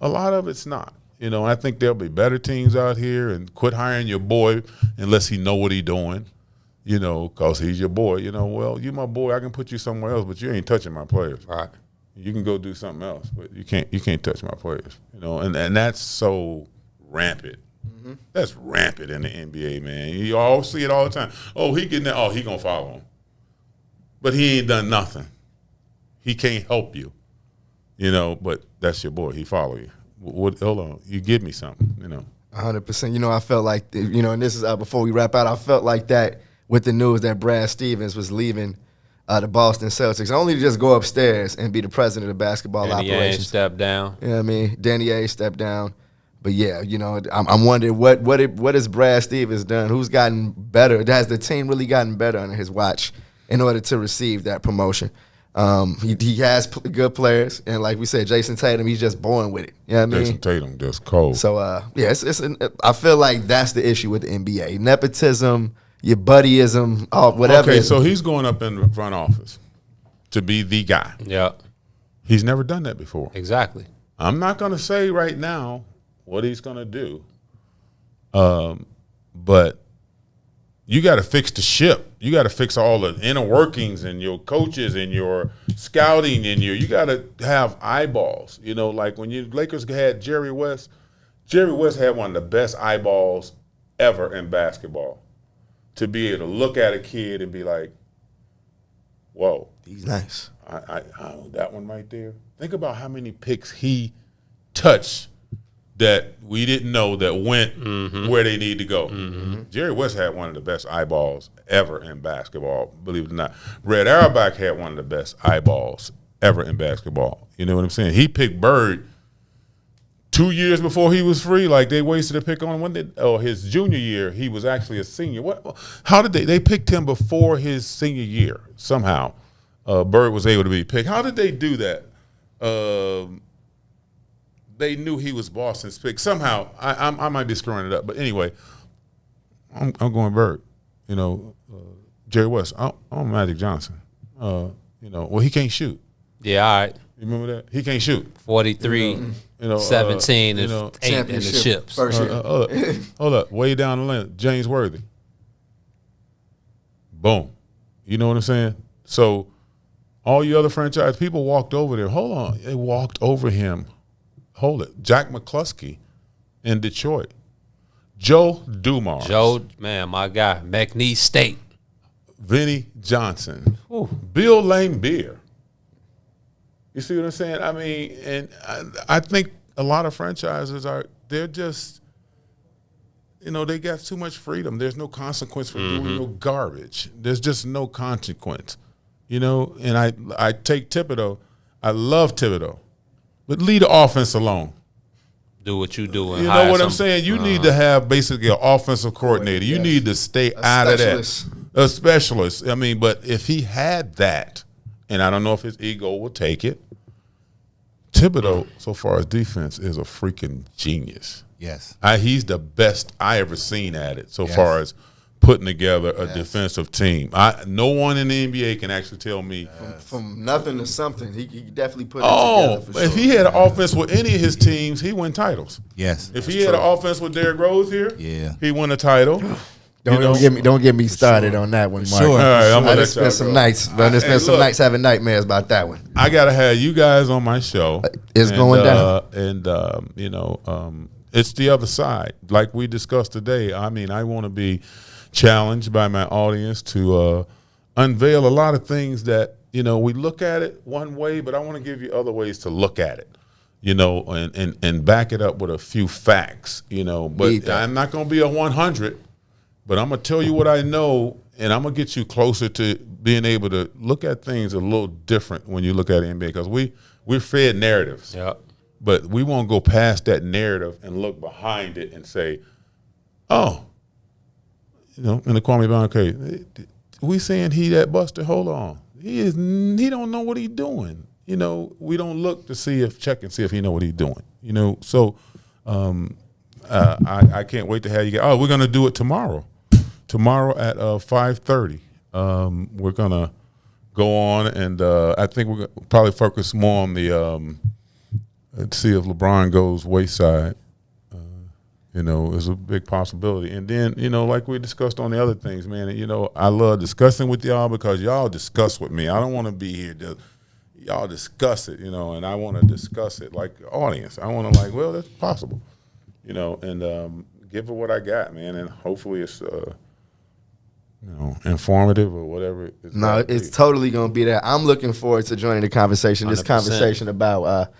A lot of it's not. I think there'll be better teams out here, and quit hiring your boy unless he know what he doing, because he's your boy. Well, you my boy, I can put you somewhere else, but you ain't touching my players. Right. You can go do something else, but you can't touch my players. And that's so rampant. Mm-hmm. That's rampant in the NBA, man. You all see it all the time. Oh, he getting that. Oh, he gonna follow him, but he ain't done nothing. He can't help you, But that's your boy. He follow you. Hold on, you give me something, 100%. I felt like, and this is before we wrap out, I felt like that with the news that Brad Stevens was leaving the Boston Celtics, only to just go upstairs and be the president of basketball operations. Ainge stepped down. You know what I mean? Danny Ainge stepped down. But yeah, I'm wondering what has Brad Stevens done? Who's gotten better? Has the team really gotten better under his watch in order to receive that promotion? He has good players, and like we said, Jason Tatum, he's just born with it. You know what I mean? Jason Tatum just cold. So I feel like that's the issue with the NBA: nepotism, your buddyism, whatever. Okay, so he's going up in the front office to be the guy. Yeah, he's never done that before. Exactly. I'm not going to say right now what he's going to do, but you got to fix the ship. You got to fix all the inner workings and your coaches and your scouting and you got to have eyeballs. Like when you Lakers had Jerry West had one of the best eyeballs ever in basketball. To be able to look at a kid and be like, whoa. He's nice. I that one right there. Think about how many picks he touched that we didn't know that went where they need to go. Mm-hmm. Jerry West had one of the best eyeballs ever in basketball, believe it or not. Red Auerbach had one of the best eyeballs ever in basketball. You know what I'm saying? He picked Bird 2 years before he was free. Like they wasted a pick on him. His junior year, he was actually a senior. How did they picked him before his senior year somehow? Bird was able to be picked. How did they do that? They knew he was Boston's pick. Somehow, I might be screwing it up. But anyway, I'm going Bird. Jerry West. I'm Magic Johnson. Well, he can't shoot. Yeah, all right. You remember that? He can't shoot. 43, 17, and 8 in the ships. First year. Hold up. Way down the lane. James Worthy. Boom. You know what I'm saying? So all you other franchise people walked over there. Hold on. They walked over him. Hold it. Jack McCluskey in Detroit. Joe Dumars. Man, my guy. McNeese State. Vinnie Johnson. Ooh. Bill Laimbeer. You see what I'm saying? I mean, and I think a lot of franchises they're just, they got too much freedom. There's no consequence for doing no garbage. There's just no consequence, and I take Thibodeau. I love Thibodeau. But leave the offense alone. Do what you do. You know what I'm saying? You need to have basically an offensive coordinator. You need to stay out of that. A specialist. I mean, but if he had that, and I don't know if his ego will take it, Thibodeau, so far as defense, is a freaking genius. Yes. He's the best I ever seen at it so far as putting together a defensive team. No one in the NBA can actually tell me. From nothing to something, he definitely put it together for sure. If he had an offense with any of his teams, he win titles. Yes. If he had an offense with Derrick Rose here, he won a title. Don't get me started on that one, Mark. Sure. All right, I just spent some nights. Nights having nightmares about that one. I gotta have you guys on my show. It's going down. it's the other side. Like we discussed today, I mean, I want to be challenged by my audience to unveil a lot of things that, you know, we look at it one way, but I want to give you other ways to look at it, you know, and back it up with a few facts, you know. But I'm not going to be a 100, but I'm going to tell you what I know, and I'm going to get you closer to being able to look at things a little different when you look at NBA, because we're fed narratives. Yep. But we won't go past that narrative and look behind it and say, oh, you know, in the Kwame Brown case, we saying he that busted? Hold on. He don't know what he's doing. You know, we don't look to check and see if he know what he's doing. You know, so I can't wait to have you guys. Oh, we're going to do it tomorrow. Tomorrow at 5:30. We're going to go on, and I think we're going to probably focus more on the let's see if LeBron goes wayside. You know, is a big possibility. And then, you know, like we discussed on the other things, man, you know, I love discussing with y'all because y'all discuss with me. I don't want to be here just y'all discuss it, you know, and I want to discuss it like the audience. I want to like, well, that's possible, you know, and give it what I got, man, and hopefully it's you know, informative or whatever. It's totally going to be that. I'm looking forward to joining the conversation. 100%. This conversation about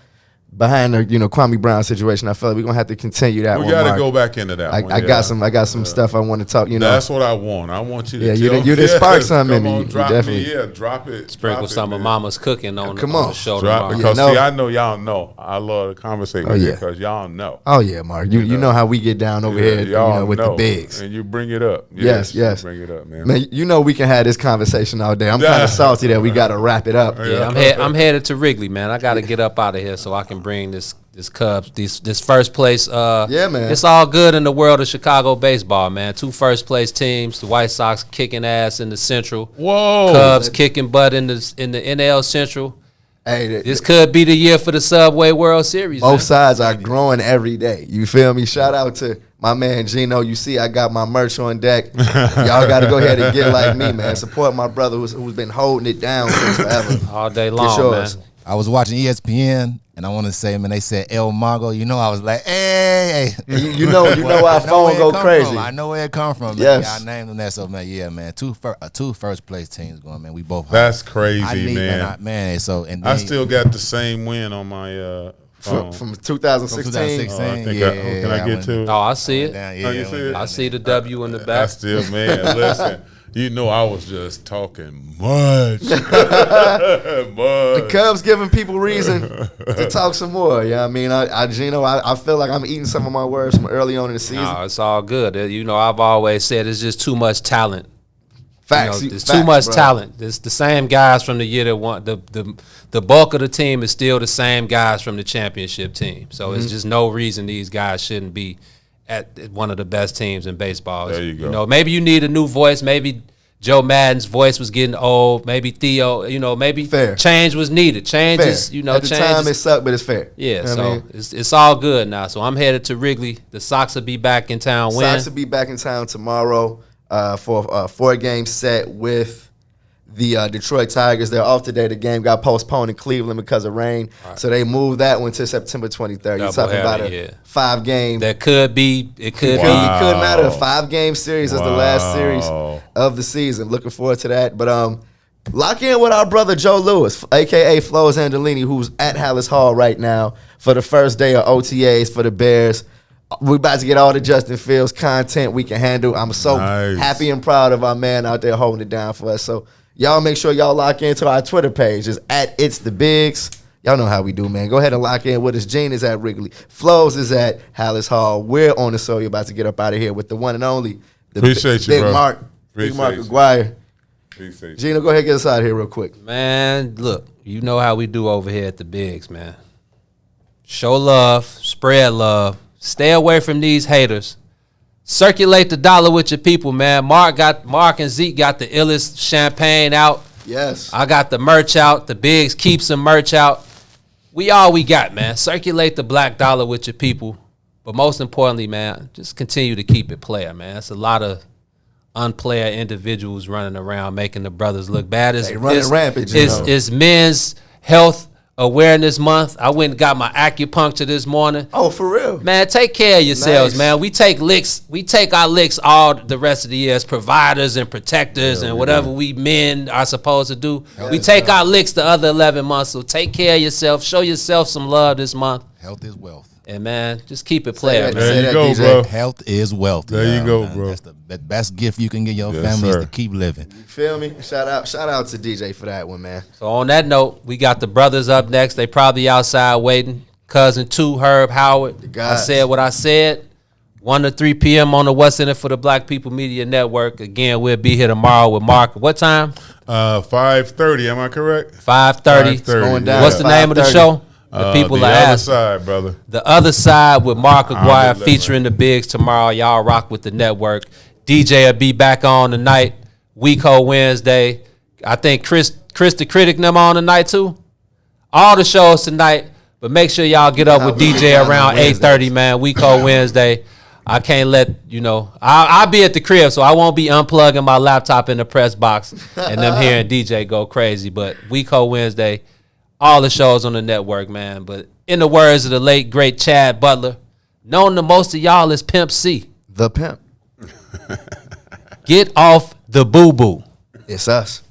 behind the, you know, Kwame Brown situation. I feel like we're gonna have to continue that. We got to go back into that. I got some stuff I want to talk. You know, that's what I want. I want you to. You did spark something in me. Drop definitely. me, drop it. Sprinkle some of Mama's cooking on. Come on, the show drop, because see, I know y'all know. I love to conversate with you because y'all know. Oh yeah, Mark. You know how we get down over here. You know, with the bigs, and you bring it up. Yes. Bring it up, man. Man, you know we can have this conversation all day. I'm kind of salty that we got to wrap it up. Yeah, I'm headed to Wrigley, man. I got to get up out of here so I can bring this Cubs, this first place. Yeah, man. It's all good in the world of Chicago baseball, man. 2 first place teams. The White Sox kicking ass in the Central. Whoa. Cubs kicking butt in the NL Central. Hey, this could be the year for the Subway World Series. Both sides are growing every day. You feel me? Shout out to my man Gino. You see, I got my merch on deck. Y'all got to go ahead and get like me, man. Support my brother who's been holding it down since forever. All day long, man. I was watching ESPN, and I want to say, man, they said El Mago. You know, I was like, hey. You know our phone go crazy. I know where it come from. Yes. Man. I named them that, so, man, yeah, man. Two first place teams going, man. We both. That's crazy, man. Man, so and then, I still got the same win on my phone. From 2016. Can I get to? Oh, I see it. I see the W in the back. I still, man. Listen. You know, I was just talking much. The Cubs giving people reason to talk some more. Yeah, I mean, Gino, I feel like I'm eating some of my words from early on in the season. No, it's all good. You know, I've always said it's just too much talent. Facts. You know, there's too much talent. It's the same guys from the year that won. The bulk of the team is still the same guys from the championship team. So it's just no reason these guys shouldn't be at one of the best teams in baseball. There you go. You know, maybe you need a new voice. Maybe Joe Madden's voice was getting old. Maybe Theo, you know, maybe change was needed. Change is, you know, at the time it sucked, but it's fair. Yeah, you know so it's all good now. So I'm headed to Wrigley. The Sox will be back in town when? Sox will be back in town tomorrow for a 4-game set with the Detroit Tigers. They're off today. The game got postponed in Cleveland because of rain. Right. So they moved that one to September 23rd. You're talking about a 5-game. That could be. It could be. It could matter. A 5-game series is the last series of the season. Looking forward to that. But lock in with our brother Joe Lewis, a.k.a. Flo's Andolini, who's at Hallis Hall right now for the first day of OTAs for the Bears. We're about to get all the Justin Fields content we can handle. I'm so happy and proud of our man out there holding it down for us. So y'all make sure y'all lock into our Twitter page. It's @It'sTheBigs. Y'all know how we do, man. Go ahead and lock in with us. Gene is at Wrigley. Flows is at Hallis Hall. We're on the show. You're about to get up out of here with the one and only. Appreciate you, Big bro. Mark. Big Mark McGuire. Gina, go ahead and get us out of here real quick. Man, look, you know how we do over here at the Bigs, man. Show love, spread love. Stay away from these haters. Circulate the dollar with your people, man. Mark and Zeke got the illest champagne out. Yes. I got the merch out. The Bigs keep some merch out. We got, man. Circulate the black dollar with your people. But most importantly, man, just continue to keep it player, man. It's a lot of unplayer individuals running around making the brothers look bad. They running rampage. It's men's health Awareness Month. I went and got my acupuncture this morning. Oh, for real? Man, take care of yourselves, Nice. man. We take our licks all the rest of the year as providers and protectors and whatever we men are supposed to do. We take our licks the other 11 months, so take care of yourself. Show yourself some love this month. Health is wealth. And man, just keep it playing. There you go, bro. Health is wealth. There you go, bro. That's the best gift you can give your family is to keep living. You feel me? Shout out to DJ for that one, man. So on that note, we got the brothers up next. They probably outside waiting. Cousin 2, Herb Howard. I said what I said. 1 to 3 p.m. on the What's in It for the Black People Media Network. Again, we'll be here tomorrow with Mark. What time? 5:30. Am I correct? 5:30. Going down. What's the name of the show? The people the are other asking. side, brother. The Other Side with Mark Aguirre featuring the Bigs tomorrow. Y'all rock with the network. DJ will be back on tonight. WIIFTBP Wednesday. I think Chris the Critic them on tonight too. All the shows tonight. But make sure y'all get up with DJ around 8:30, man. WIIFTBP Wednesday. I can't let, I'll be at the crib, so I won't be unplugging my laptop in the press box and them hearing DJ go crazy. But WIIFTBP Wednesday. All the shows on the network, man. But in the words of the late, great Chad Butler, known to most of y'all as Pimp C. The Pimp. Get off the boo-boo. It's us.